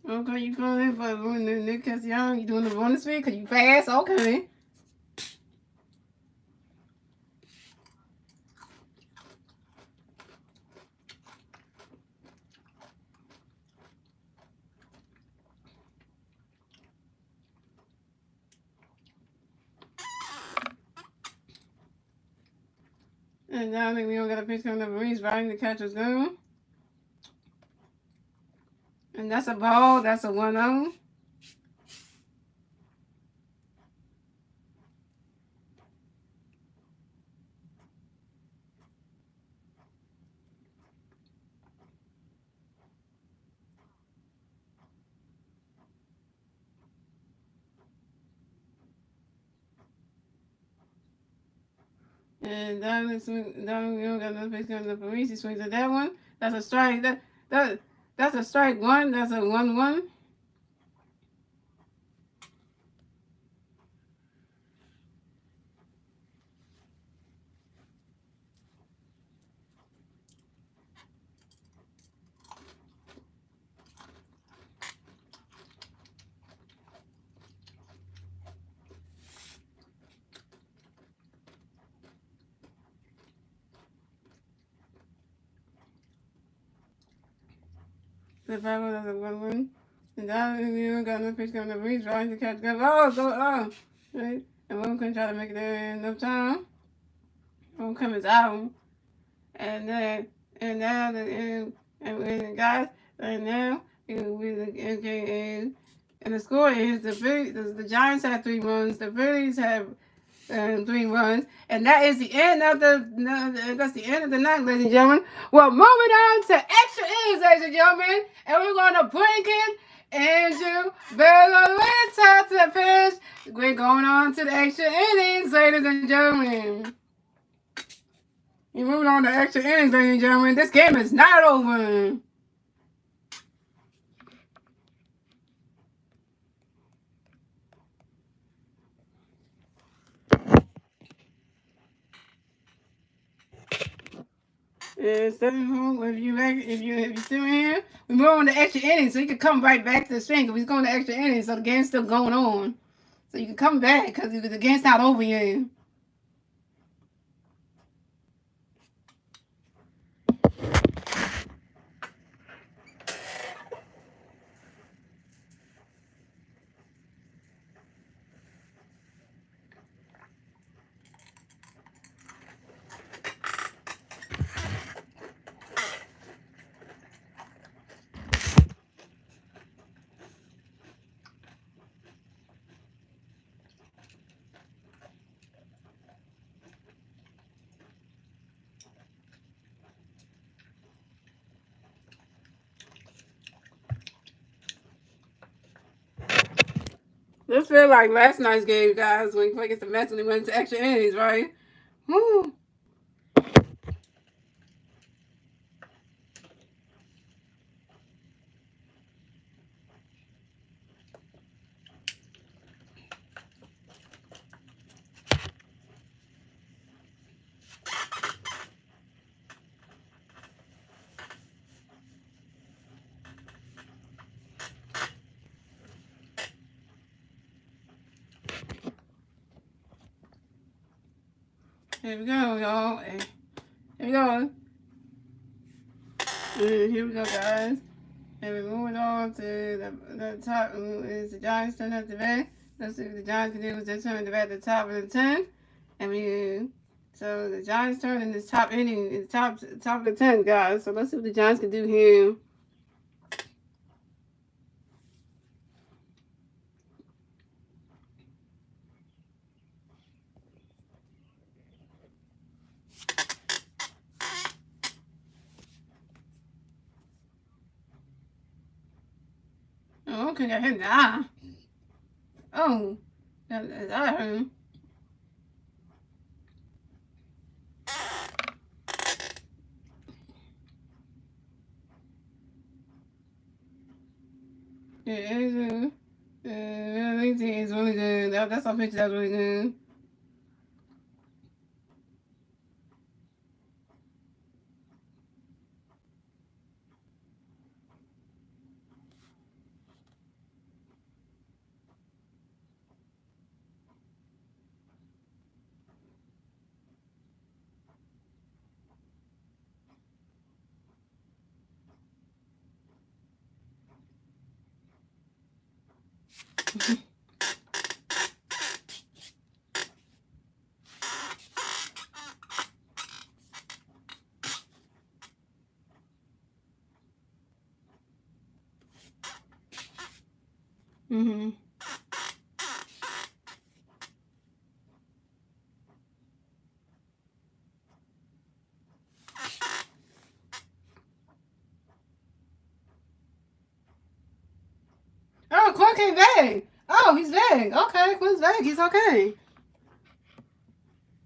Okay, you feeling it for Nick Castellanos? You doing the bonus speed? Because you fast? Okay. And now I think we don't got a pitch coming up. Reese riding the catcher's gun. And that's a ball. That's a 1-0. And Diamond swing. Diamond, we don't got no face coming up for me. She swings at that one. That's a strike. That's a strike one. That's a 1-1. The Bible does a 1-1. And Diamond, we don't got no face coming up for me. Trying to catch up. Oh, go oh. Right. And one couldn't try to make it there in enough time. One comes out. And then and now and guys right now and the score is the Giants have 3 runs, the Phillies have 3 runs, and that is the end of that's the end of the night, ladies and gentlemen. Well, moving on to extra innings, ladies and gentlemen, and we're going to bring in Andrew Belloletta to the pitch. We're going on to the extra innings, ladies and gentlemen. You're moving on to extra innings, ladies and gentlemen. This game is not over. If you're still here, we move on to extra innings, so you can come right back to the string. Because we're going to extra innings, so the game's still going on. So you can come back because the game's not over yet. This feels like last night's game, guys, when you against the Mets and they went to extra innings, right? Woo. Here we go, y'all. Here we go. Here we go, guys. And we're moving on to the top. Is the Giants turn at the bat? Let's see what the Giants can do is they turn the bat at the top of the 10th. So the Giants turn in this top inning, in top of the 10th, guys. So let's see what the Giants can do here. Oh, okay, got hit in the eye. Oh, that hurt. Yeah, it's really good. That's our picture. That's really good. Mm-hmm. Oh, Clark came back. Oh, he's back. Okay, Quinn's back. He's okay.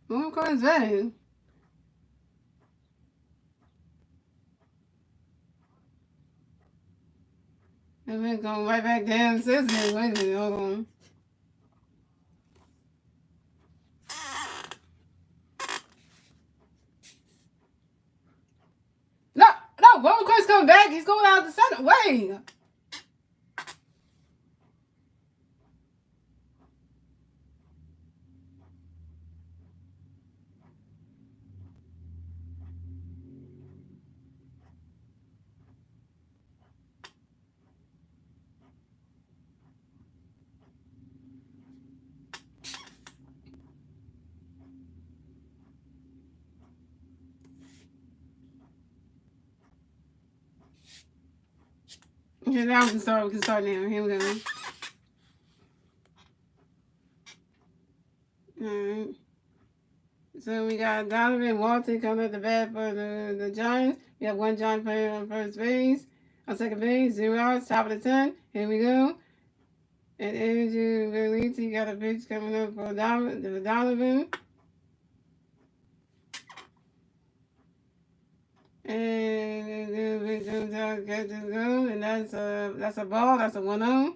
What card is that? And then going right back down. Says it. Wait a minute. Hold on. No, no. Roman Quest's coming back. He's going out the center. Wait. Okay, now we can start. We can start now. Here we go. Alright. So we got Donovan Walton coming at the bat for the Giants. We have one Giant player on first base. On second base, 0 outs, top of the 10. Here we go. And Andrew Berlizzi got a pitch coming up for Donovan. And the pitch comes out, catches go. And that's a ball. That's a 1-0.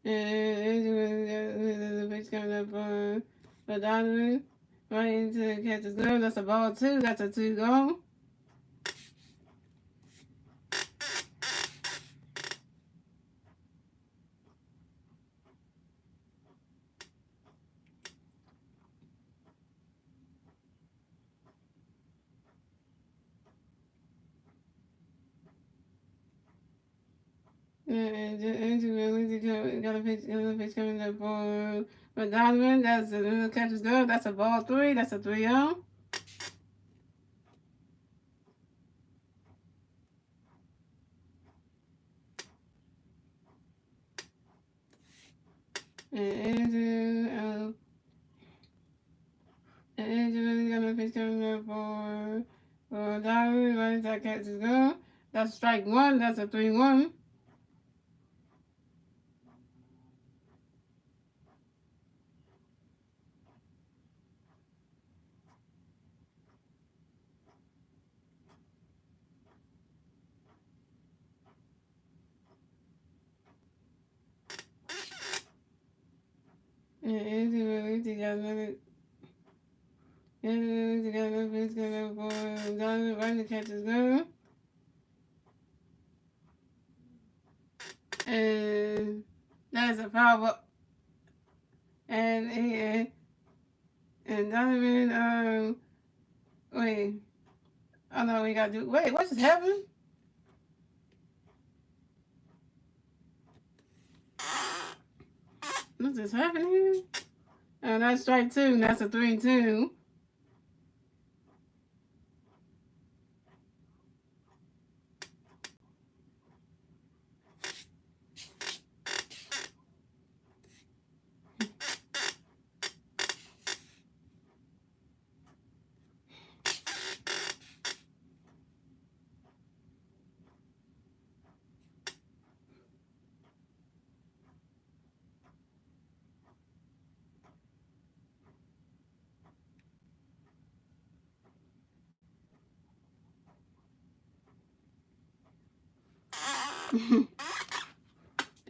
And the pitch coming up for Donovan. Right into the catcher's glove. That's a ball 2. That's a 2-goal. Andrew Berlizzi got a pitch coming up for Donovan. That's the catcher's glove. That's a ball 3. That's a 3-0. And Andrew got a pitch coming up for Donovan. Right into that catcher's glove. That's strike 1. That's a 3-1. And Andrew Berlizzi got another. And got another pitch coming up for Donovan. Right into the catcher's glove. And that's a foul ball. And Donovan, wait. Oh no, we gotta do. Wait, what just happened? What's just happening? Oh, that's strike 2. That's a 3-2.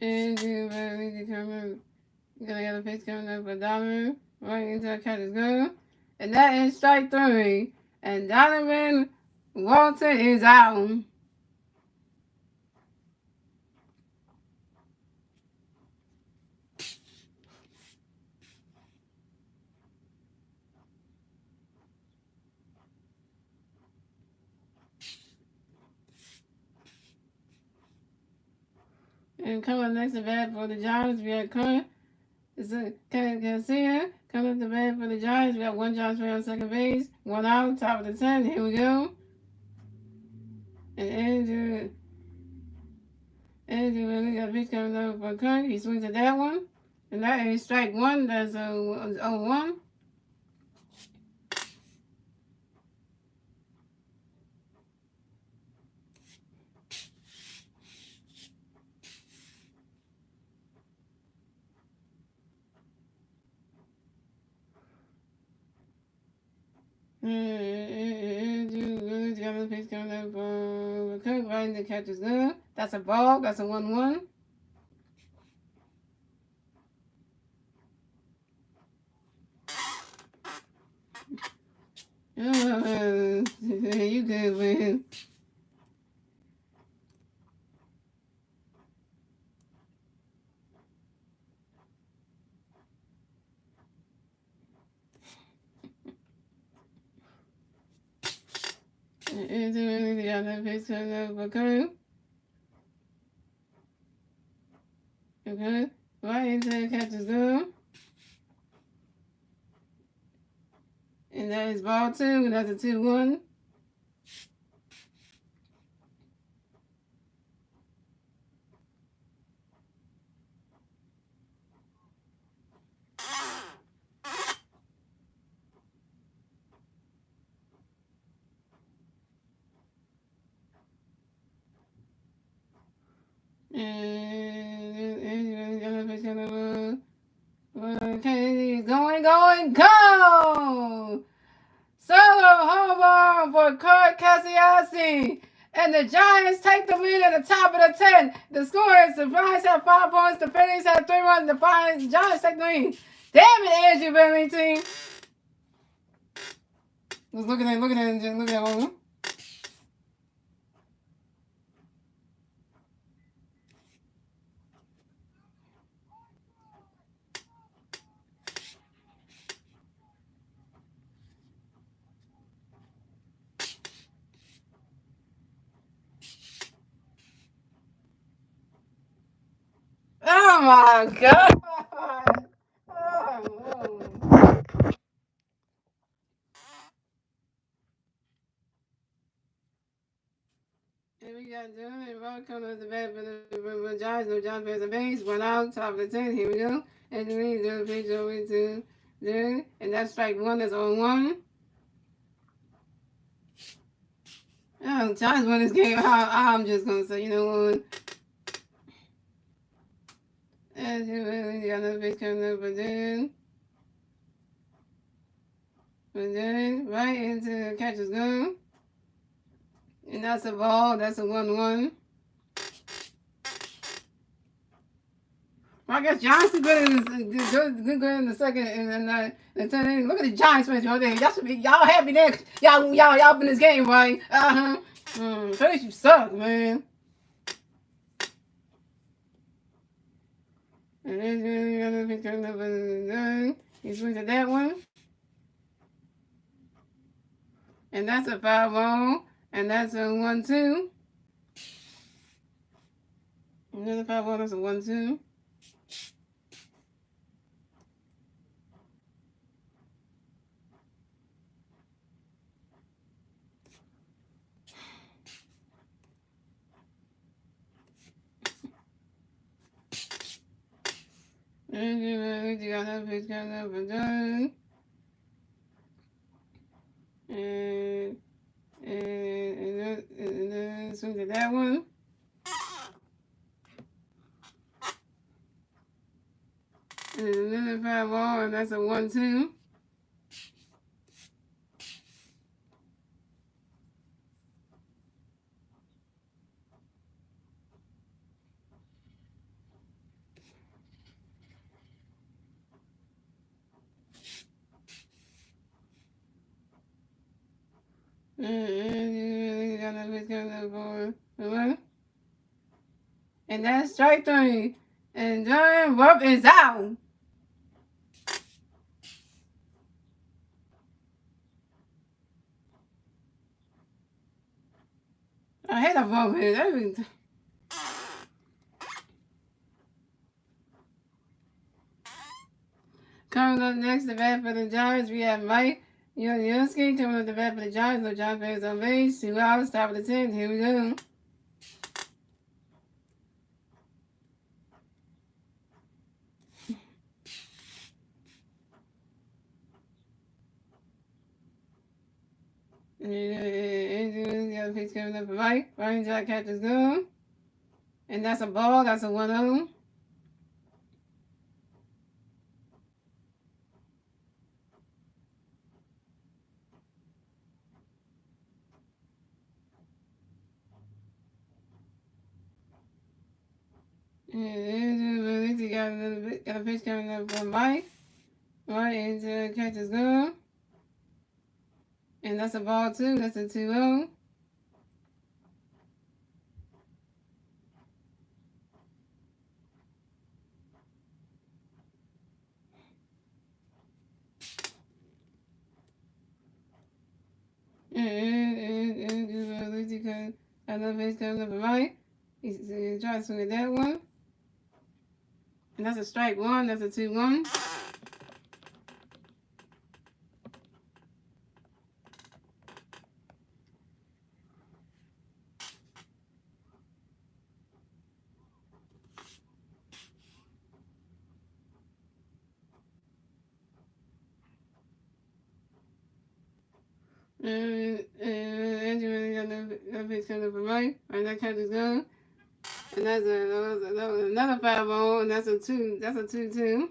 And you better coming. Gonna get a pitch coming up for Donovan. Right into the catcher's glove. And that is strike 3. And Donovan Walton is out. And coming next to bat for the Giants, we have Kenneth Garcia. Coming to bat for the Giants, we have one Giants player on second base. 1 out, top of the 10. Here we go. And Andrew really got a pitch coming up for Kirk. He swings at that one. And that is strike 1. That's a 0-1. And the catch is good. That's a ball. That's a 1-1. You good, man. The other pitch of a curve. Okay. Right into the catch is good. And that is ball 2. And that's a 2-1. Okay, going, go! Solo home run for Kurt Cassiasi. And the Giants take the lead at the top of the 10. The score is the Giants have 5 points, the Phillies have 3 runs, the Giants take the lead. Damn it, Andrew Bennington. Just look at that. Oh my God. Oh. And we got Jordan welcome to the bat for the Giants. No John Bears and base. 1 out, top of the 10. Here we go. And then he's going to pitch over to Jordan. And that's strike 1. That's on 1. Oh, Giants won this game. I'm just going to say, you know what? And you got another pitch coming up for Jordan. Right into the catcher's gun. And that's a ball. That's a 1-1. I guess Giants are good in the second and the third inning. Look at the Giants fans right there. Y'all should be happy there. Y'all in this game, right? Phillies, you suck, man. And then he swings at that one. And that's a 5-0. And that's a 1-2. Another 5-0. That's a 1-2. And you got another pitch coming up for John. And then swings at that one. And another 5-0, and that's a 1-2. And that's strike 3. And Jordan Rupp is out. I hate a ball here. Coming up next, the bat for the Giants, we have Mike Yuniski coming up the bat for the Giants. No John Bears on base. 2 outs, top of the 10th. Here we go. The other pitch coming up for Mike. Ryan Jack catches good. And that's a ball. That's a 1-0. And got a pitch coming up from Mike. Right into catch his gun. And that's a ball too. That's a 2-0. And another pitch coming up from Mike. He's trying to swing at that one. And that's a strike one. That's a 2-1. Andrew got another pitch coming up from Mike. Right, that catch is gone. And that's another 5-0. And that's a 2. That's a 2-2.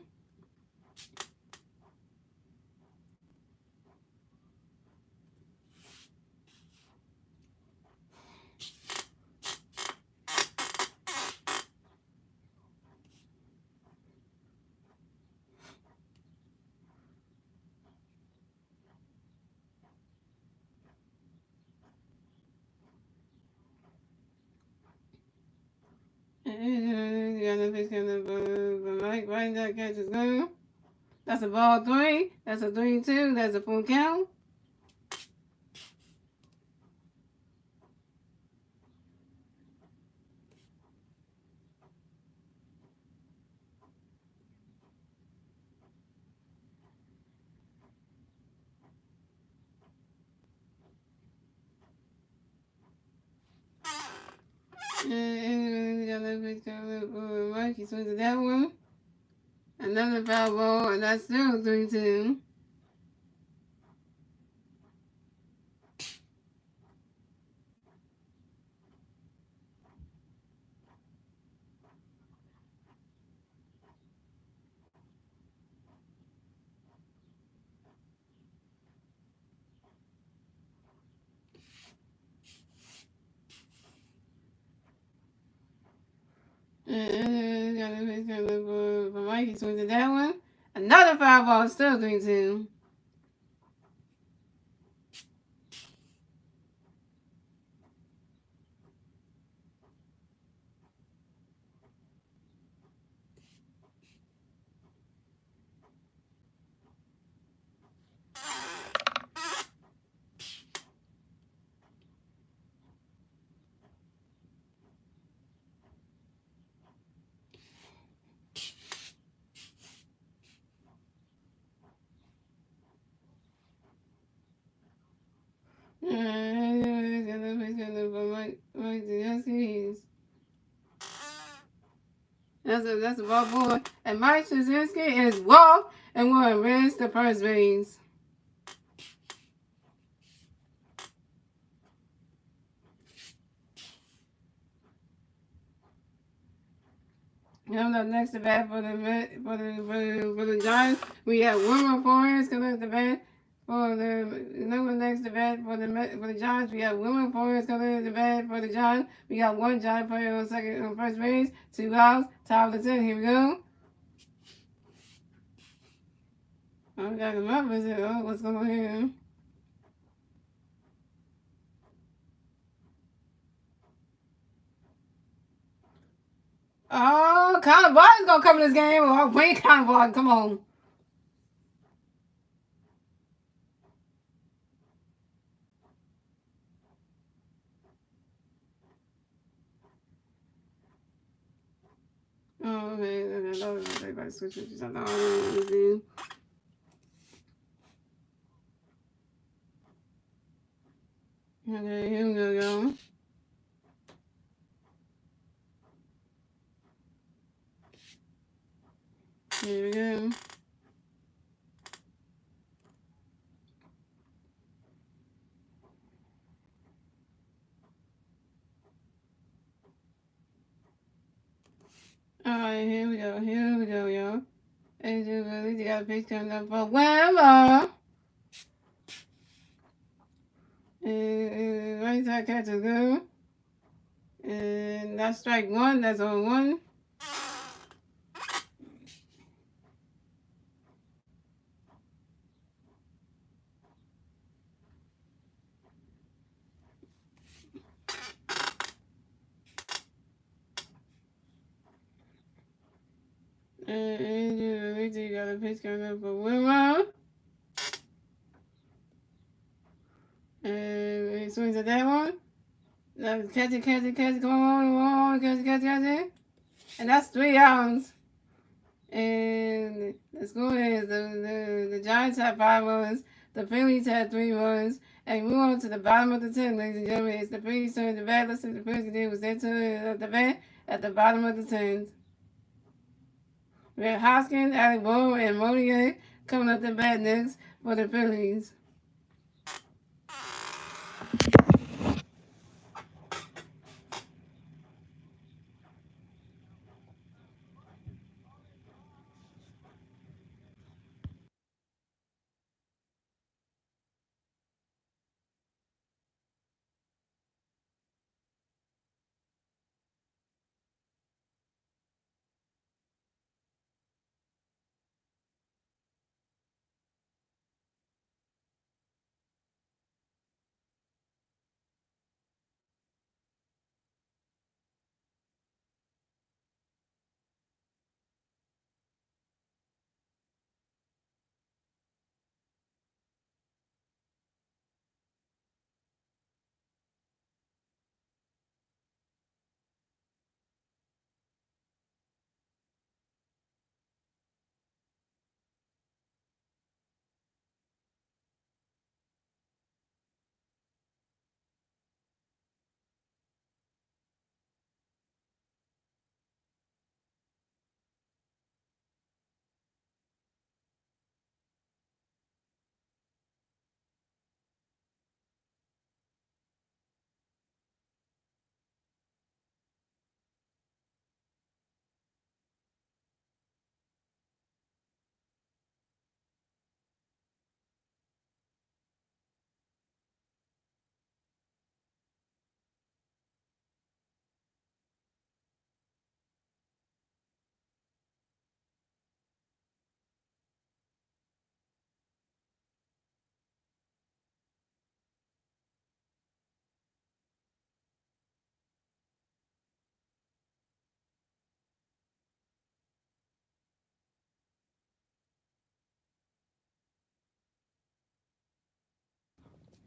And got another pitch coming up from Mike. Right, that catch is gone. That's a ball 3. That's a 3-2. That's a full count. And got another pitch coming up from Mike. He swings at that one. Another foul ball, and that's still 3-2. And got another pitch coming up from Mike. He swings at that one. Another foul ball, still 3-2. And got another pitch coming up from Mike. That's a ball boy. And Mike Jasinski is walked and will race to first base. Coming up next to bat for the Giants, we have Wilmer Forrest coming up to bat for the number next to bat for the Giants. We have Wilmer Forrest coming up to bat for the Giants. We got one Giant player on first base, 2 outs, top of the 10. Here we go. I got him up. Oh, what's going on here? Oh, Connor Barton's gonna come in this game. Oh, bring Connor Barton. Come on. Oh, okay. Everybody switch with something. Oh, okay, here we go, y'all. Here we go. Alright, here we go, y'all. And you got a pitch coming up for Whammer. And right side catch is good. And that's strike 1, that's on 1. And Andrew got a pitch coming up for Wilma. And he swings at that one. Now catch it, come on, catch it. And that's 3 outs. And the score is the Giants had 5 runs, the Phillies had 3 runs, and we move on to the bottom of the 10, ladies and gentlemen. It's the Phillies turn to bat. Let's see what the Phillies did was their turn at the bat at the bottom of the 10. We have Hoskins, Alec Bohm, and Monier coming up the bat next for the Phillies.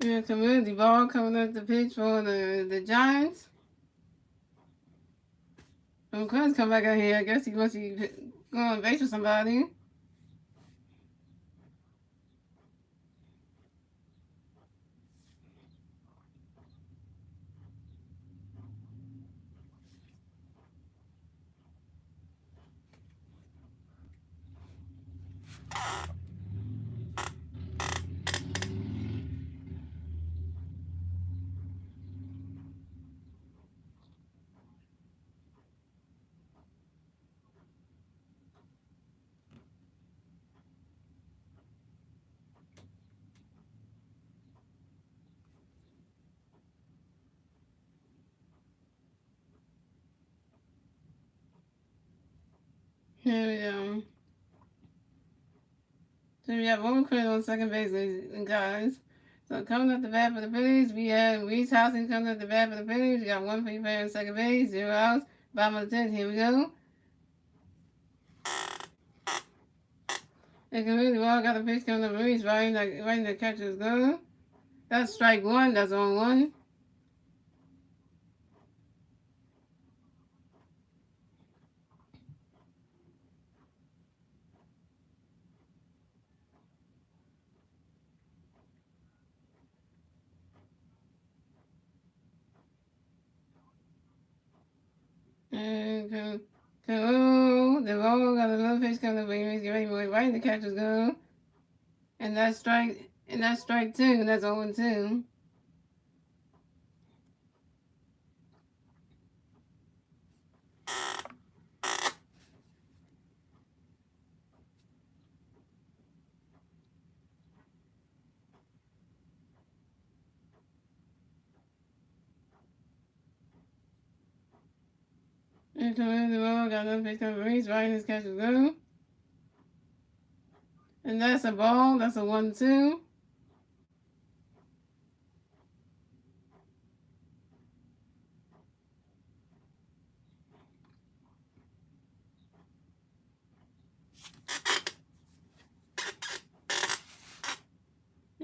We have Community Ball coming up the pitch for the Giants. When Quinn's come back out here, I guess he must be going on base with somebody. Here we go. So we have one Quinn on second base, and guys. So coming up the bat for the Phillies, we have Reese Housing coming up the bat for the Phillies. We got one free player on second base, 0 outs. Bottom of the 10th, here we go. And Community Ball got a pitch coming up Reese, right in the catcher's glove. That's strike 1, that's on 1. And the ball got another pitch coming up Reese, get ready, boy, right in the catcher's glove. And that's strike 2, that's 0-2. And Community Ball got another pitch coming up Reese, right in his catcher's glove. And that's a ball, that's a 1-2.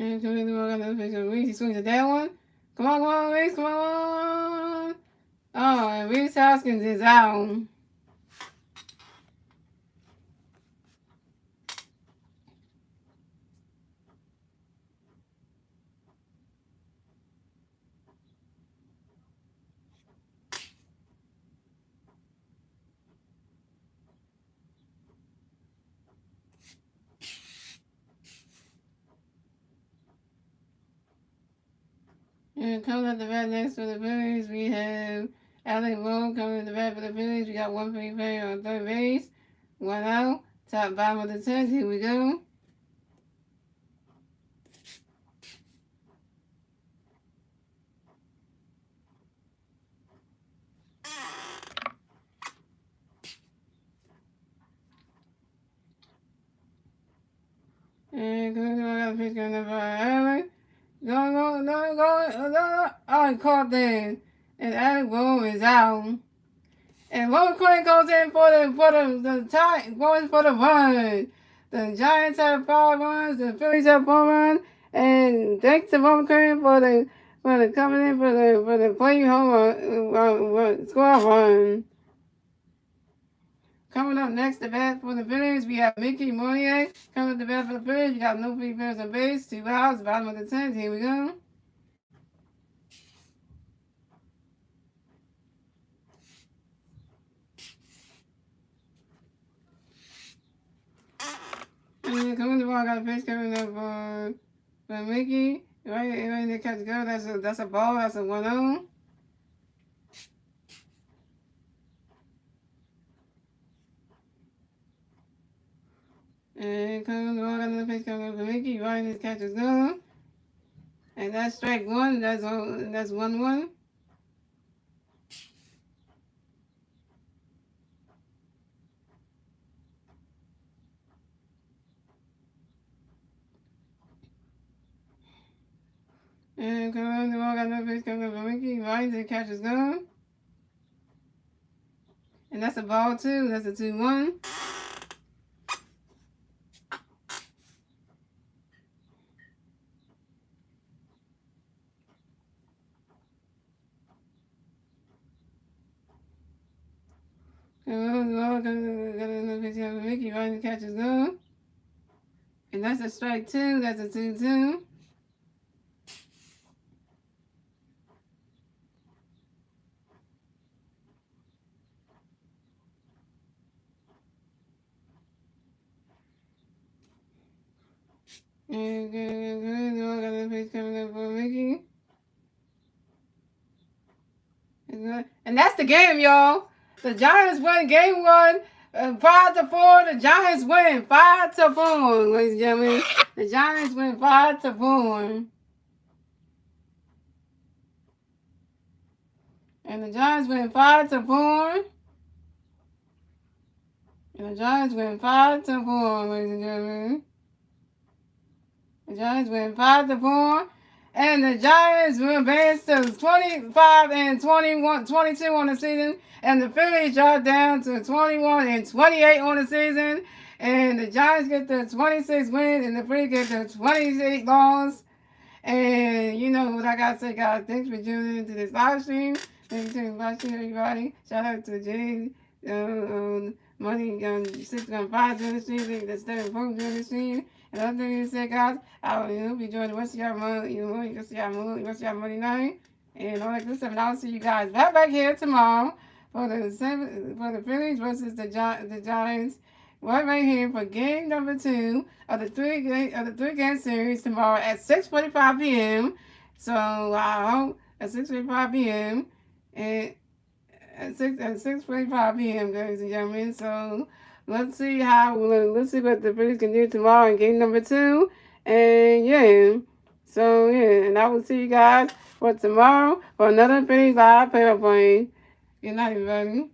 And come in the world, another pitch. Reese, he swings at that one. Come on, Reese, come on. Oh, and Reese Hoskins is out. And coming up the bat next for the Phillies, we have Alec Boone coming to the bat for the Phillies. We got one free player on third base, one out, top bottom of the 10th. Here we go. And coming up the pitch coming up for Alec. Go. Oh, he caught that. And Alec Boone is out. And Logan Quinn goes in for the tie, going for the run. The Giants have 5 runs, the Phillies have 1 run, and thanks to Logan Quinn for the coming in for the play home score run. Coming up next to bat for the Phillies, we have Mickey Monier. Coming up to bat for the Phillies, we got no free players on base, 2 outs, bottom of the 10th. Here we go. And coming to ball, got a pitch coming up for Mickey. Right in the catch go. That's a ball. That's a 1-0. And coming to ball, got another pitch coming up for Mickey. Right in his catch is gone. And that's strike 1. That's 1-1. And coming to ball, got another pitch coming up for Mickey. Right in his catch is gone. And that's a ball 2. That's a 2-1. Got another pitch coming for Mickey. Right in the catch is gone. And that's a strike 2. That's a 2-2. And got another pitch coming up for Mickey. And that's the game, y'all. The Giants win game 1, 5-4. The Giants win 5-4, ladies and gentlemen. The Giants win 5-4. And the Giants win 5-4. And the Giants win 5-4, ladies and gentlemen. The Giants win 5-4. And the Giants will advance to 25 and 21, 22 on the season. And the Phillies drop down to 21 and 28 on the season. And the Giants get the 26 wins and the Phillies get the 28 loss. And you know what I got to say, guys. Thanks for tuning into this live stream. Thanks for watching, everybody. Shout out to Jay, Money 615 during the stream. That's 7 during the stream. And other thing is, guys, I will be enjoying the rest of your money, the rest of your money night, and all that good stuff. And I'll see you guys right back here tomorrow for the Phillies versus the Giants. Right here for game number 2 of the three game series tomorrow at 6:45 p.m. So I hope at 6:45 p.m. and at 6:45 p.m. guys and gentlemen. So let's see what the Phillies can do tomorrow in game number 2. And yeah. So yeah, and I will see you guys for tomorrow for another Phillies live play-by-play. Good night, everybody.